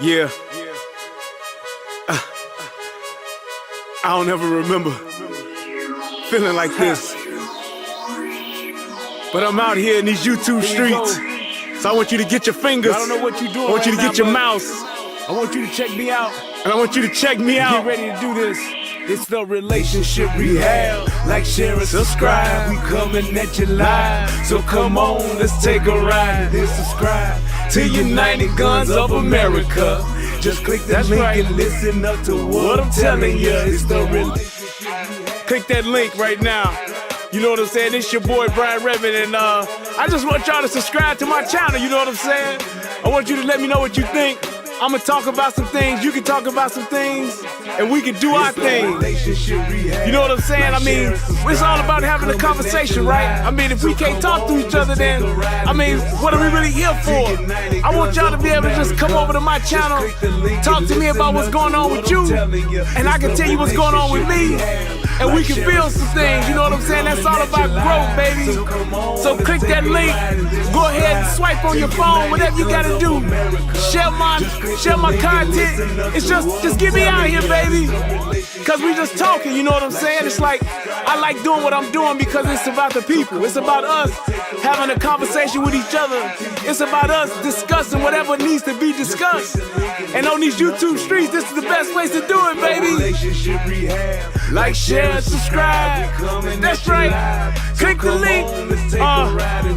Yeah, I don't ever remember feeling like this. But I'm out here in these YouTube streets. So I want you to get your fingers. I don't know what you're doing. I want you to right get now, your mouse. I want you to check me out. And I want you to check me out. Get ready to do this. It's the relationship rehab. Like, share, and subscribe. We coming at you live. So come on, let's take a ride. Then subscribe to United Guns of America. Just click that link and listen up to what I'm telling you. It's the relationship rehab. Click that link right now. You know what I'm saying? It's your boy Brian Redmond, and I just want y'all to subscribe to my channel. You know what I'm saying? I want you to let me know what you think. I'm gonna talk about some things, you can talk about some things, and we can do our thing. You know what I'm saying? I mean, it's all about having a conversation, right? I mean, if we can't talk to each other, then, I mean, what are we really here for? I want y'all to be able to just come over to my channel, talk to me about what's going on with you, and I can tell you what's going on with me, and we can build some things, you know what I'm saying? That's all about growth, baby. So click that link, go ahead and swipe on your phone, whatever you gotta do. Share my content. It's just get me out here, baby. Cause we just talking, you know what I'm saying? It's like, I like doing what I'm doing because it's about the people. It's about us having a conversation with each other. It's about us discussing whatever needs to be discussed. And on these YouTube streets, this is the best place to do it, baby. Like, share, subscribe. That's right. Click the link.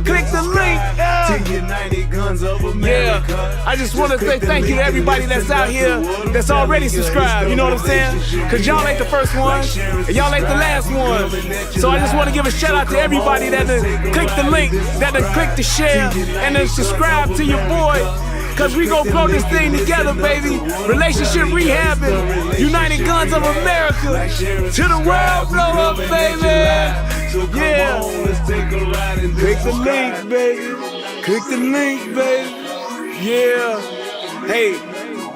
Click the link. Yeah. I just want to say thank you to everybody that's out here that's already subscribed. You know what I'm saying? Cause y'all ain't the first one, and y'all ain't the last one. So I just want to give a shout out to everybody that click the link, that click the share, and then subscribe to your boy. Cause we gon' grow this thing together, baby. Relationship rehabbing, United Guns of America. To the world blow up, baby. Yeah. Click the link, baby. Click the link, baby. Yeah. Hey,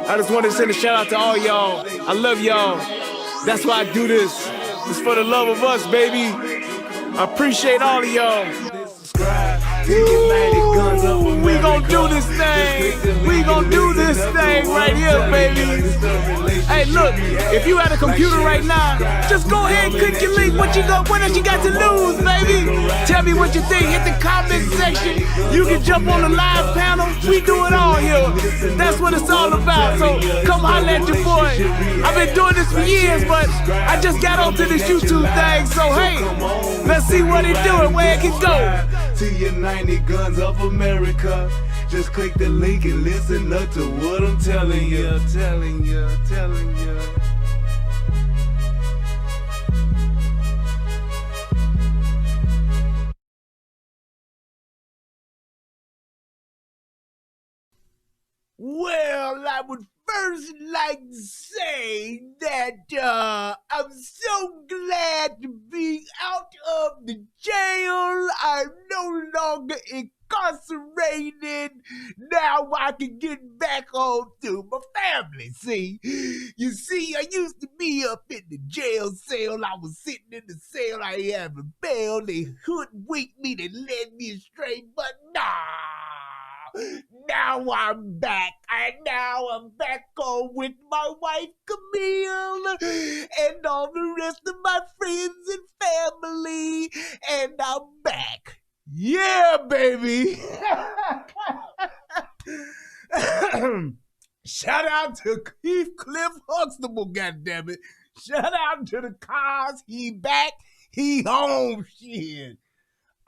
I just want to send a shout out to all y'all. I love y'all. That's why I do this. It's for the love of us, baby. I appreciate all of y'all. Ooh, we gon' do this thing. We gon' do this thing right here, baby. Hey, look, if you at a computer right now, just go ahead and click your link. What else you got to lose, baby? Tell me what you think. Hit the comment section. You can jump on the live panel. We do it all here. That's what it's all about. So come holler at your boy. I've been doing this for years, but I just got onto this YouTube thing. So hey, let's see what it do and where it can go. To United Guns of America. Just click the link and listen up to what I'm telling you, telling you. Well, I would first like to say that I'm so glad to be out of the jail. I'm no longer incarcerated. Now I can get back home to my family. You see, I used to be up in the jail cell. I was sitting in the cell. I haven't bail. They hoodwinked me. They led me astray, but nah. Now I'm back, and now I'm back home with my wife Camille and all the rest of my friends and family, and I'm back. Yeah, baby. Shout out to Heathcliff Huxtable, goddammit. Shout out to the cars. He back, he home, shit.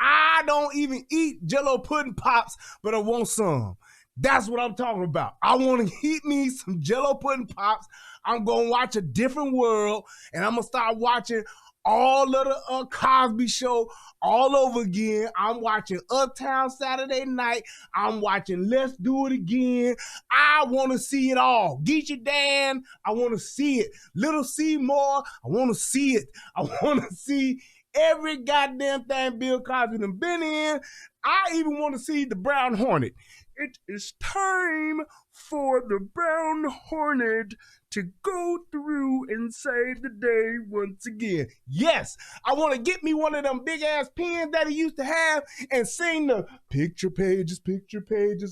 I don't even eat Jello pudding pops, but I want some. That's what I'm talking about. I want to eat me some Jello pudding pops. I'm going to watch A Different World, and I'm going to start watching all of the Cosby Show all over again. I'm watching Uptown Saturday Night. I'm watching Let's Do It Again. I want to see it all. Geechee Dan, I want to see it. Little Seymour, I want to see it. I want to see every goddamn thing Bill Cosby done been in. I even want to see the Brown Hornet. It is time for the Brown Hornet to go through and save the day once again. Yes, I want to get me one of them big ass pens that he used to have and sing the picture pages,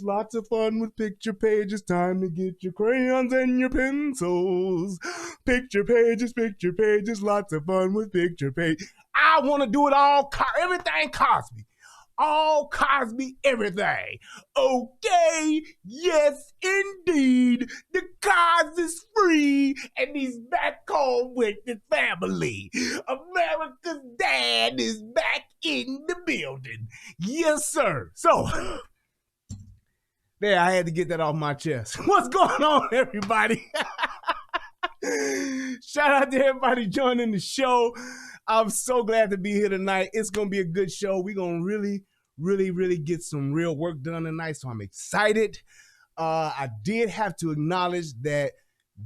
lots of fun with picture pages. Time to get your crayons and your pencils. Picture pages, lots of fun with picture pages. I want to do it all, everything Cosby. All Cosby, everything. Okay, yes, indeed. The cause is free, and he's back home with his family. America's dad is back in the building. Yes, sir. So, there, I had to get that off my chest. What's going on, everybody? Shout out to everybody joining the show. I'm so glad to be here tonight. It's going to be a good show. We're going to really get some real work done tonight, so I'm excited. I did have to acknowledge that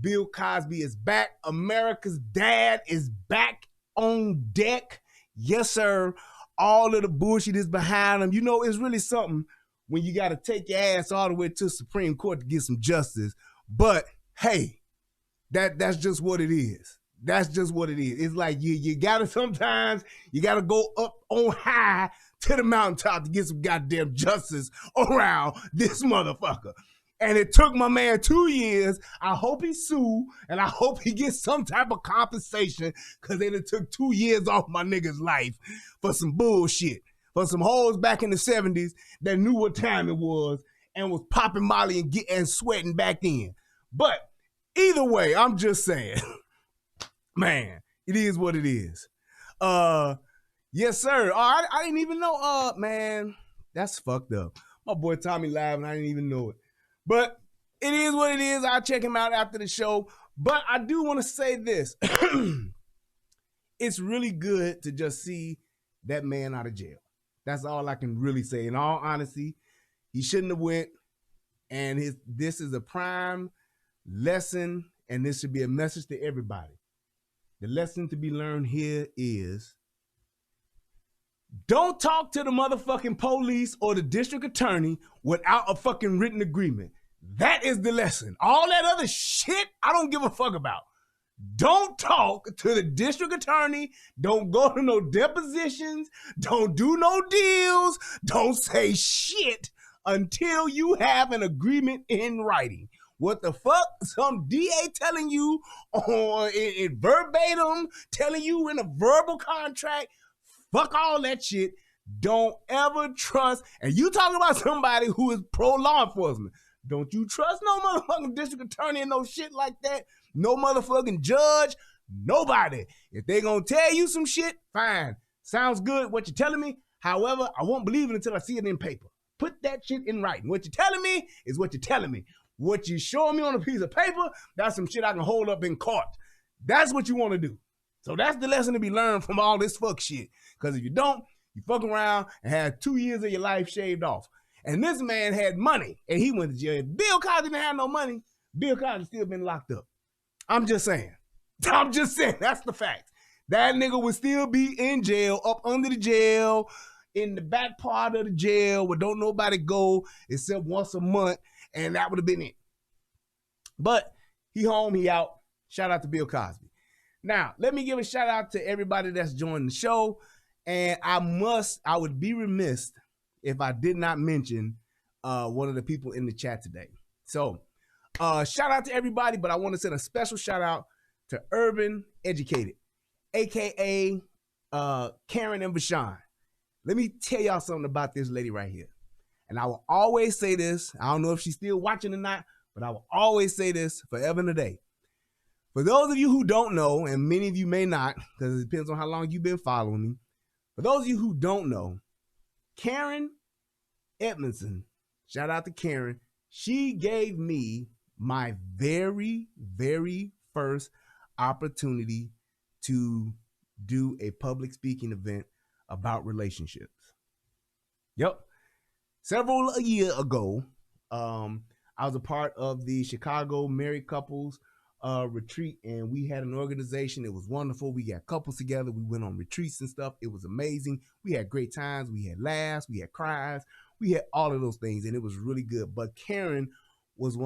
Bill Cosby is back. America's dad is back on deck. Yes, sir. All of the bullshit is behind him. You know, it's really something when you got to take your ass all the way to the Supreme Court to get some justice. But, hey, that's just what it is. That's just what it is. It's like you gotta sometimes, you gotta go up on high to the mountaintop to get some goddamn justice around this motherfucker. And it took my man 2 years. I hope he sued, and I hope he gets some type of compensation, because it took 2 years off my nigga's life for some bullshit. For some hoes back in the 70s that knew what time it was and was popping Molly and sweating back then. But either way, I'm just saying, man, it is what it is. Yes, sir. I didn't even know. Man, that's fucked up. My boy Tommy live, and I didn't even know it. But it is what it is. I'll check him out after the show. But I do want to say this. It's really good to just see that man out of jail. That's all I can really say. In all honesty, he shouldn't have went. And this is a prime lesson, and this should be a message to everybody. The lesson to be learned here is, don't talk to the motherfucking police or the district attorney without a fucking written agreement. That is the lesson. All that other shit, I don't give a fuck about. Don't talk to the district attorney. Don't go to no depositions. Don't do no deals. Don't say shit until you have an agreement in writing. What the fuck? Some DA telling you in verbatim, telling you in a verbal contract. Fuck all that shit. Don't ever trust. And you talking about somebody who is pro-law enforcement. Don't you trust no motherfucking district attorney and no shit like that. No motherfucking judge. Nobody. If they gonna tell you some shit, fine. Sounds good what you're telling me. However, I won't believe it until I see it in paper. Put that shit in writing. What you're telling me is what you're telling me. What you showing me on a piece of paper, that's some shit I can hold up in court. That's what you want to do. So that's the lesson to be learned from all this fuck shit. Because if you don't, you fuck around and have 2 years of your life shaved off. And this man had money, and he went to jail. If Bill Cosby didn't have no money, Bill Cosby still been locked up. I'm just saying. That's the fact. That nigga would still be in jail, up under the jail, in the back part of the jail where don't nobody go except once a month, and that would have been it. But he home, he out. Shout out to Bill Cosby. Now, let me give a shout out to everybody that's joined the show. And I would be remiss if I did not mention one of the people in the chat today. So, shout out to everybody, but I want to send a special shout out to Urban Educated, aka Karen and Vashon. Let me tell y'all something about this lady right here. And I will always say this. I don't know if she's still watching or not, but I will always say this forever and a day. For those of you who don't know, and many of you may not, because it depends on how long you've been following me. For those of you who don't know, Karen Edmondson, shout out to Karen, she gave me my very, very first opportunity to do a public speaking event about relationships. Yep. Several years ago, I was a part of the Chicago Married Couples retreat, and we had an organization. It was wonderful. We got couples together. We went on retreats and stuff. It was amazing. We had great times. We had laughs. We had cries. We had all of those things, and it was really good. But Karen was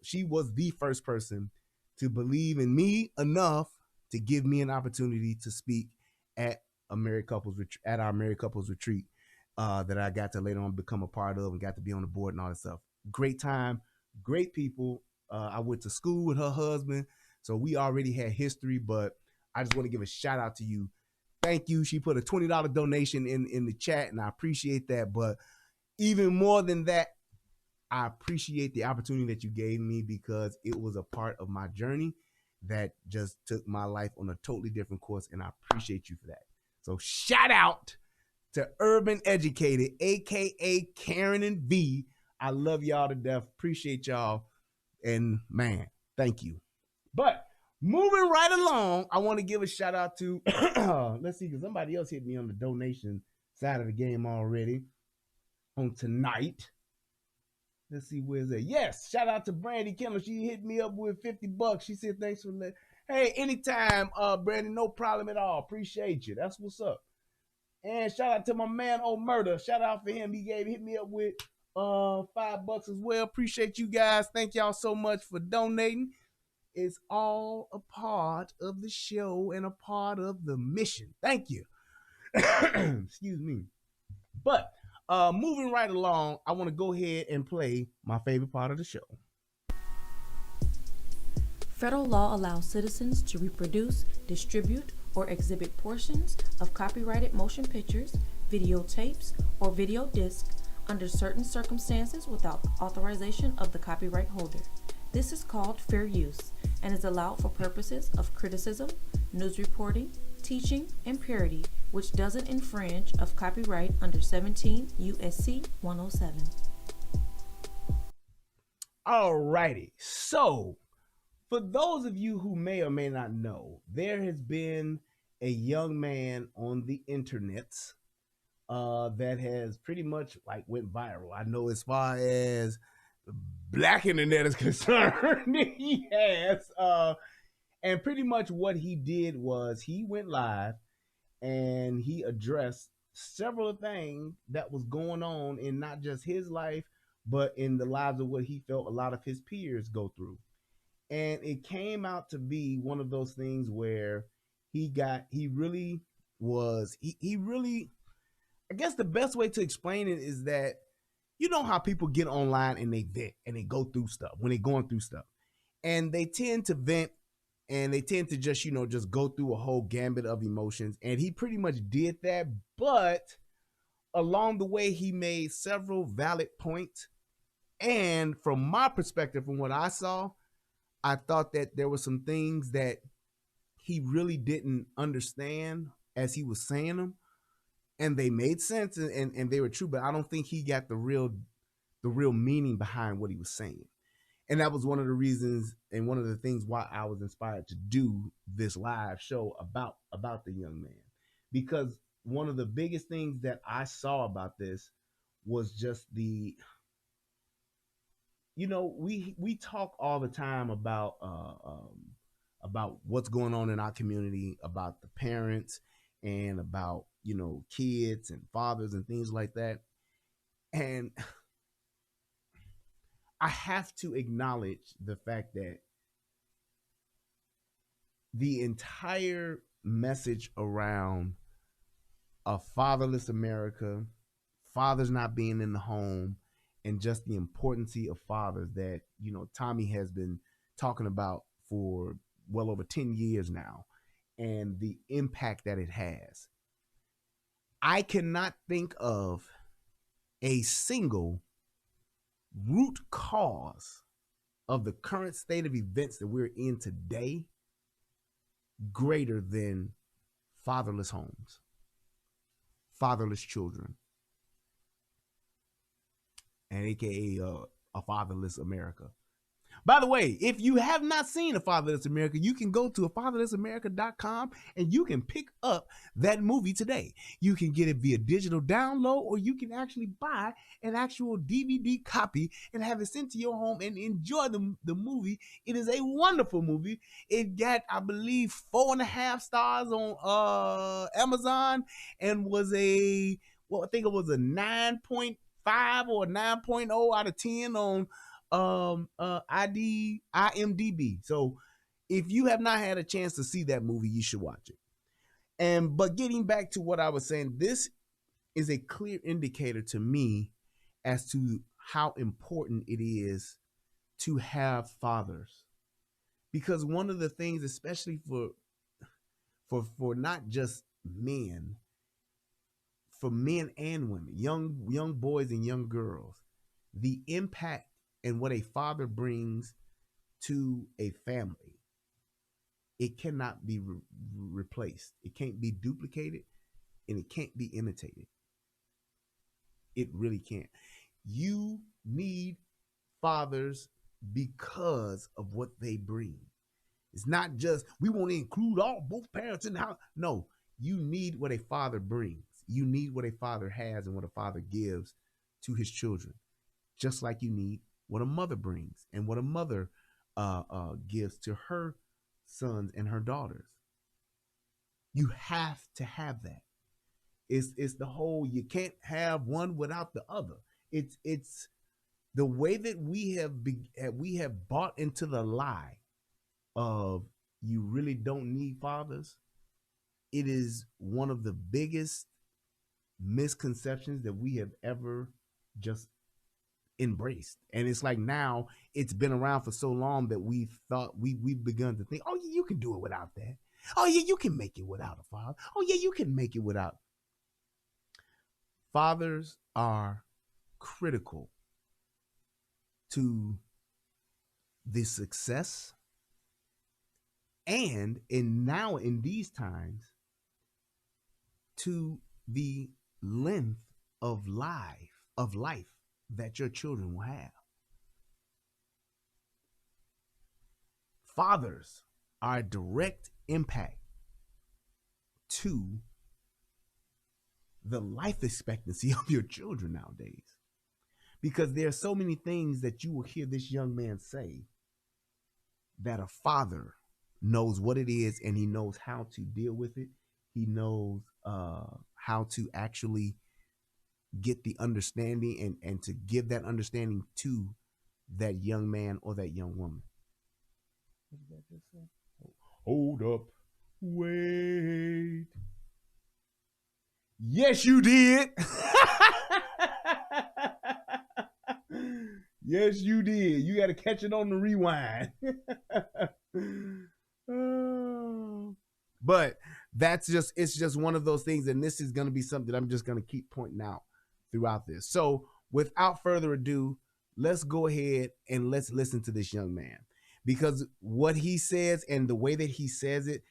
she was the first person to believe in me enough to give me an opportunity to speak at our married couples retreat that I got to later on become a part of and got to be on the board and all that stuff. Great time, great people. I went to school with her husband, so we already had history, but I just want to give a shout out to you. Thank you. She put a $20 donation in the chat, and I appreciate that. But even more than that, I appreciate the opportunity that you gave me, because it was a part of my journey that just took my life on a totally different course, and I appreciate you for that. So shout out to Urban Educated, aka Karen and V. I love y'all to death. Appreciate y'all. And man, thank you. But moving right along, I want to give a shout out to let's see, because somebody else hit me on the donation side of the game already on tonight. Let's see, where's that? Yes, shout out to Brandy Kendall. She hit me up with $50. She said, thanks for letting. Hey, anytime, Brandy, no problem at all. Appreciate you. That's what's up. And shout out to my man O'Murder. Shout out for him. He hit me up with $5 as well. Appreciate you guys. Thank y'all so much for donating. It's all a part of the show and a part of the mission. Thank you. Excuse me. But moving right along, I want to go ahead and play my favorite part of the show. Federal law allows citizens to reproduce, distribute, or exhibit portions of copyrighted motion pictures, videotapes, or video discs under certain circumstances without authorization of the copyright holder. This is called fair use and is allowed for purposes of criticism, news reporting, teaching, and parody, which doesn't infringe of copyright under 17 U.S.C. 107. Alrighty, so for those of you who may or may not know, there has been a young man on the internet that has pretty much like went viral. I know as far as black internet is concerned, he has. And pretty much what he did was he went live and he addressed several things that was going on in not just his life, but in the lives of what he felt a lot of his peers go through. And it came out to be one of those things where he really, I guess the best way to explain it is that, you know how people get online and they vent and they go through stuff when they're going through stuff, and they tend to vent and they tend to just, just go through a whole gambit of emotions. And he pretty much did that, but along the way, he made several valid points. And from my perspective, from what I saw, I thought that there were some things that he really didn't understand as he was saying them, and they made sense and they were true, but I don't think he got the real meaning behind what he was saying. And that was one of the reasons and one of the things why I was inspired to do this live show about the young man. Because one of the biggest things that I saw about this was just we talk all the time about what's going on in our community, about the parents and about, kids and fathers and things like that. And I have to acknowledge the fact that the entire message around a fatherless America, fathers not being in the home, and just the importance of fathers that, Tommy has been talking about for well over 10 years now, and the impact that it has. I cannot think of a single root cause of the current state of events that we're in today greater than fatherless homes, fatherless children, and aka a fatherless America. By the way, if you have not seen A Fatherless America, you can go to afatherlessamerica.com and you can pick up that movie today. You can get it via digital download, or you can actually buy an actual DVD copy and have it sent to your home and enjoy the movie. It is a wonderful movie. It got, I believe, 4.5 stars on Amazon, and was I think it was a 9.5 or a 9.0 out of 10 on IMDb. So if you have not had a chance to see that movie, you should watch it. But getting back to what I was saying, this is a clear indicator to me as to how important it is to have fathers. Because one of the things, especially for not just men, for men and women, young boys and young girls, the impact and what a father brings to a family, it cannot be replaced. It can't be duplicated, and it can't be imitated. It really can't. You need fathers because of what they bring. It's not just we want to include both parents in the house. No, you need what a father brings. You need what a father has and what a father gives to his children, just like you need what a mother brings and what a mother gives to her sons and her daughters. You have to have that. It's the whole, you can't have one without the other. It's the way that we have bought into the lie of you really don't need fathers. It is one of the biggest misconceptions that we have ever just embraced. And it's like, now it's been around for so long that we've begun to think, oh yeah, you can do it without that. Oh yeah, you can make it without a father. Oh yeah, you can make it without. Fathers are critical to the success, and in these times, to the length of life that your children will have. Fathers are a direct impact to the life expectancy of your children nowadays, because there are so many things that you will hear this young man say that a father knows what it is, and he knows how to deal with it. He knows how to actually get the understanding and to give that understanding to that young man or that young woman. What did that just say? Hold up. Wait. Yes, you did. Yes, you did. You got to catch it on the rewind. But it's just one of those things. And this is going to be something I'm just going to keep pointing out throughout this. So without further ado, let's go ahead and let's listen to this young man, because what he says and the way that he says it,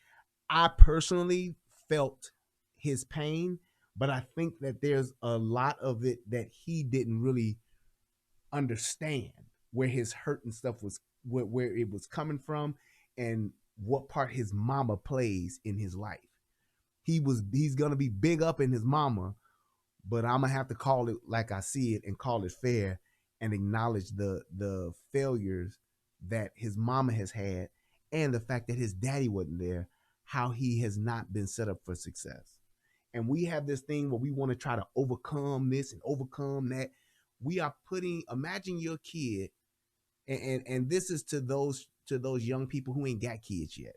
I personally felt his pain, but I think that there's a lot of it that he didn't really understand, where his hurt and stuff was, where it was coming from, and what part his mama plays in his life. He's gonna be big up in his mama, but I'm gonna have to call it like I see it and call it fair and acknowledge the failures that his mama has had, and the fact that his daddy wasn't there, how he has not been set up for success. And we have this thing where we want to try to overcome this and overcome that. We are imagine your kid, and this is to those young people who ain't got kids yet,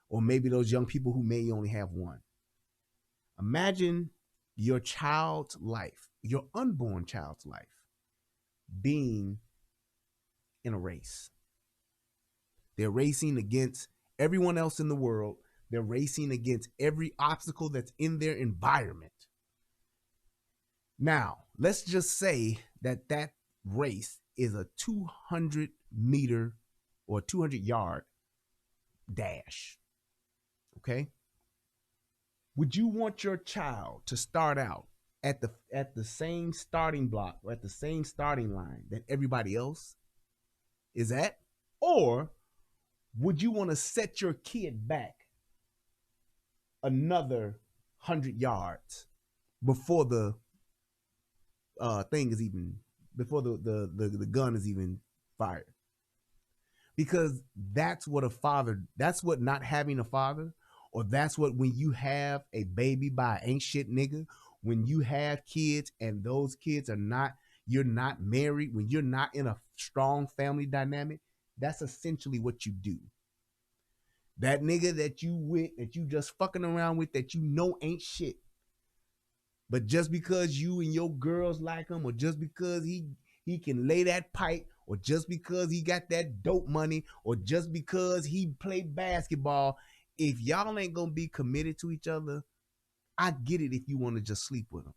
or maybe those young people who may only have one. Imagine your child's life, your unborn child's life, being in a race. They're racing against everyone else in the world. They're racing against every obstacle that's in their environment. Now, let's just say that race is a 200-meter or 200-yard dash. Okay? Would you want your child to start out at the same starting block or at the same starting line that everybody else is at? Or would you want to set your kid back another 100 yards before the thing is even, before the gun is even fired? Because that's what not having a father, or that's what, when you have a baby by an ain't shit nigga, when you have kids and those kids are not, you're not married, when you're not in a strong family dynamic, that's essentially what you do. That nigga that you just fucking around with, that you know ain't shit, but just because you and your girls like him, or just because he can lay that pipe, or just because he got that dope money, or just because he played basketball, if y'all ain't gonna be committed to each other, I get it if you want to just sleep with him.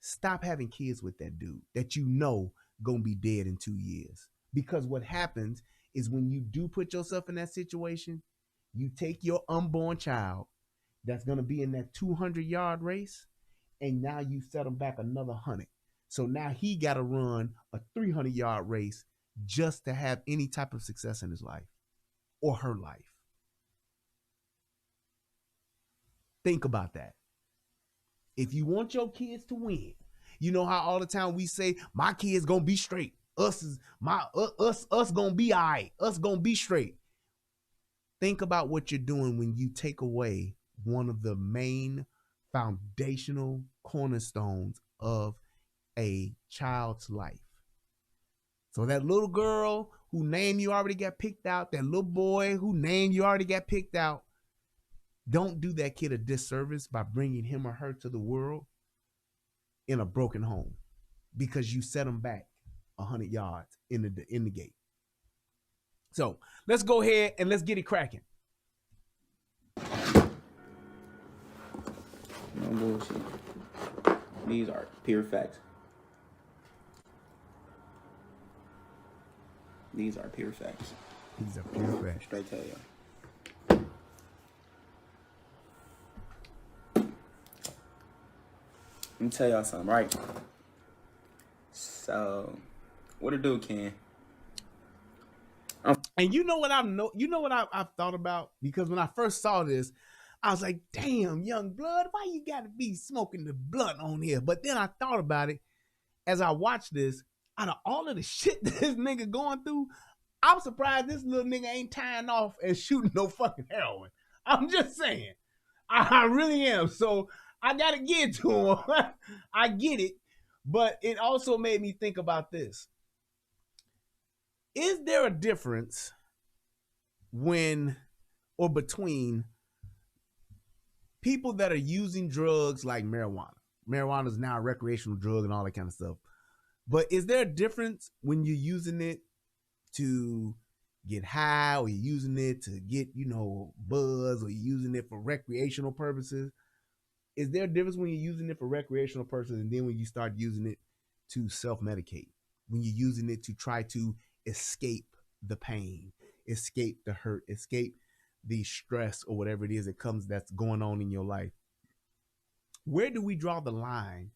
Stop having kids with that dude that you know gonna be dead in 2 years. Because what happens is, when you do put yourself in that situation, you take your unborn child that's gonna be in that 200-yard race, and now you set him back another 100. So now he got to run a 300-yard race just to have any type of success in his life or her life. Think about that. If you want your kids to win, you know how all the time we say, my kids gonna be straight. Us gonna be all right. Us gonna be straight. Think about what you're doing when you take away one of the main foundational cornerstones of a child's life. So that little girl who name you already got picked out, that little boy who name you already got picked out, don't do that kid a disservice by bringing him or her to the world in a broken home, because you set them back 100 yards in the gate. So let's go ahead and let's get it cracking. No bullshit. These are pure facts. These are pure facts. These are pure facts. Straight tell y'all. Let me tell y'all something, right? So, what it do, Ken? And you know what I've thought about? Because when I first saw this, I was like, damn, young blood, why you gotta be smoking the blunt on here? But then I thought about it as I watched this. Out of all of the shit that this nigga going through, I'm surprised this little nigga ain't tying off and shooting no fucking heroin. I'm just saying. I really am. So I gotta get to him. I get it. But it also made me think about this. Is there a difference between people that are using drugs like marijuana? Marijuana is now a recreational drug and all that kind of stuff. But is there a difference when you're using it to get high, or you're using it to get, buzz, or you're using it for recreational purposes? Is there a difference when you're using it for recreational purposes and then when you start using it to self-medicate? When you're using it to try to escape the pain, escape the hurt, escape the stress, or whatever it is that's going on in your life? Where do we draw the line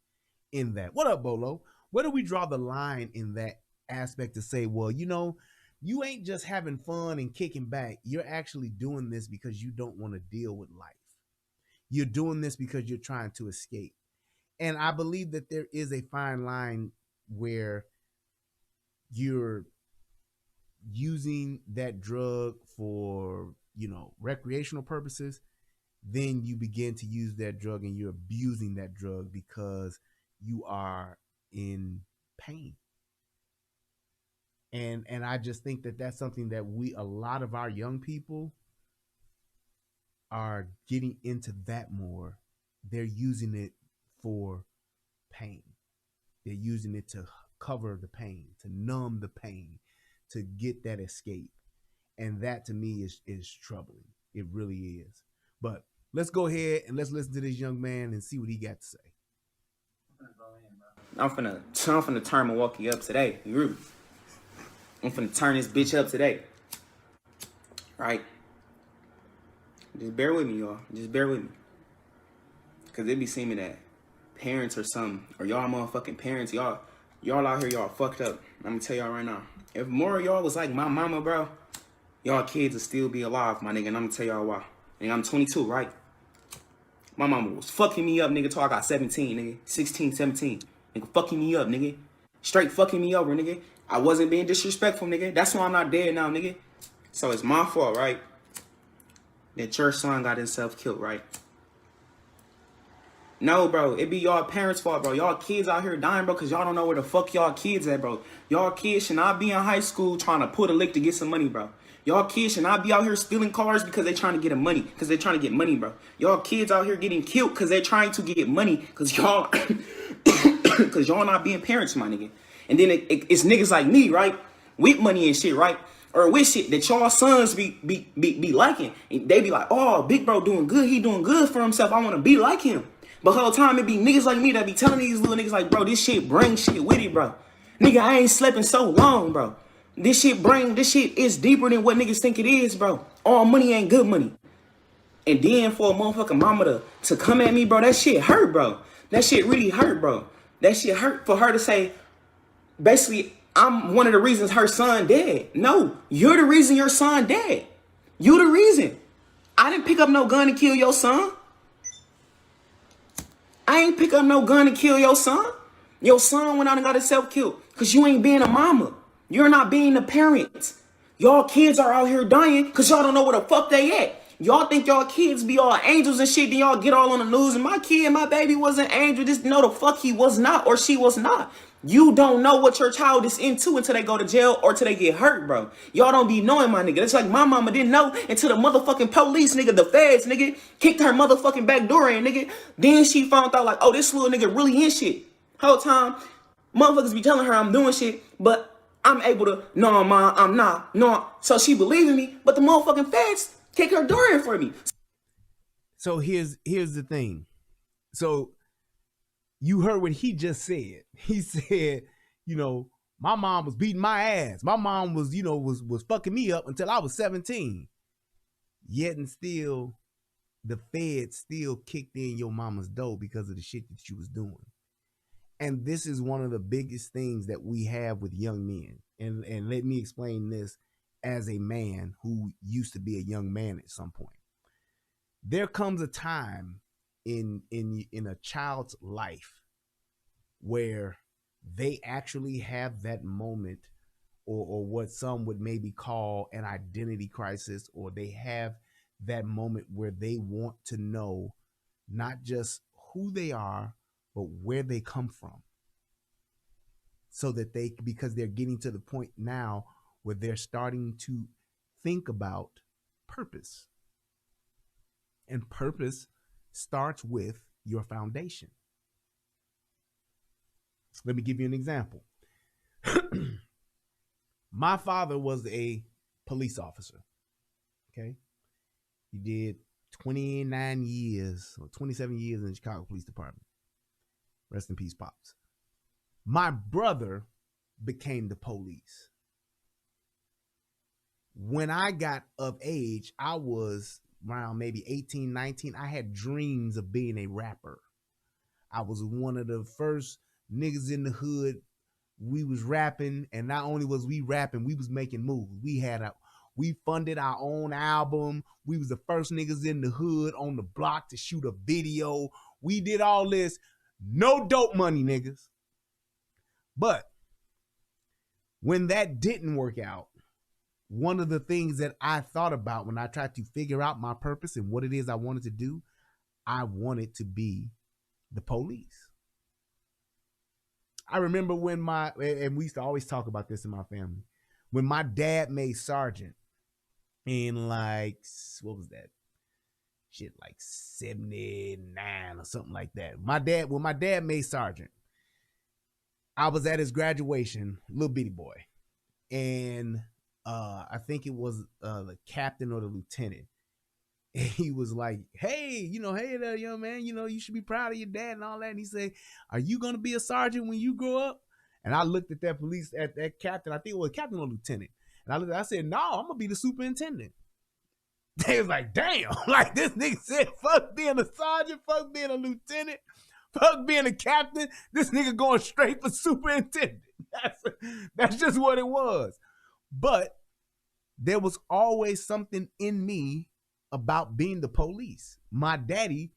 in that? What up, Bolo? Where do we draw the line in that aspect to say, well, you ain't just having fun and kicking back. You're actually doing this because you don't want to deal with life. You're doing this because you're trying to escape. And I believe that there is a fine line where you're using that drug for, recreational purposes. Then you begin to use that drug and you're abusing that drug because you are in pain. And I just think that that's something that a lot of our young people are getting into that more. They're using it for pain. They're using it to cover the pain, to numb the pain, to get that escape. And that to me is troubling. It really is. But let's go ahead and let's listen to this young man and see what he got to say. I'm finna turn Milwaukee up today. You I'm finna turn this bitch up today. Right? Just bear with me, y'all. Just bear with me. Cause it be seeming that parents or something, or y'all motherfucking parents, y'all out here, y'all fucked up. I'm gonna tell y'all right now. If more of y'all was like my mama, bro, y'all kids will still be alive, my nigga, and I'm gonna tell y'all why. And I'm 22, right? My mama was fucking me up, nigga, till I got 17, nigga. 16, 17. Nigga, fucking me up, nigga. Straight fucking me over, nigga. I wasn't being disrespectful, nigga. That's why I'm not dead now, nigga. So it's my fault, right? That your son got himself killed, right? No, bro. It be y'all parents' fault, bro. Y'all kids out here dying, bro, because y'all don't know where the fuck y'all kids at, bro. Y'all kids should not be in high school trying to pull a lick to get some money, bro. Y'all kids should not be out here stealing cars because they trying to get money. Because they trying to get money, bro. Y'all kids out here getting killed because they trying to get money. Because y'all because y'all not being parents, my nigga. And then it's niggas like me, right? With money and shit, right? Or with shit that y'all sons be liking. And they be like, oh, big bro doing good. He doing good for himself. I want to be like him. But the whole time it be niggas like me that be telling these little niggas like, bro, this shit bring shit with it, bro. Nigga, I ain't slept in so long, bro. This shit is deeper than what niggas think it is, bro. All money ain't good money. And then for a motherfucking mama to come at me, bro, that shit hurt, bro. That shit really hurt, bro. That shit hurt for her to say, basically, I'm one of the reasons her son dead. No, you're the reason your son dead. You the reason. I didn't pick up no gun to kill your son. I ain't pick up no gun to kill your son. Your son went out and got himself killed because you ain't being a mama. You're not being a parent. Y'all kids are out here dying because y'all don't know where the fuck they at. Y'all think y'all kids be all angels and shit, then y'all get all on the news. And my kid, my baby was an angel. Just know the fuck he was not or she was not. You don't know what your child is into until they go to jail or till they get hurt, bro. Y'all don't be knowing, my nigga. It's like my mama didn't know until the motherfucking police, nigga, the feds, nigga, kicked her motherfucking back door in, nigga. Then she found out like, oh, this little nigga really in shit. Whole time, motherfuckers be telling her I'm doing shit, but I'm able to, no, ma, I'm not. No. So she believing me, but the motherfucking feds kick her door in for me. So here's the thing. So you heard what he just said. He said, you know, my mom was beating my ass. My mom was, you know, was fucking me up until I was 17. Yet and still, the feds still kicked in your mama's door because of the shit that you was doing. And this is one of the biggest things that we have with young men. And let me explain this as a man who used to be a young man at some point. There comes a time in a child's life where they actually have that moment or what some would maybe call an identity crisis, or they have that moment where they want to know not just who they are, but where they come from. So that because they're getting to the point now where they're starting to think about purpose. And purpose starts with your foundation. Let me give you an example. My father was a police officer. Okay. He did 29 years or 27 years in the Chicago Police Department. Rest in peace, Pops. My brother became the police. When I got of age, I was around maybe 18, 19. I had dreams of being a rapper. I was one of the first niggas in the hood. We was rapping, and not only was we rapping, we was making moves. We funded our own album. We was the first niggas in the hood on the block to shoot a video. We did all this. No dope money, niggas. But when that didn't work out, one of the things that I thought about when I tried to figure out my purpose and what it is I wanted to do, I wanted to be the police. I remember when and we used to always talk about this in my family, when my dad made sergeant in like, what was that? Shit, like 79 or something like that. When my dad made sergeant, I was at his graduation, little bitty boy. And I think it was the captain or the lieutenant. And he was like, hey there, young man, you should be proud of your dad and all that. And he said, are you going to be a sergeant when you grow up? And I looked at that that captain, I think it was captain or lieutenant. And I said, no, I'm going to be the superintendent. They was like, damn, like this nigga said, fuck being a sergeant, fuck being a lieutenant, fuck being a captain. This nigga going straight for superintendent. That's just what it was. But there was always something in me about being the police. My daddy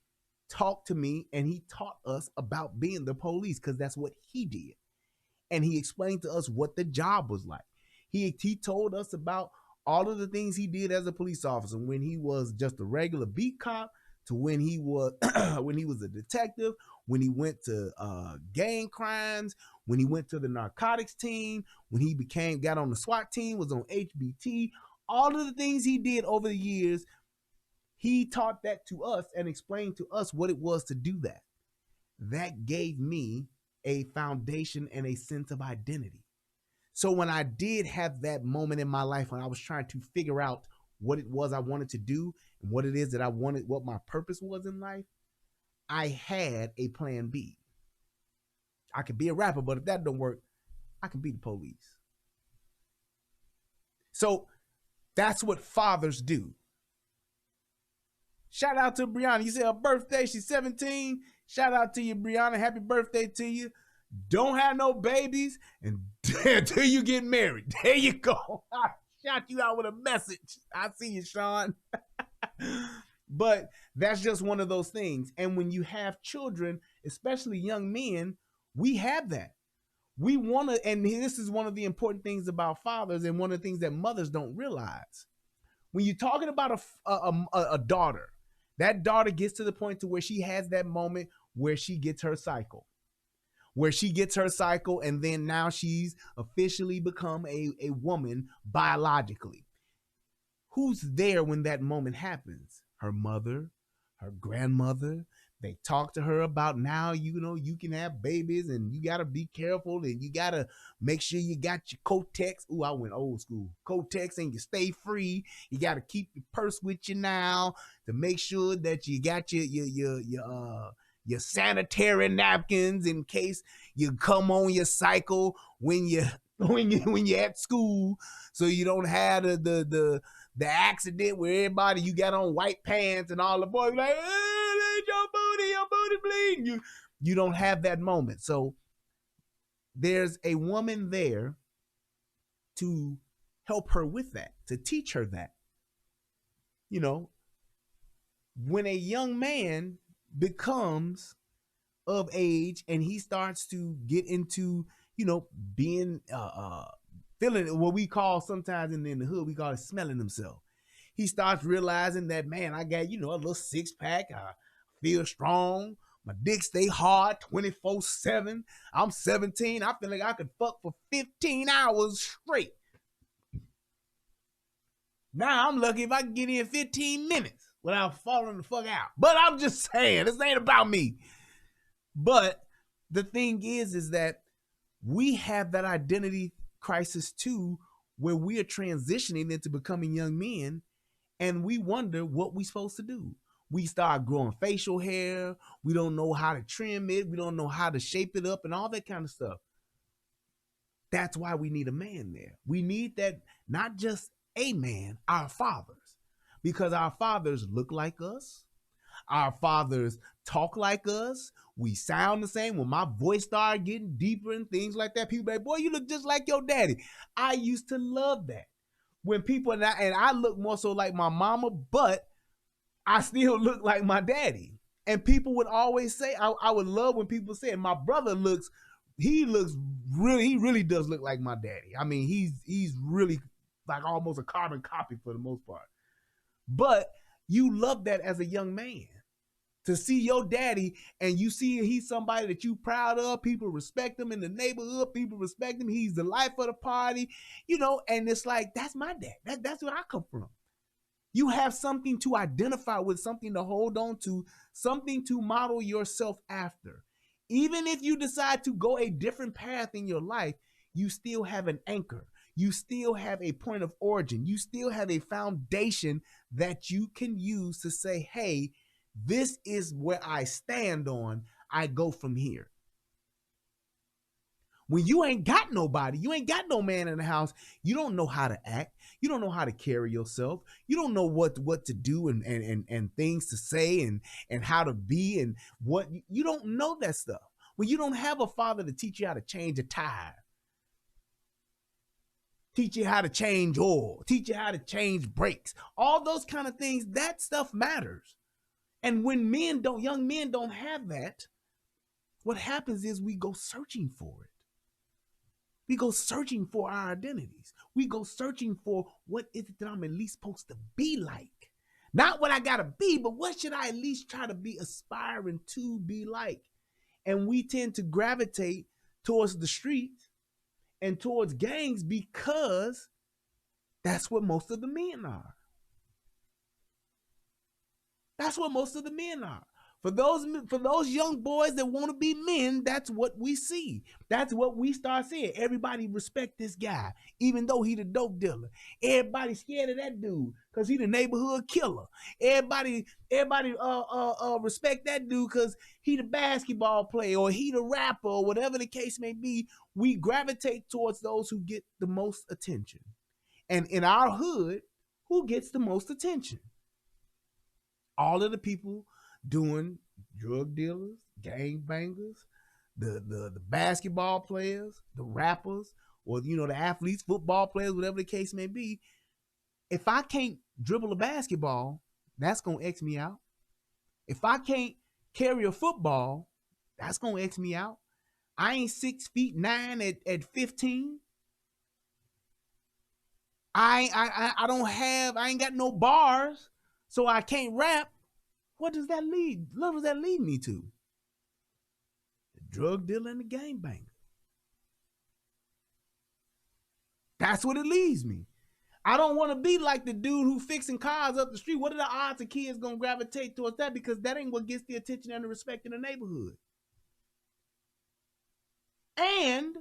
talked to me and he taught us about being the police because that's what he did. And he explained to us what the job was like. He told us about all of the things he did as a police officer, when he was just a regular beat cop to when he was when he was a detective, when he went to gang crimes, when he went to the narcotics team, when he got on the SWAT team, was on HBT, all of the things he did over the years. He taught that to us and explained to us what it was to do that. That gave me a foundation and a sense of identity. So when I did have that moment in my life when I was trying to figure out what it was I wanted to do and what it is that I wanted, what my purpose was in life, I had a plan B. I could be a rapper, but if that don't work, I can be the police. So that's what fathers do. Shout out to Brianna. You said her birthday, she's 17. Shout out to you, Brianna. Happy birthday to you. Don't have no babies until you get married. There you go. I shot you out with a message. I see you, Sean. But that's just one of those things. And when you have children, especially young men, we have that. We want to, and this is one of the important things about fathers and one of the things that mothers don't realize. When you're talking about a daughter, that daughter gets to the point to where she has that moment where she gets her cycle. And then now she's officially become a woman biologically. Who's there when that moment happens? Her mother, her grandmother. They talk to her about now, you can have babies and you got to be careful and you got to make sure you got your Kotex. Ooh, I went old school. Kotex and you stay free. You got to keep your purse with you now to make sure that you got your sanitary napkins in case you come on your cycle when you're at school, so you don't have the accident where everybody, you got on white pants and all the boys like, hey, your booty bleeding. You don't have that moment. So there's a woman there to help her with that, to teach her that. When a young man becomes of age and he starts to get into, being feeling what we call sometimes in the hood, we call it smelling himself. He starts realizing that, man, I got, a little six pack. I feel strong. My dick stay hard 24/7. I'm 17. I feel like I could fuck for 15 hours straight. Now I'm lucky if I can get in 15 minutes without falling the fuck out. But I'm just saying, this ain't about me. But the thing is that we have that identity crisis too, where we are transitioning into becoming young men and we wonder what we're supposed to do. We start growing facial hair. We don't know how to trim it. We don't know how to shape it up and all that kind of stuff. That's why we need a man there. We need that, not just a man, our fathers, because our fathers look like us. Our fathers talk like us. We sound the same. When my voice started getting deeper and things like that, people be like, boy, you look just like your daddy. I used to love that. When people, and I look more so like my mama, but I still look like my daddy. And people would always say, I would love when people said, my brother he really does look like my daddy. I mean, he's really like almost a carbon copy for the most part. But you love that as a young man, to see your daddy and you see he's somebody that you proud of. People respect him in the neighborhood. People respect him. He's the life of the party, and it's like, that's my dad. That's where I come from. You have something to identify with, something to hold on to, something to model yourself after. Even if you decide to go a different path in your life, you still have an anchor. You still have a point of origin. You still have a foundation that you can use to say, hey, this is where I stand on. I go from here. When you ain't got nobody, you ain't got no man in the house, you don't know how to act. You don't know how to carry yourself. You don't know what to do and things to say and how to be and what. You don't know that stuff. When you don't have a father to teach you how to change a tire, teach you how to change oil, teach you how to change brakes, all those kind of things. That stuff matters. And when young men don't have that, what happens is we go searching for it. We go searching for our identities. We go searching for what is it that I'm at least supposed to be like. Not what I gotta be, but what should I at least try to be aspiring to be like? And we tend to gravitate towards the streets and towards gangs because that's what most of the men are. That's what most of the men are. For those young boys that want to be men, that's what we see. That's what we start seeing. Everybody respect this guy, even though he the dope dealer. Everybody scared of that dude because he the neighborhood killer. Everybody respect that dude because he the basketball player or he the rapper or whatever the case may be. We gravitate towards those who get the most attention. And in our hood, who gets the most attention? All of the people doing drug dealers, gang bangers, the basketball players, the rappers, or the athletes, football players, whatever the case may be. If I can't dribble a basketball, that's gonna X me out. If I can't carry a football, that's gonna X me out. I ain't 6'9" at 15. I ain't got no bars, so I can't rap. What does that lead? What does that lead me to? The drug dealer and the gang banger. That's what it leads me. I don't want to be like the dude who fixing cars up the street. What are the odds of kids gonna gravitate towards that? Because that ain't what gets the attention and the respect in the neighborhood. And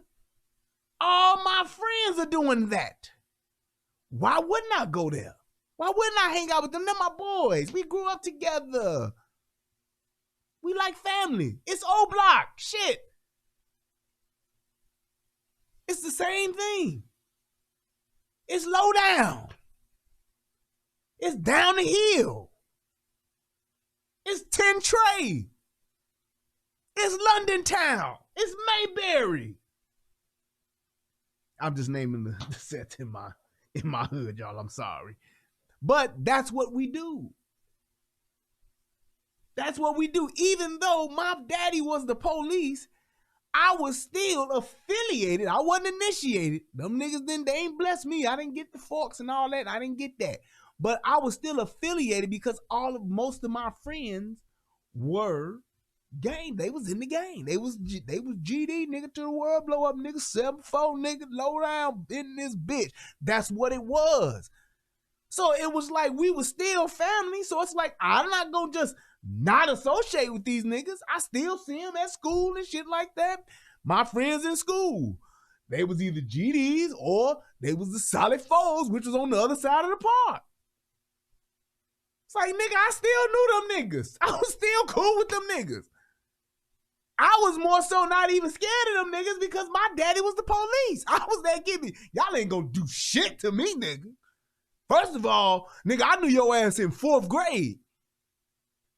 all my friends are doing that. Why wouldn't I go there? Why wouldn't I hang out with them? They're my boys. We grew up together. We like family. It's old block. Shit. It's the same thing. It's low down. It's down the hill. It's 10 Trey. It's London Town. It's Mayberry. I'm just naming the sets in my hood, y'all. I'm sorry. But that's what we do. That's what we do. Even though my daddy was the police, I was still affiliated. I wasn't initiated. Them niggas they ain't blessed me. I didn't get the forks and all that. I didn't get that. But I was still affiliated because most of my friends were gang. They was in the gang. They was GD, nigga to the world, blow up nigga, 7-4 nigga, low down in this bitch. That's what it was. So it was like we were still family. So it's like I'm not gonna just not associate with these niggas. I still see them at school and shit like that. My friends in school, they was either GDs or they was the solid foes, which was on the other side of the park. It's like, nigga, I still knew them niggas. I was still cool with them niggas. I was more so not even scared of them niggas because my daddy was the police. I was that kid. Y'all ain't gonna do shit to me, nigga. First of all, nigga, I knew your ass in 4th grade.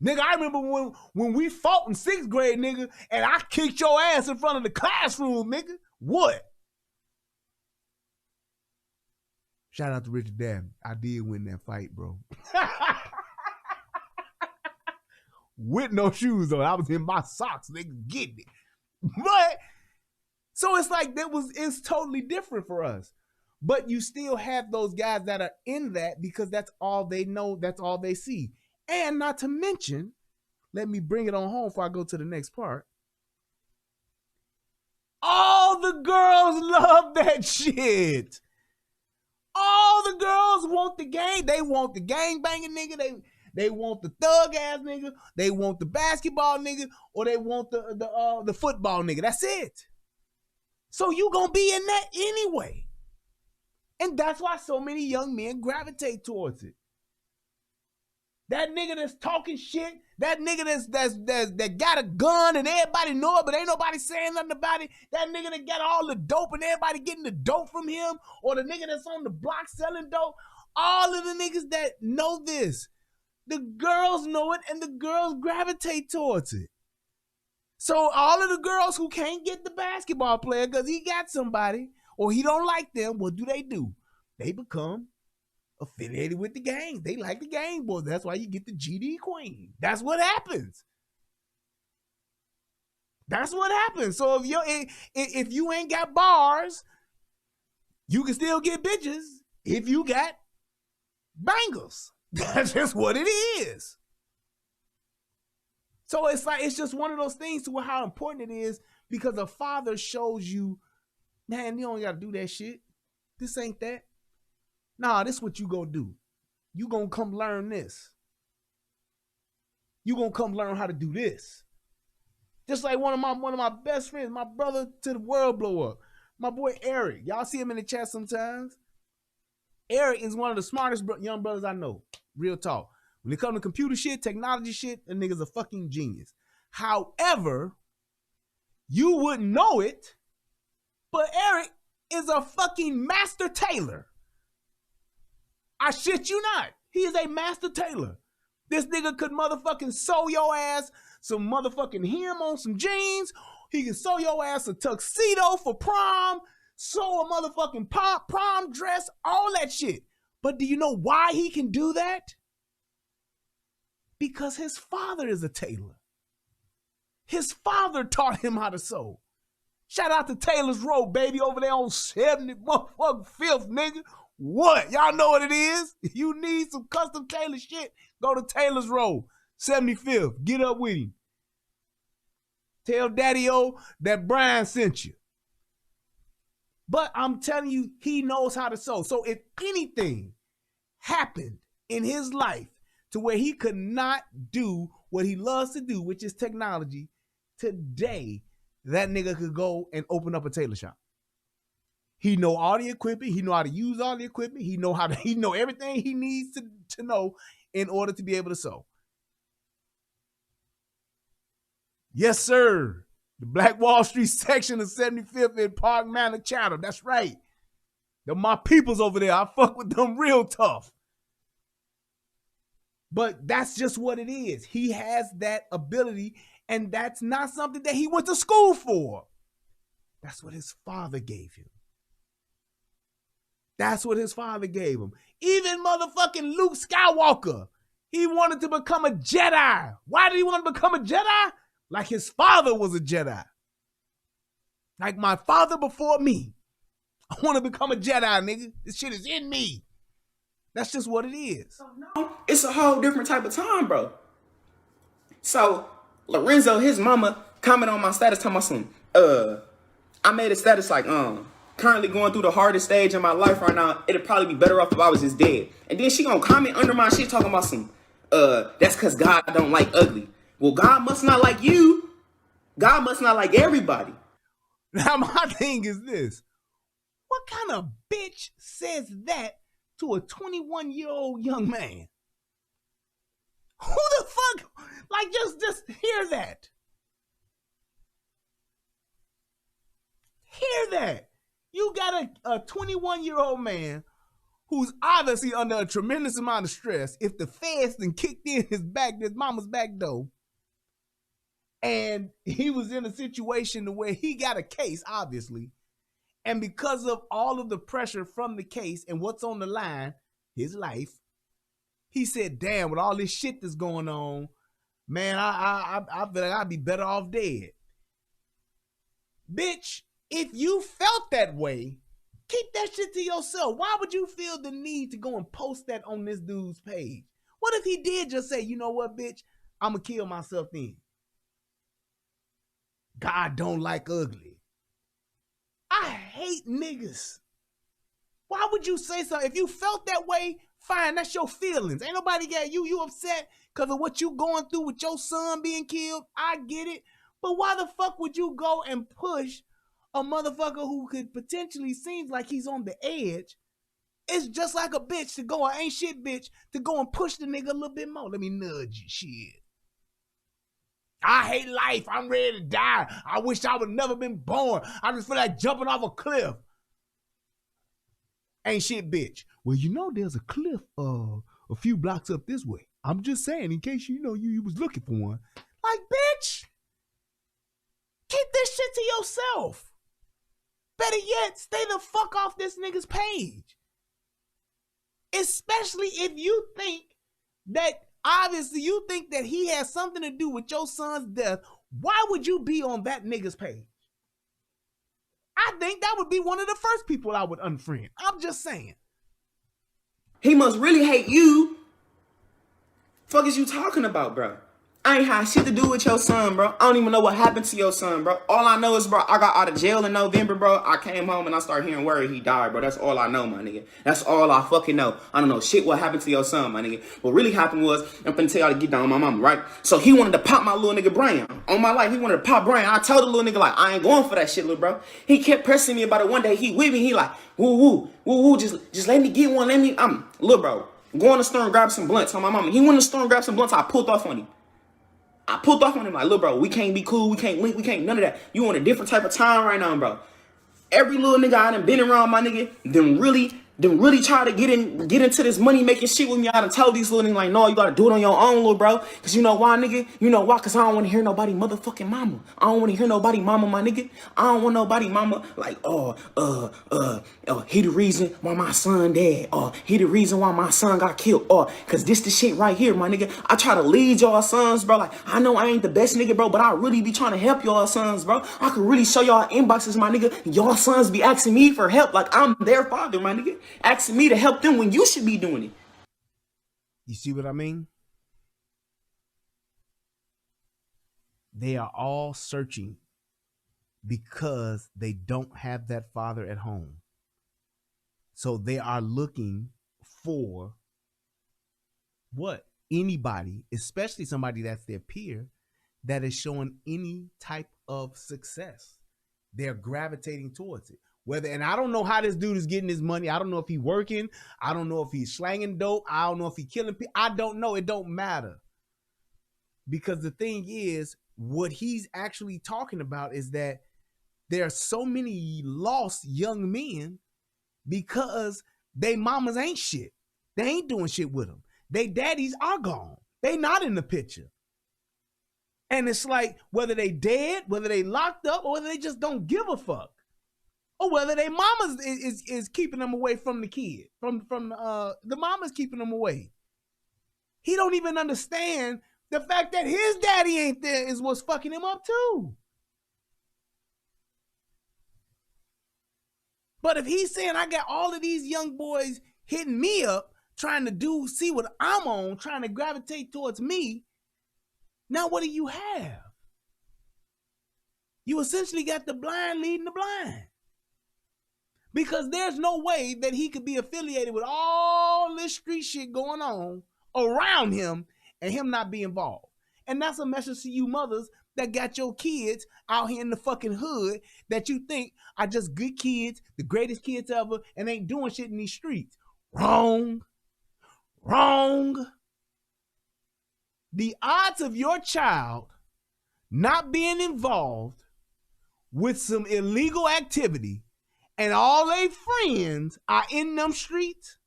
Nigga, I remember when we fought in 6th grade, nigga, and I kicked your ass in front of the classroom, nigga. What? Shout out to Richard Dabney. I did win that fight, bro. With no shoes on. I was in my socks, nigga, getting it. But, so it's like it's totally different for us. But you still have those guys that are in that because that's all they know, that's all they see. And not to mention, let me bring it on home before I go to the next part. All the girls love that shit. All the girls want the gang. They want the gang banging nigga. They want the thug ass nigga. They want the basketball nigga, or they want the football nigga. That's it. So you gonna be in that anyway. And that's why so many young men gravitate towards it. That nigga that's talking shit, that nigga that got a gun and everybody know it, but ain't nobody saying nothing about it. That nigga that got all the dope and everybody getting the dope from him, or the nigga that's on the block selling dope. All of the niggas that know this, the girls know it and the girls gravitate towards it. So all of the girls who can't get the basketball player because he got somebody, or he don't like them, what do? They become affiliated with the gangs. They like the gang boys. That's why you get the GD queen. That's what happens. That's what happens. So if you ain't got bars, you can still get bitches if you got bangles. That's just what it is. So it's just one of those things to how important it is, because a father shows you, man, you don't got to do that shit. This ain't that. Nah, this what you gonna do. You gonna come learn this. You gonna come learn how to do this. Just like one of my best friends, my brother to the world blow up, my boy Eric. Y'all see him in the chat sometimes. Eric is one of the smartest young brothers I know. Real talk. When it comes to computer shit, technology shit, the nigga's a fucking genius. However, you wouldn't know it, but Eric is a fucking master tailor. I shit you not. He is a master tailor. This nigga could motherfucking sew your ass some motherfucking hem on some jeans. He can sew your ass a tuxedo for prom, sew a motherfucking prom dress, all that shit. But do you know why he can do that? Because his father is a tailor. His father taught him how to sew. Shout out to Taylor's Row, baby, over there on 70 motherfucking 5th, nigga. What? Y'all know what it is? If you need some custom tailor shit, go to Taylor's Row, 75th. Get up with him. Tell Daddy-O that Brian sent you. But I'm telling you, he knows how to sew. So if anything happened in his life to where he could not do what he loves to do, which is technology, today, that nigga could go and open up a tailor shop. He know all the equipment. He know how to use all the equipment. He know everything he needs to know in order to be able to sew. Yes, sir. The Black Wall Street section of 75th in Park Manor, Chatham. That's right. They're my peoples over there. I fuck with them real tough. But that's just what it is. He has that ability, and that's not something that he went to school for. That's what his father gave him. That's what his father gave him. Even motherfucking Luke Skywalker, he wanted to become a Jedi. Why did he want to become a Jedi? Like his father was a Jedi. Like my father before me. I want to become a Jedi, nigga. This shit is in me. That's just what it is. It's a whole different type of time, bro. So, Lorenzo, his mama, comment on my status, talking about some, I made a status like, currently going through the hardest stage in my life right now. It'd probably be better off if I was just dead. And then she gonna comment under my shit talking about some, that's because God don't like ugly. Well, God must not like you. God must not like everybody. Now, my thing is this. What kind of bitch says that to a 21-year-old young man? Who the fuck? Like, just hear that. Hear that. You got a 21-year-old man who's obviously under a tremendous amount of stress. If the feds then kicked in his mama's back door, and he was in a situation where he got a case, obviously, and because of all of the pressure from the case and what's on the line, his life, he said, damn, with all this shit that's going on, man, I feel like I'd be better off dead. Bitch, if you felt that way, keep that shit to yourself. Why would you feel the need to go and post that on this dude's page? What if he did just say, you know what, bitch, I'm going to kill myself then? God don't like ugly. I hate niggas. Why would you say something? If you felt that way, fine, that's your feelings. Ain't nobody got you upset because of what you going through with your son being killed. I get it. But why the fuck would you go and push a motherfucker who could potentially seems like he's on the edge? It's just like a bitch to go, an ain't shit bitch, to go and push the nigga a little bit more. Let me nudge you, shit. I hate life. I'm ready to die. I wish I would never been born. I just feel like jumping off a cliff. Ain't shit, bitch. Well, you know there's a cliff a few blocks up this way. I'm just saying in case you know you was looking for one. Like, bitch, keep this shit to yourself. Better yet, stay the fuck off this nigga's page. Especially if you think that, obviously, you think that he has something to do with your son's death. Why would you be on that nigga's page? I think that would be one of the first people I would unfriend. I'm just saying. He must really hate you. Fuck is you talking about, bro? I ain't had shit to do with your son, bro. I don't even know what happened to your son, bro. All I know is, bro, I got out of jail in November, bro. I came home and I started hearing word he died, bro. That's all I know, my nigga. That's all I fucking know. I don't know shit what happened to your son, my nigga. What really happened was, I'm finna tell y'all to get down on my mama, right? So he wanted to pop my little nigga Brian. On my life, he wanted to pop Brian. I told the little nigga, like, I ain't going for that shit, little bro. He kept pressing me about it. One day, he with me. He like, woo, just let me get one. Little bro, go in the store and grab some blunts on my mama. He went in the store and grabbed some blunts. I pulled off on him. Like, little bro, we can't be cool, we can't link, we can't none of that. You on a different type of time right now, bro. Every little nigga I done been around, my nigga, them really try to get into this money making shit with me. I done told these little niggas, like, no, you gotta do it on your own, little bro. Cause you know why, nigga? You know why? Cause I don't wanna hear nobody motherfucking mama. I don't wanna hear nobody mama, my nigga. I don't want nobody mama like, he the reason why my son dead. He the reason why my son got killed. Cause this the shit right here, my nigga. I try to lead y'all sons, bro. Like, I know I ain't the best nigga, bro, but I really be trying to help y'all sons, bro. I could really show y'all inboxes, my nigga. Y'all sons be asking me for help. Like, I'm their father, my nigga. Asking me to help them when you should be doing it. You see what I mean? They are all searching because they don't have that father at home. So they are looking for what? Anybody, especially somebody that's their peer, that is showing any type of success. They're gravitating towards it. And I don't know how this dude is getting his money. I don't know if he's working. I don't know if he's slanging dope. I don't know if he's killing people. I don't know. It don't matter. Because the thing is, what he's actually talking about is that there are so many lost young men because they mamas ain't shit. They ain't doing shit with them. They daddies are gone. They not in the picture. And it's like, whether they dead, whether they locked up, or whether they just don't give a fuck. Or whether they mamas is keeping them away from the kid. From the mamas keeping them away. He don't even understand the fact that his daddy ain't there is what's fucking him up too. But if he's saying, I got all of these young boys hitting me up, trying to see what I'm on, trying to gravitate towards me, now what do you have? You essentially got the blind leading the blind. Because there's no way that he could be affiliated with all this street shit going on around him and him not be involved. And that's a message to you mothers that got your kids out here in the fucking hood that you think are just good kids, the greatest kids ever, and ain't doing shit in these streets. Wrong. The odds of your child not being involved with some illegal activity and all they friends are in them streets,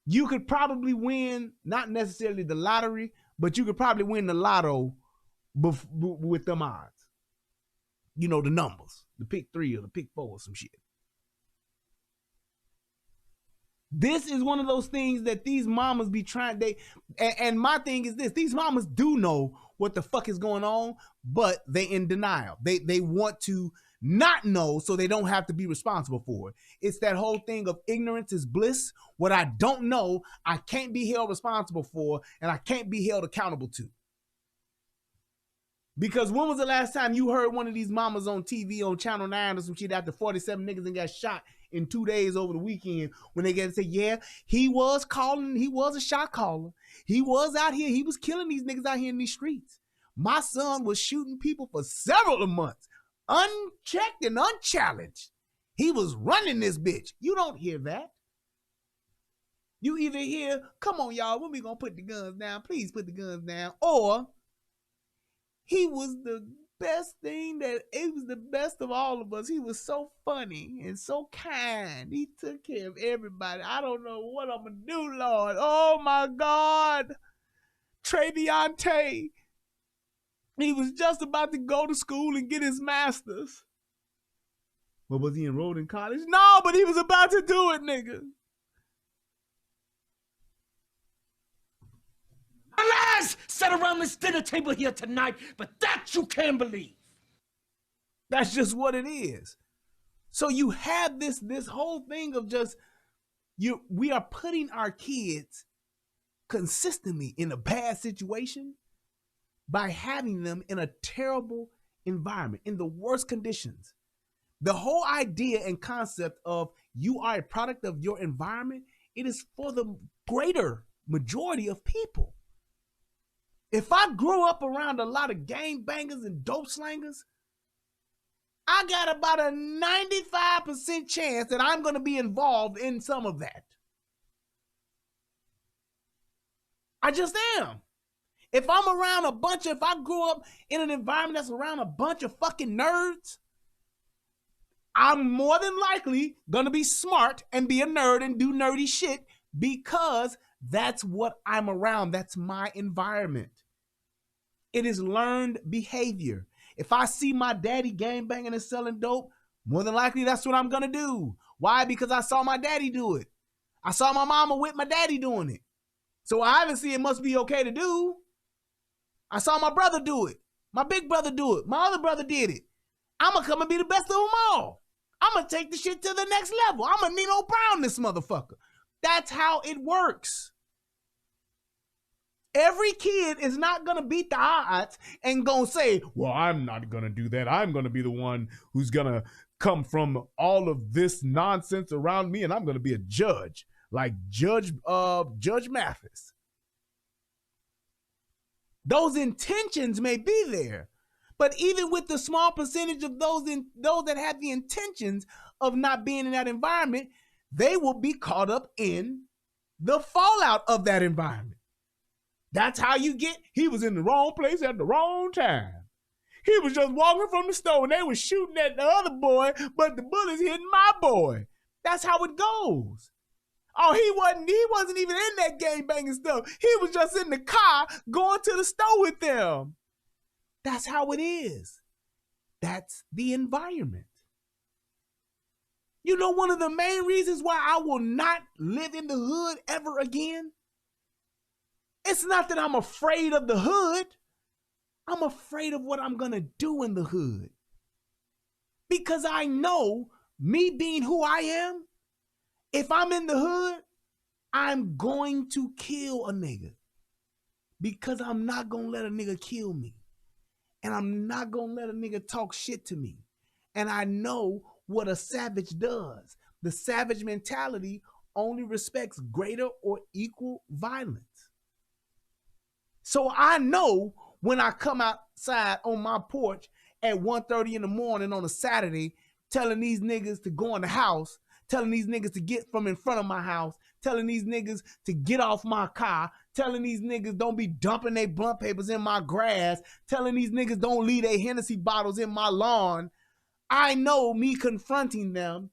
you could probably win, not necessarily the lottery, but you could probably win the lotto with them odds. You know, the numbers, the pick 3 or the pick 4 or some shit. This is one of those things that these mamas be trying, and my thing is this, these mamas do know what the fuck is going on, but they in denial. They want to not know so they don't have to be responsible for it. It's that whole thing of ignorance is bliss. What I don't know, I can't be held responsible for, and I can't be held accountable to. Because when was the last time you heard one of these mamas on TV on Channel 9 or some shit after 47 niggas and got shot in 2 days over the weekend when they get to say, yeah, he was a shot caller. He was out here, he was killing these niggas out here in these streets. My son was shooting people for several months, unchecked and unchallenged. He was running this bitch. You don't hear that. You either hear, come on, y'all, when we gonna put the guns down? Please put the guns down. Or he was the best thing that, it was the best of all of us. He was so funny and so kind. He took care of everybody. I don't know what I'm gonna do, Lord. Oh my God. Travion Tay. He was just about to go to school and get his master's. Well, was he enrolled in college? No, but he was about to do it, nigga. Alas, sat around this dinner table here tonight, but that you can't believe. That's just what it is. So you have this whole thing of just we are putting our kids consistently in a bad situation by having them in a terrible environment, in the worst conditions. The whole idea and concept of you are a product of your environment, it is for the greater majority of people. If I grew up around a lot of gang bangers and dope slangers, I got about a 95% chance that I'm going to be involved in some of that. I just am. If I'm around if I grew up in an environment that's around a bunch of fucking nerds, I'm more than likely going to be smart and be a nerd and do nerdy shit because that's what I'm around. That's my environment. It is learned behavior. If I see my daddy gangbanging and selling dope, more than likely that's what I'm going to do. Why? Because I saw my daddy do it. I saw my mama with my daddy doing it. So I obviously it must be okay to do. I saw my brother do it. My big brother do it. My other brother did it. I'm going to come and be the best of them all. I'm going to take the shit to the next level. I'm going to Nino Brown this motherfucker. That's how it works. Every kid is not going to beat the odds and going to say, well, I'm not going to do that. I'm going to be the one who's going to come from all of this nonsense around me, and I'm going to be a judge, like Judge Mathis. Those intentions may be there, but even with the small percentage of those that have the intentions of not being in that environment, they will be caught up in the fallout of that environment. That's how you get, he was in the wrong place at the wrong time. He was just walking from the store and they were shooting at the other boy, but the bullets hitting my boy. That's how it goes. Oh, he wasn't even in that gang banging stuff. He was just in the car going to the store with them. That's how it is. That's the environment. You know, one of the main reasons why I will not live in the hood ever again, it's not that I'm afraid of the hood. I'm afraid of what I'm going to do in the hood. Because I know, me being who I am, if I'm in the hood, I'm going to kill a nigga. Because I'm not going to let a nigga kill me. And I'm not going to let a nigga talk shit to me. And I know what a savage does. The savage mentality only respects greater or equal violence. So I know when I come outside on my porch at 1:30 in the morning on a Saturday, telling these niggas to go in the house, telling these niggas to get from in front of my house, telling these niggas to get off my car, telling these niggas don't be dumping their blunt papers in my grass, telling these niggas don't leave their Hennessy bottles in my lawn. I know me confronting them,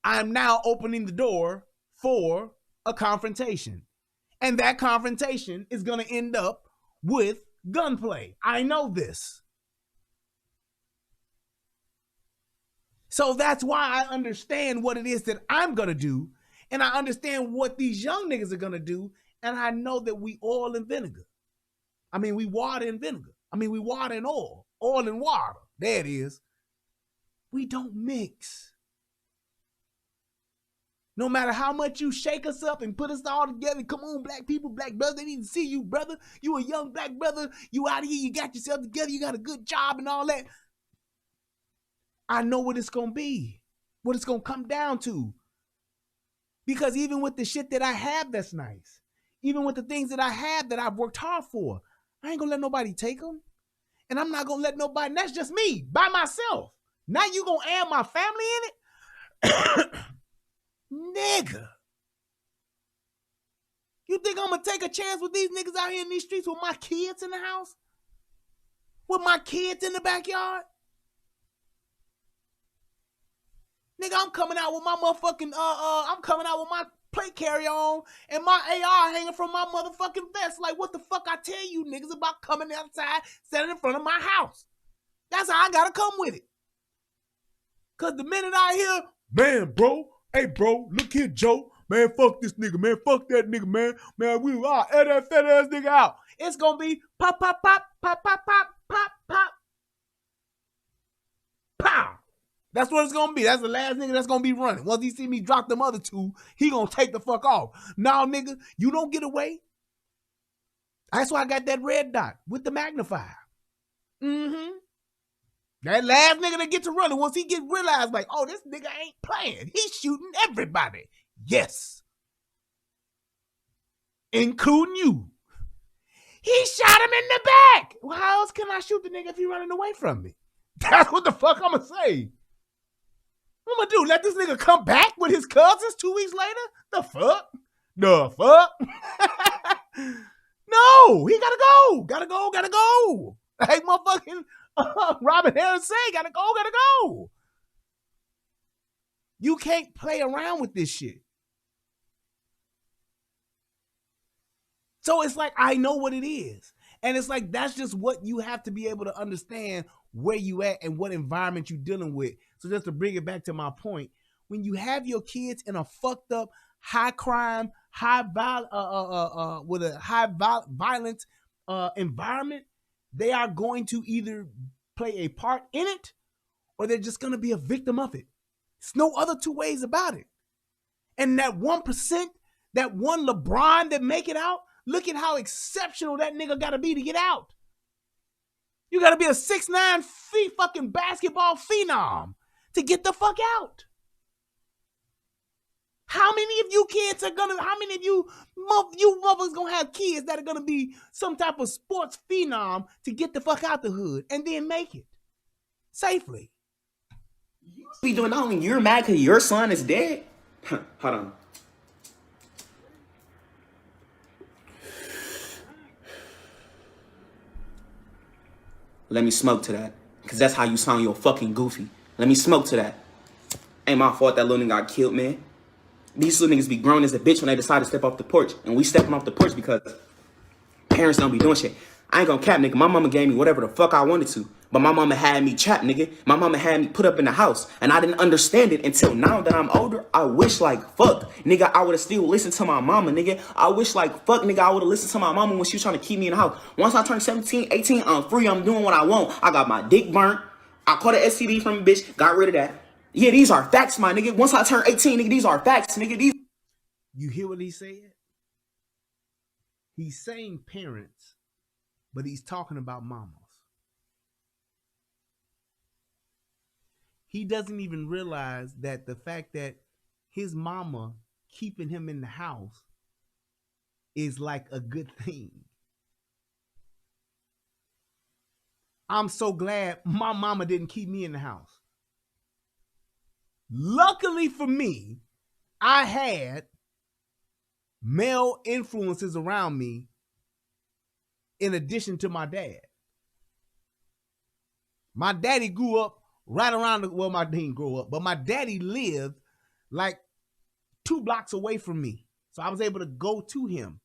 I'm now opening the door for a confrontation. And that confrontation is going to end up with gunplay. I know this. So that's why I understand what it is that I'm going to do. And I understand what these young niggas are going to do. And I know that we oil and vinegar. I mean, we water and vinegar. I mean, we water and oil. Oil and water. There it is. We don't mix. No matter how much you shake us up and put us all together, come on, black people, black brothers, they need to see you, brother. You a young black brother. You out here, you got yourself together, you got a good job and all that. I know what it's going to be, what it's going to come down to. Because even with the shit that I have that's nice, even with the things that I have that I've worked hard for, I ain't going to let nobody take them. And I'm not going to let nobody, and that's just me, by myself. Now you going to add my family in it? Nigga. You think I'm going to take a chance with these niggas out here in these streets with my kids in the house? With my kids in the backyard? Nigga, I'm coming out with my motherfucking, I'm coming out with my plate carrier on and my AR hanging from my motherfucking vest. Like, what the fuck I tell you niggas about coming outside, standing in front of my house? That's how I gotta come with it. Cause the minute I hear, man, bro, hey, bro, look here, Joe. Man, fuck this nigga, man. Fuck that nigga, man. Man, we air that fat ass nigga out. It's gonna be pop, pop, pop, pop, pop, pop, pop, pop. Pow. That's what it's gonna be. That's the last nigga that's gonna be running. Once he see me drop them other two, he gonna take the fuck off. Now, nigga, you don't get away. That's why I got that red dot with the magnifier. Mm-hmm. That last nigga that get to running, once he get realized, like, oh, this nigga ain't playing. He's shooting everybody. Yes. Including you. He shot him in the back. Well, how else can I shoot the nigga if he running away from me? That's what the fuck I'm gonna say. What I'm gonna do? Let this nigga come back with his cousins 2 weeks later? The fuck? The fuck? No, he gotta go. Gotta go, gotta go. Like motherfucking Robin Harris say, gotta go, gotta go. You can't play around with this shit. So it's like, I know what it is. And it's like, that's just what you have to be able to understand where you at and what environment you're dealing with. So just to bring it back to my point, when you have your kids in a fucked up, high crime, with a high violence environment, they are going to either play a part in it or they're just going to be a victim of it. There's no other two ways about it. And that 1%, that one LeBron that make it out, look at how exceptional that nigga got to be to get out. You got to be a 6'9" fucking basketball phenom to get the fuck out. How many of you kids are gonna, how many of you mothers gonna have kids that are gonna be some type of sports phenom to get the fuck out the hood and then make it safely? You be doing that when you're mad because your son is dead? Hold on. Let me smoke to that. Because that's how you sound, you're fucking goofy. Let me smoke to that. Ain't my fault that little nigga got killed, man. These little niggas be grown as a bitch when they decide to step off the porch. And we stepping off the porch because parents don't be doing shit. I ain't gonna cap, nigga. My mama gave me whatever the fuck I wanted to. But my mama had me trapped, nigga. My mama had me put up in the house. And I didn't understand it until now that I'm older. I wish like fuck, nigga, I would've still listened to my mama, nigga. I wish like fuck, nigga, I would've listened to my mama when she was trying to keep me in the house. Once I turned 17, 18, I'm free. I'm doing what I want. I got my dick burnt. I caught an STD from a bitch. Got rid of that. Yeah, these are facts, my nigga. Once I turn 18, nigga, these are facts, nigga. These. You hear what he said? He's saying parents, but he's talking about mamas. He doesn't even realize that the fact that his mama keeping him in the house is like a good thing. I'm so glad my mama didn't keep me in the house. Luckily for me, I had male influences around me in addition to my dad. My daddy grew up right around the, well, my didn't grow up, but my daddy lived like 2 blocks away from me. So I was able to go to him.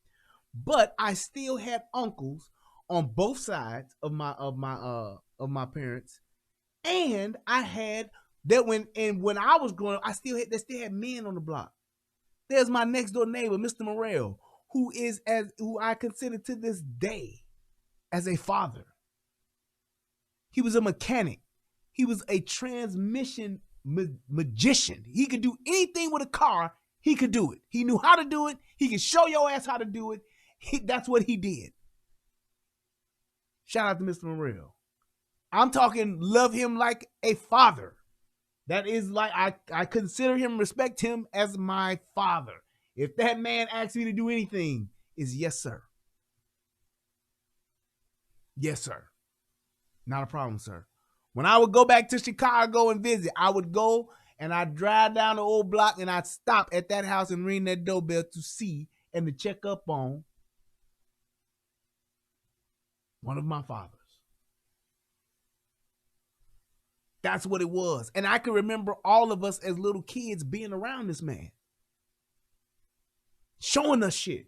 But I still had uncles on both sides of my parents. And I had that when I was growing up, they still had men on the block. There's my next door neighbor, Mr. Morrell, who I consider to this day as a father. He was a mechanic. He was a transmission magician. He could do anything with a car. He could do it. He knew how to do it. He could show your ass how to do it. That's what he did. Shout out to Mr. Morrell. I'm talking love him like a father. That is like, I consider him, respect him as my father. If that man asks me to do anything, it's yes, sir. Yes, sir. Not a problem, sir. When I would go back to Chicago and visit, I would go and I'd drive down the old block and I'd stop at that house and ring that doorbell to see and to check up on one of my fathers. That's what it was. And I can remember all of us as little kids being around this man, showing us shit.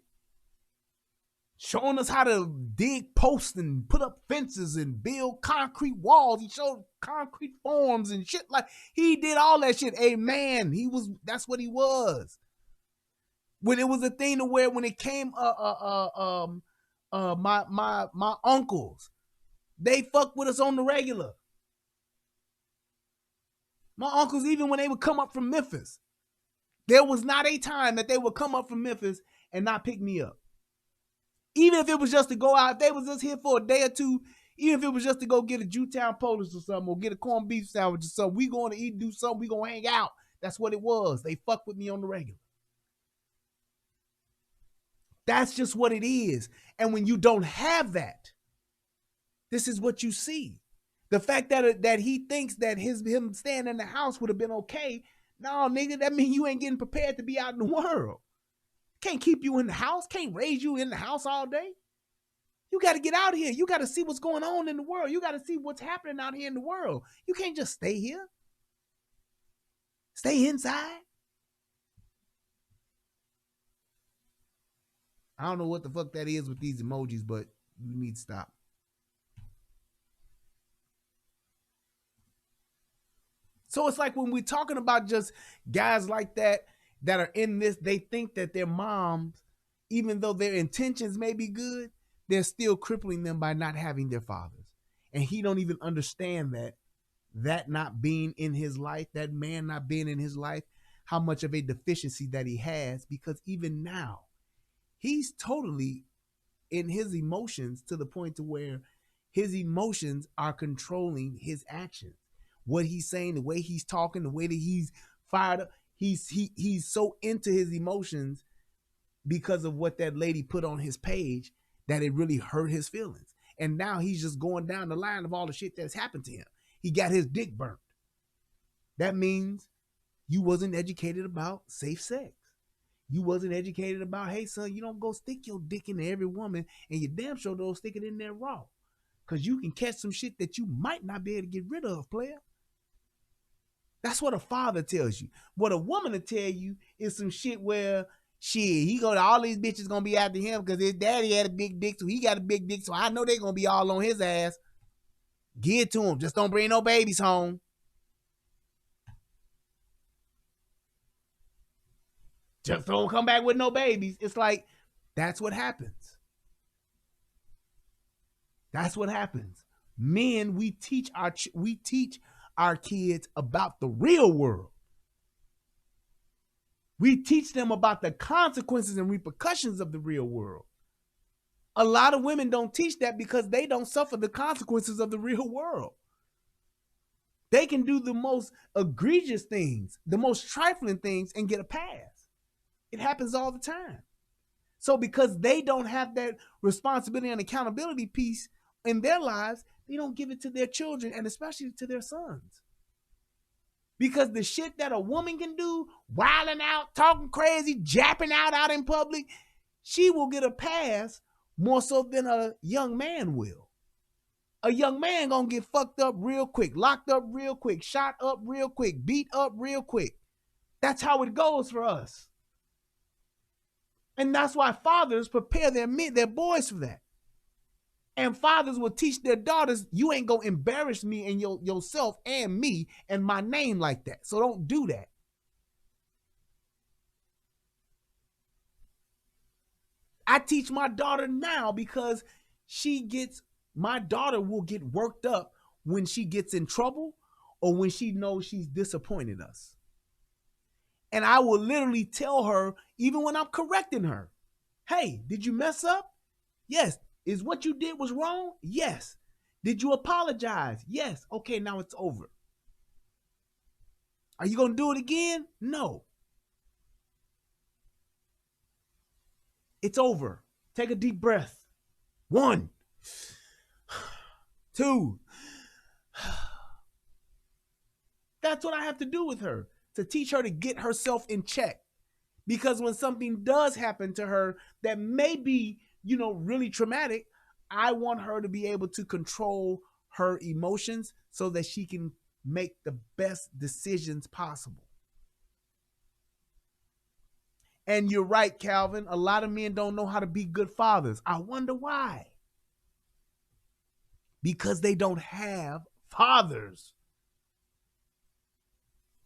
showing us how to dig posts and put up fences and build concrete walls. He showed concrete forms and shit. Like, he did all that shit. A man, that's what he was. When it was a thing to where when it came my uncles, they fucked with us on the regular. My uncles, even when they would come up from Memphis, there was not a time that they would come up from Memphis and not pick me up. Even if it was just to go out, if they was just here for a day or two, even if it was just to go get a Jewtown Polish or something, or get a corned beef sandwich or something, we going to eat, do something, we going to hang out. That's what it was. They fuck with me on the regular. That's just what it is. And when you don't have that, this is what you see. The fact that he thinks that him staying in the house would have been okay. No, nigga, that means you ain't getting prepared to be out in the world. Can't keep you in the house. Can't raise you in the house all day. You got to get out here. You got to see what's going on in the world. You got to see what's happening out here in the world. You can't just stay here. Stay inside. I don't know what the fuck that is with these emojis, but you need to stop. So it's like when we're talking about just guys like that are in this, they think that their moms, even though their intentions may be good, they're still crippling them by not having their fathers. And he don't even understand that not being in his life, that man not being in his life, how much of a deficiency that he has, because even now, he's totally in his emotions to the point to where his emotions are controlling his actions. What he's saying, the way he's talking, the way that he's fired up, he's so into his emotions because of what that lady put on his page that it really hurt his feelings. And now he's just going down the line of all the shit that's happened to him. He got his dick burnt. That means you wasn't educated about safe sex. You wasn't educated about, hey, son, you don't go stick your dick into every woman, and you damn sure don't stick it in there raw. Because you can catch some shit that you might not be able to get rid of, player. That's what a father tells you. What a woman will tell you is some shit where, shit, all these bitches gonna be after him because his daddy had a big dick, so he got a big dick, so I know they gonna be all on his ass. Give it to him. Just don't bring no babies home. Just don't come back with no babies. It's like, that's what happens. That's what happens. Men, we teach our kids about the real world. We teach them about the consequences and repercussions of the real world. A lot of women don't teach that because they don't suffer the consequences of the real world. They can do the most egregious things, the most trifling things, and get a pass. It happens all the time. So because they don't have that responsibility and accountability piece in their lives, they don't give it to their children, and especially to their sons. Because the shit that a woman can do, wilding out, talking crazy, japping out in public, she will get a pass more so than a young man will. A young man gonna get fucked up real quick, locked up real quick, shot up real quick, beat up real quick. That's how it goes for us. And that's why fathers prepare their boys for that. And fathers will teach their daughters, you ain't gonna embarrass me and yourself and me and my name like that. So don't do that. I teach my daughter now because my daughter will get worked up when she gets in trouble or when she knows she's disappointed us. And I will literally tell her, even when I'm correcting her, hey, did you mess up? Yes. Is what you did was wrong? Yes. Did you apologize? Yes. Okay, now it's over. Are you going to do it again? No. It's over. Take a deep breath. 1, 2. That's what I have to do with her, to teach her to get herself in check. Because when something does happen to her that may be, really traumatic, I want her to be able to control her emotions so that she can make the best decisions possible. And you're right, Calvin. A lot of men don't know how to be good fathers. I wonder why. Because they don't have fathers.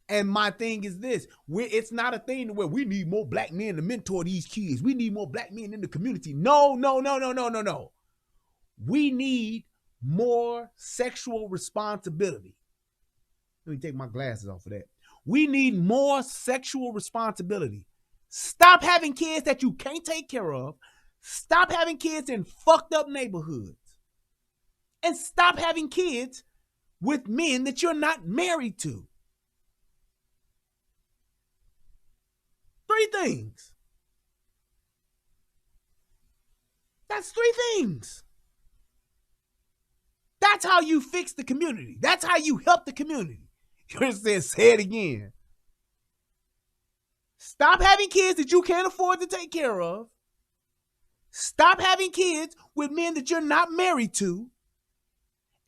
And my thing is this, it's not a thing where we need more black men to mentor these kids. We need more black men in the community. No. We need more sexual responsibility. Let me take my glasses off of that. We need more sexual responsibility. Stop having kids that you can't take care of. Stop having kids in fucked up neighborhoods. And stop having kids with men that you're not married to. 3 things. That's 3 things. That's how you fix the community. That's how you help the community. You understand? Say it again. Stop having kids that you can't afford to take care of. Stop having kids with men that you're not married to.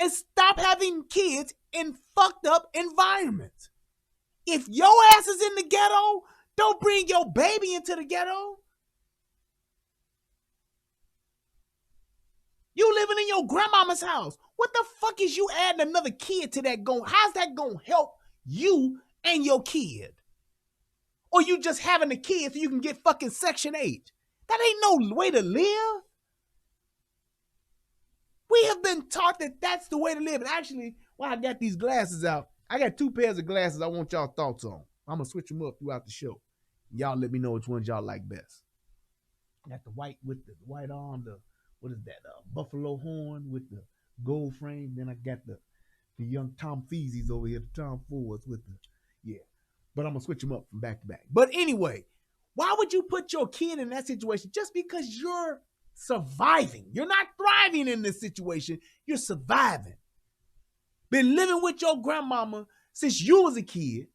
And stop having kids in fucked up environments. If your ass is in the ghetto, don't bring your baby into the ghetto. You living in your grandmama's house. What the fuck is you adding another kid to that how's that going to help you and your kid? Or you just having a kid so you can get fucking Section 8. That ain't no way to live. We have been taught that that's the way to live. And actually, while I got these glasses out, I got 2 pairs of glasses I want y'all thoughts on. I'm going to switch them up throughout the show. Y'all let me know which ones y'all like best. I got the white with the white arm, what is that? Buffalo horn with the gold frame. Then I got the young Tom Feezies over here, the Tom Fords with the, yeah. But I'm going to switch them up from back to back. But anyway, why would you put your kid in that situation just because you're surviving? You're not thriving in this situation. You're surviving. Been living with your grandmama since you was a kid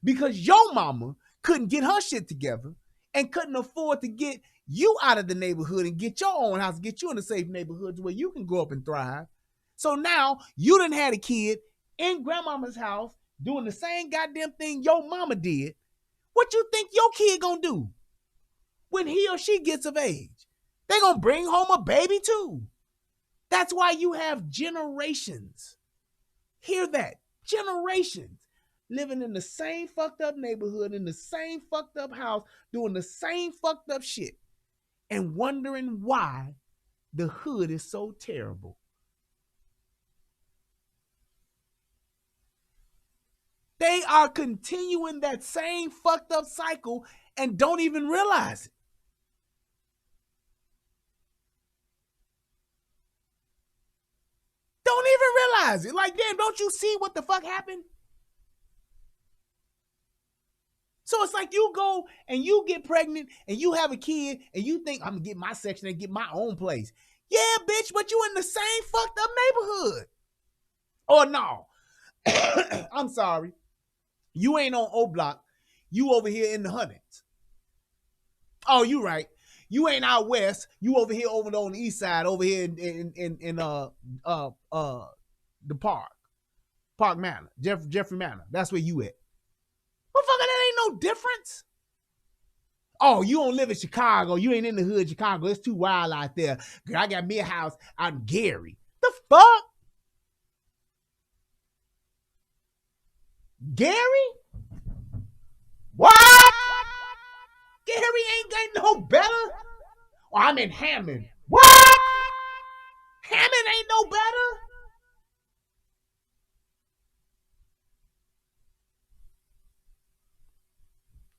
because your mama couldn't get her shit together and couldn't afford to get you out of the neighborhood and get your own house, get you in a safe neighborhood where you can grow up and thrive. So now you done had a kid in grandmama's house doing the same goddamn thing your mama did. What you think your kid gonna do when he or she gets of age? They gonna bring home a baby too. That's why you have generations. Hear that? Generations living in the same fucked up neighborhood, in the same fucked up house, doing the same fucked up shit, and wondering why the hood is so terrible. They are continuing that same fucked up cycle and don't even realize it. Don't even realize it. Like, damn, don't you see what the fuck happened? So it's like you go and you get pregnant and you have a kid and you think, I'm going to get my section and get my own place. Yeah, bitch, but you in the same fucked up neighborhood. Or no. I'm sorry. You ain't on O Block. You over here in the hundreds. Oh, you right. You ain't out west. You over here over on the east side, over here in the Park Manor, Jeffrey Manor. That's where you at. Motherfucker, that ain't no difference. Oh, you don't live in Chicago. You ain't in the hood, Chicago. It's too wild out there. Girl, I got me a house out in Gary. The fuck? Gary? What? Gary ain't got no better? Oh, I'm in Hammond. What? Hammond ain't no better?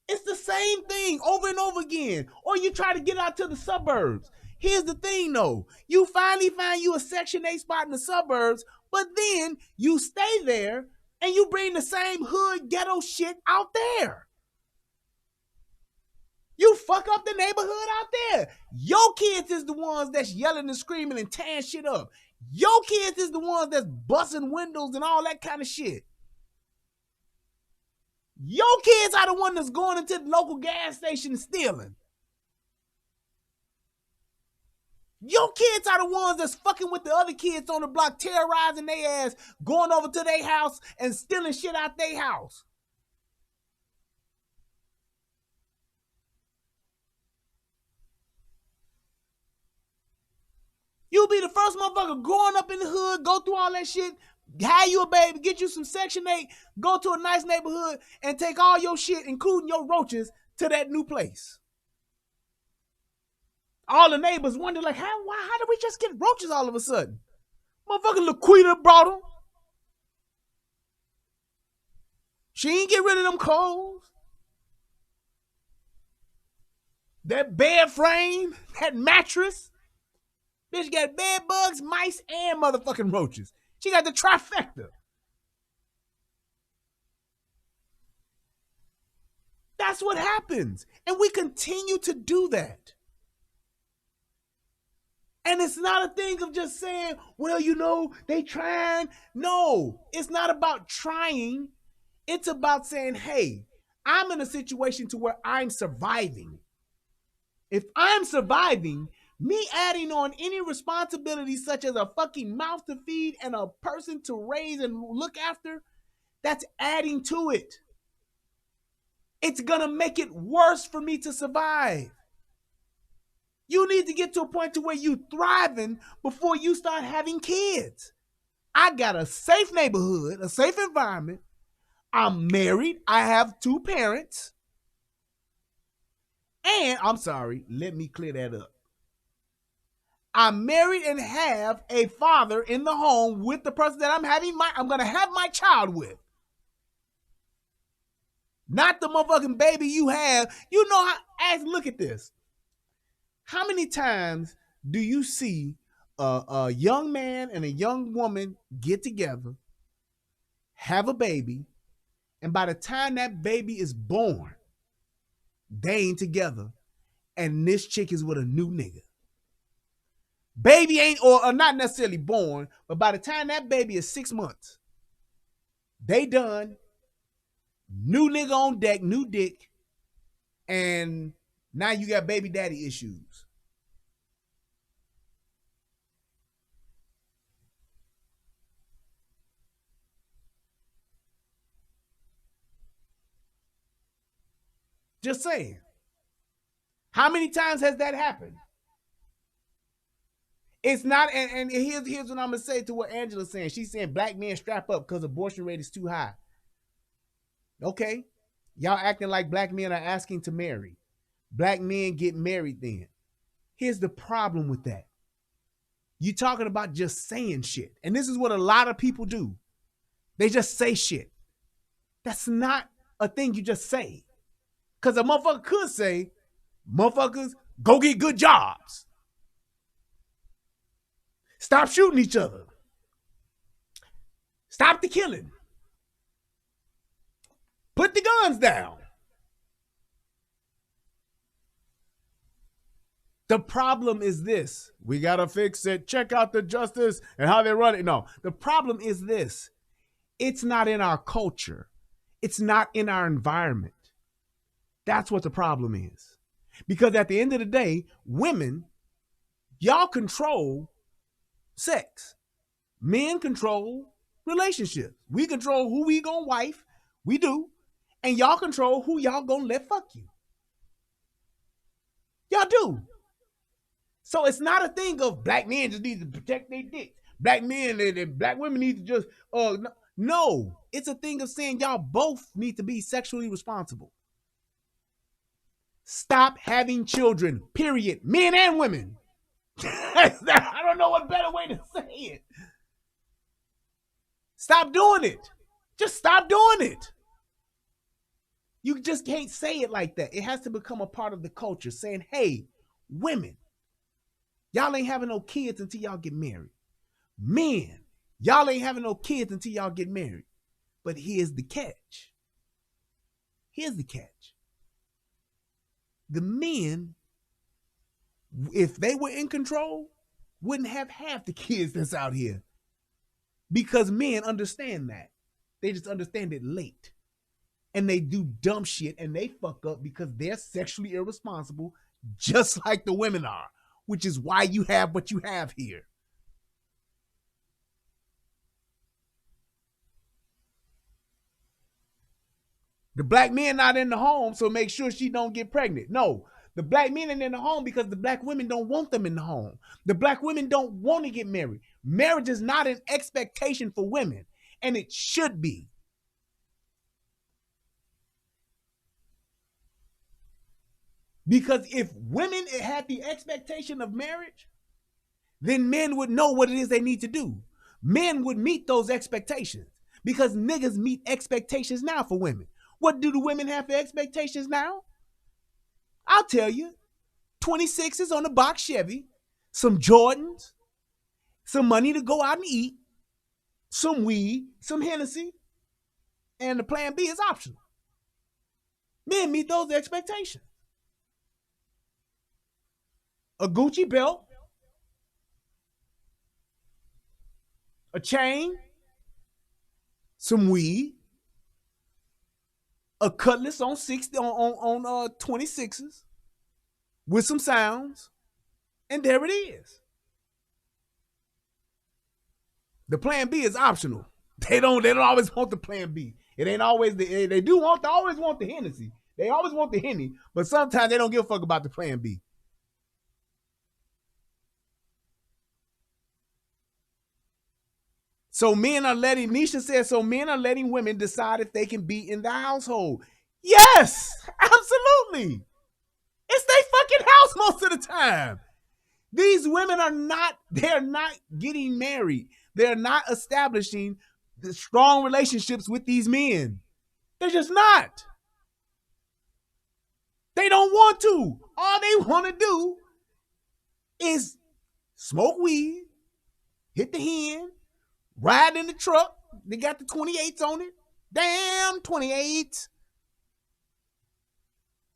It's the same thing over and over again. Or you try to get out to the suburbs. Here's the thing though. You finally find you a Section 8 spot in the suburbs, but then you stay there and you bring the same hood ghetto shit out there. You fuck up the neighborhood out there. Your kids is the ones that's yelling and screaming and tearing shit up. Your kids is the ones that's busting windows and all that kind of shit. Your kids are the one that's going into the local gas station and stealing. Your kids are the ones that's fucking with the other kids on the block, terrorizing their ass, going over to their house and stealing shit out their house. You'll be the first motherfucker growing up in the hood, go through all that shit, hire you a baby, get you some Section 8, go to a nice neighborhood, and take all your shit, including your roaches, to that new place. All the neighbors wonder, like, how did we just get roaches all of a sudden? Motherfucker Laquita brought them. She ain't get rid of them clothes. That bed frame, that mattress. Bitch got bed bugs, mice, and motherfucking roaches. She got the trifecta. That's what happens. And we continue to do that. And it's not a thing of just saying, well, you know, they trying. No, it's not about trying. It's about saying, hey, I'm in a situation to where I'm surviving. If I'm surviving, me adding on any responsibility such as a fucking mouth to feed and a person to raise and look after, that's adding to it. It's gonna make it worse for me to survive. You need to get to a point to where you thriving before you start having kids. I got a safe neighborhood, a safe environment. I'm married. I have 2 parents. And I'm sorry, let me clear that up. I'm married and have a father in the home with the person that I'm gonna have my child with. Not the motherfucking baby you have. You know how, look at this. How many times do you see a young man and a young woman get together, have a baby, and by the time that baby is born, they ain't together, and this chick is with a new nigga. Baby ain't, or not necessarily born, but by the time that baby is 6 months, they done, new nigga on deck, new dick, and now you got baby daddy issues. Just saying. How many times has that happened? It's not, and here's what I'm gonna say to what Angela's saying. She's saying black men strap up because abortion rate is too high. Okay. Y'all acting like black men are asking to marry. Black men get married then. Here's the problem with that. You talking about just saying shit. And this is what a lot of people do. They just say shit. That's not a thing you just say. Because a motherfucker could say, motherfuckers, go get good jobs. Stop shooting each other. Stop the killing. Put the guns down. The problem is this. We got to fix it. Check out the justice and how they run it. No, the problem is this. It's not in our culture. It's not in our environment. That's what the problem is. Because at the end of the day, women, y'all control sex. Men control relationships. We control who we gonna wife. We do. And y'all control who y'all gonna let fuck you. Y'all do. So it's not a thing of black men just need to protect their dicks. Black men and black women need to just, no. It's a thing of saying y'all both need to be sexually responsible. Stop having children, period. Men and women. I don't know what better way to say it. Stop doing it. Just stop doing it. You just can't say it like that. It has to become a part of the culture, saying, hey, women, y'all ain't having no kids until y'all get married. Men, y'all ain't having no kids until y'all get married. But here's the catch. Here's the catch. The men, if they were in control, wouldn't have half the kids that's out here. Because men understand that. They just understand it late. And they do dumb shit and they fuck up because they're sexually irresponsible, just like the women are, which is why you have what you have here. The black man not in the home, so make sure she don't get pregnant. No, The black men ain't in the home because the black women don't want them in the home. The black women don't want to get married. Marriage is not an expectation for women, and it should be. Because if women had the expectation of marriage, then men would know what it is they need to do. Men would meet those expectations because niggas meet expectations now for women. What do the women have for expectations now? I'll tell you. 26s on the box Chevy, some Jordans, some money to go out and eat, some weed, some Hennessy, and the plan B is optional. Men meet those expectations. A Gucci belt, a chain, some weed, a Cutlass on 26s with some sounds, and there it is. The plan B is optional. They don't always want the plan B. It ain't always they always want the Hennessy. They always want the Henny, but sometimes they don't give a fuck about the plan B. Nisha says, so men are letting women decide if they can be in the household. Yes, absolutely. It's their fucking house most of the time. These women they're not getting married. They're not establishing the strong relationships with these men. They're just not. They don't want to. All they want to do is smoke weed, hit the hen, ride in the truck. They got the 28s on it. Damn 28s.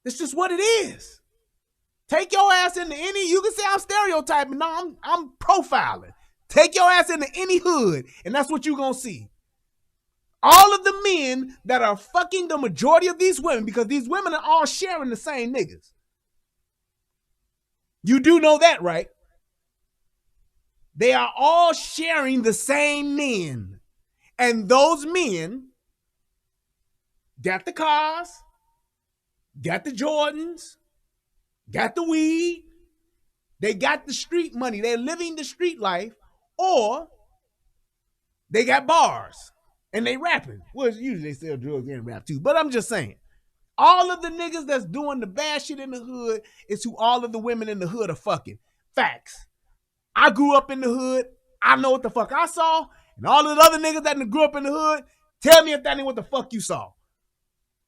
It's just what it is. Take your ass into any, you can say I'm stereotyping. No, I'm profiling. Take your ass into any hood, and that's what you're going to see. All of the men that are fucking the majority of these women, because these women are all sharing the same niggas. You do know that, right? They are all sharing the same men. And those men got the cars, got the Jordans, got the weed, they got the street money, they're living the street life, or they got bars and they rapping. Well, usually they sell drugs and rap too, but I'm just saying. All of the niggas that's doing the bad shit in the hood is who all of the women in the hood are fucking. Facts. I grew up in the hood. I know what the fuck I saw. And all of the other niggas that grew up in the hood, tell me if that ain't what the fuck you saw.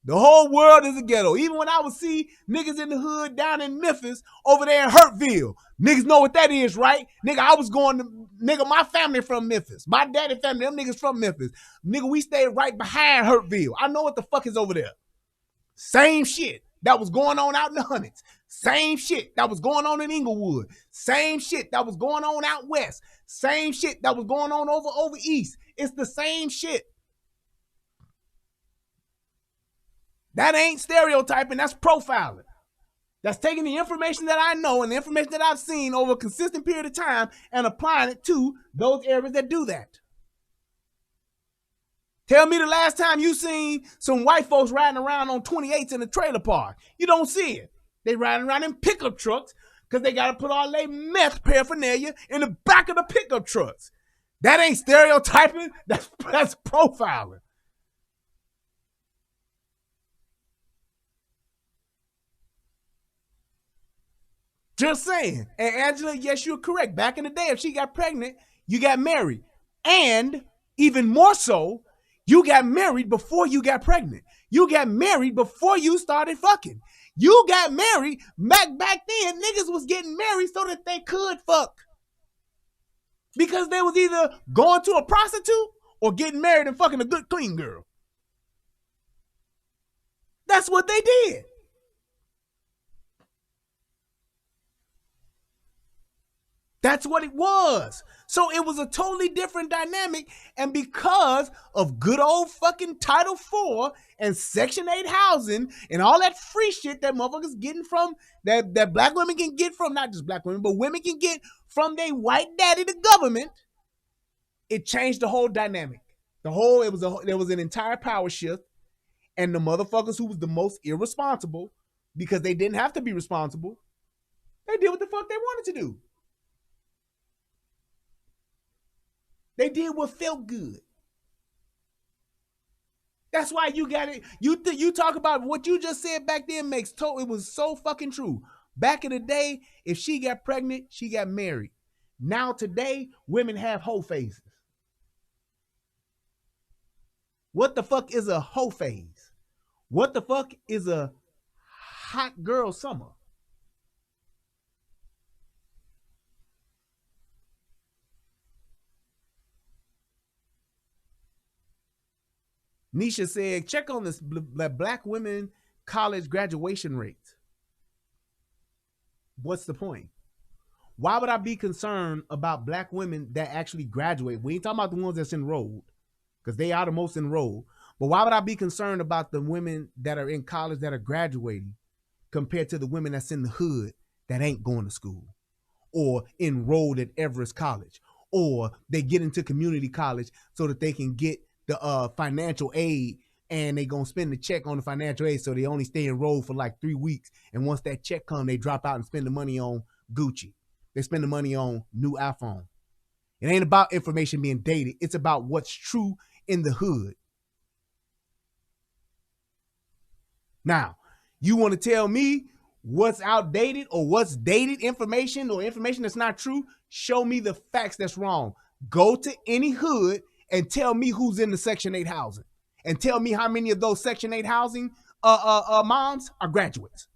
The whole world is a ghetto. Even when I would see niggas in the hood down in Memphis, over there in Hurtville, niggas know what that is, right? Nigga, I was going to, my family from Memphis. My daddy family, them niggas from Memphis. Nigga, we stayed right behind Hurtville. I know what the fuck is over there. Same shit that was going on out in the Hundreds. Same shit that was going on in Inglewood. Same shit that was going on out west. Same shit that was going on over east. It's the same shit. That ain't stereotyping, that's profiling. That's taking the information that I know and the information that I've seen over a consistent period of time and applying it to those areas that do that. Tell me the last time you seen some white folks riding around on 28s in a trailer park. You don't see it. They riding around in pickup trucks because they got to put all their meth paraphernalia in the back of the pickup trucks. That ain't stereotyping, that's profiling. Just saying. And Angela, yes, you're correct. Back in the day, if she got pregnant, you got married. And even more so, you got married before you got pregnant. You got married before you started fucking. You got married back then. Niggas was getting married so that they could fuck. Because they was either going to a prostitute or getting married and fucking a good clean girl. That's what they did. That's what it was. So it was a totally different dynamic. And because of good old fucking Title IV and Section 8 housing and all that free shit that motherfuckers getting from, that black women can get from, not just black women, but women can get from their white daddy, the government, it changed the whole dynamic. There was an entire power shift. And the motherfuckers who was the most irresponsible because they didn't have to be responsible. They did what the fuck they wanted to do. They did what felt good. That's why you got it. You talk about what you just said back then makes total. It was so fucking true. Back in the day, if she got pregnant, she got married. Now today, women have hoe phases. What the fuck is a hoe phase? What the fuck is a hot girl summer? Nisha said, check on this black women college graduation rate. What's the point? Why would I be concerned about black women that actually graduate? We ain't talking about the ones that's enrolled, because they are the most enrolled. But why would I be concerned about the women that are in college that are graduating compared to the women that's in the hood that ain't going to school or enrolled at Everest College, or they get into community college so that they can get the financial aid, and they gonna spend the check on the financial aid, so they only stay enrolled for like 3 weeks, and once that check come, they drop out and spend the money on Gucci. They spend the money on new iPhone. It ain't about information being dated. It's about what's true in the hood. Now, you want to tell me what's outdated or what's dated information or information that's not true? Show me the facts that's wrong. Go to any hood and tell me who's in the Section 8 housing, and tell me how many of those Section 8 housing moms are graduates.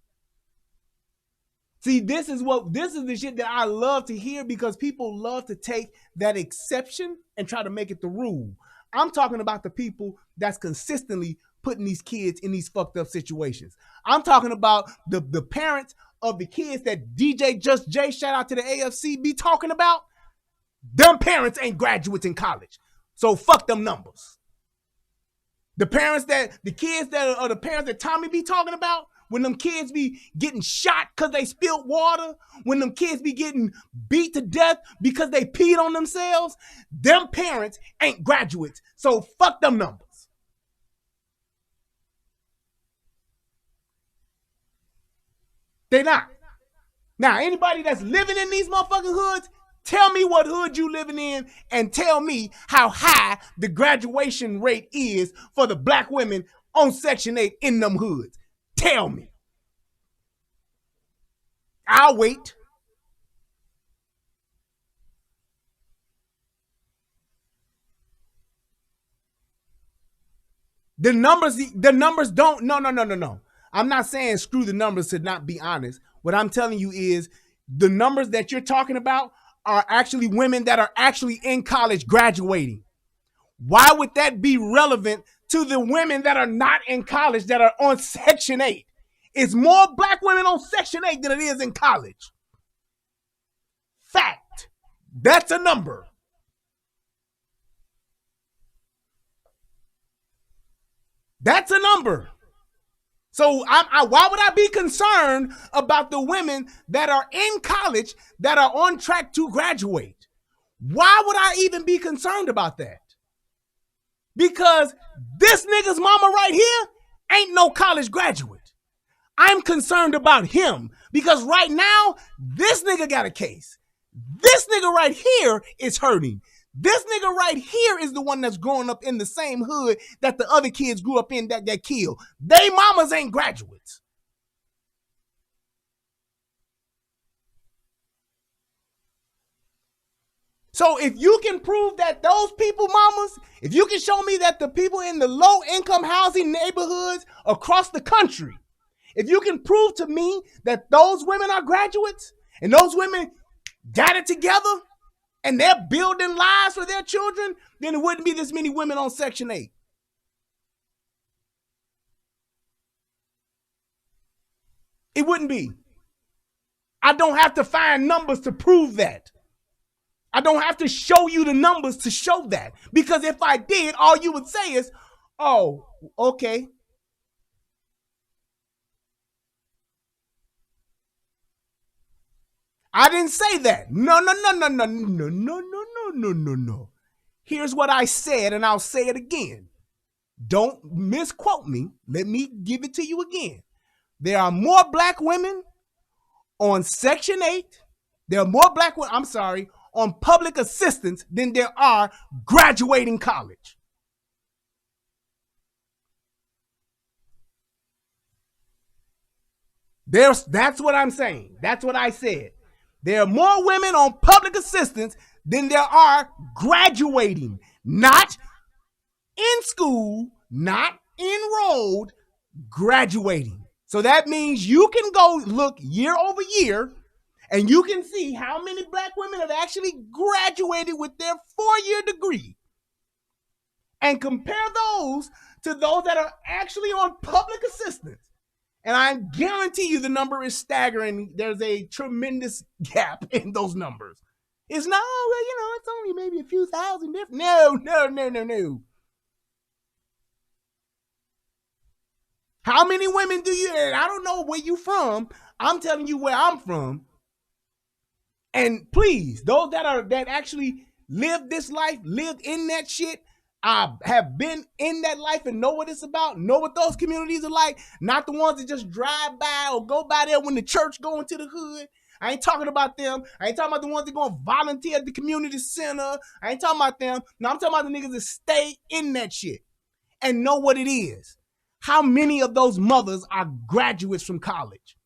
See, this is the shit that I love to hear, because people love to take that exception and try to make it the rule. I'm talking about the people that's consistently putting these kids in these fucked up situations. I'm talking about the parents of the kids that DJ Just Jay, shout out to the AFC, be talking about. Them parents ain't graduates in college. So fuck them numbers. The kids that are the parents that Tommy be talking about, when them kids be getting shot because they spilled water, when them kids be getting beat to death because they peed on themselves, them parents ain't graduates. So fuck them numbers. They not. Now, anybody that's living in these motherfucking hoods, tell me what hood you living in, and tell me how high the graduation rate is for the black women on Section 8 in them hoods. Tell me. I'll wait. The numbers don't, no. I'm not saying screw the numbers to not be honest. What I'm telling you is the numbers that you're talking about are actually women that are actually in college graduating. Why would that be relevant to the women that are not in college that are on Section 8? It's more black women on Section 8 than it is in college. Fact. That's a number. That's a number. So why would I be concerned about the women that are in college that are on track to graduate? Why would I even be concerned about that? Because this nigga's mama right here ain't no college graduate. I'm concerned about him because right now, this nigga got a case. This nigga right here is hurting. This nigga right here is the one that's growing up in the same hood that the other kids grew up in that got killed. They mamas ain't graduates. So if you can prove that those people mamas, if you can show me that the people in the low income housing neighborhoods across the country, if you can prove to me that those women are graduates and those women got it together, and they're building lives for their children, then it wouldn't be this many women on Section 8. It wouldn't be. I don't have to find numbers to prove that. I don't have to show you the numbers to show that. Because if I did, all you would say is, oh, okay. I didn't say that. No. Here's what I said, and I'll say it again. Don't misquote me. Let me give it to you again. There are more black women on Section 8. There are more black women, on public assistance than there are graduating college. That's what I'm saying. That's what I said. There are more women on public assistance than there are graduating, not in school, not enrolled, graduating. So that means you can go look year over year and you can see how many black women have actually graduated with their 4-year degree and compare those to those that are actually on public assistance. And I guarantee you the number is staggering. There's a tremendous gap in those numbers. It's not, well, it's only maybe a few thousand different. No. How many women do you, and I don't know where you from. I'm telling you where I'm from. And please, those that actually lived this life, lived in that shit, have been in that life and know what it's about, know what those communities are like, not the ones that just drive by or go by there when the church go into the hood. I ain't talking about them. I ain't talking about the ones that go and volunteer at the community center. I ain't talking about them. No, I'm talking about the niggas that stay in that shit and know what it is. How many of those mothers are graduates from college?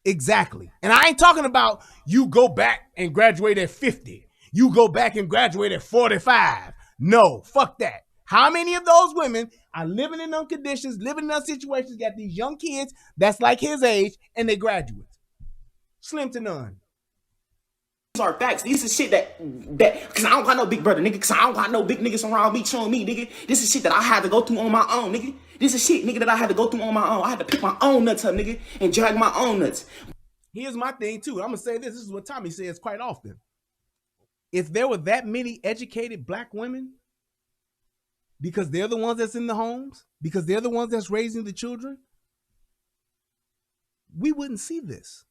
Exactly. And I ain't talking about you go back and graduate at 50. You go back and graduate at 45. No, fuck that. How many of those women are living in them conditions, living in those situations, got these young kids that's like his age, and they graduates? Slim to none. These are facts. These is shit that because I don't got no big brother, nigga. Because I don't got no big niggas around me showing me, nigga. This is shit that I had to go through on my own, nigga. This is shit, nigga, that I had to go through on my own. I had to pick my own nuts up, nigga, and drag my own nuts. Here's my thing, too. I'm going to say this. This is what Tommy says quite often. If there were that many educated black women, because they're the ones that's in the homes, because they're the ones that's raising the children, we wouldn't see this.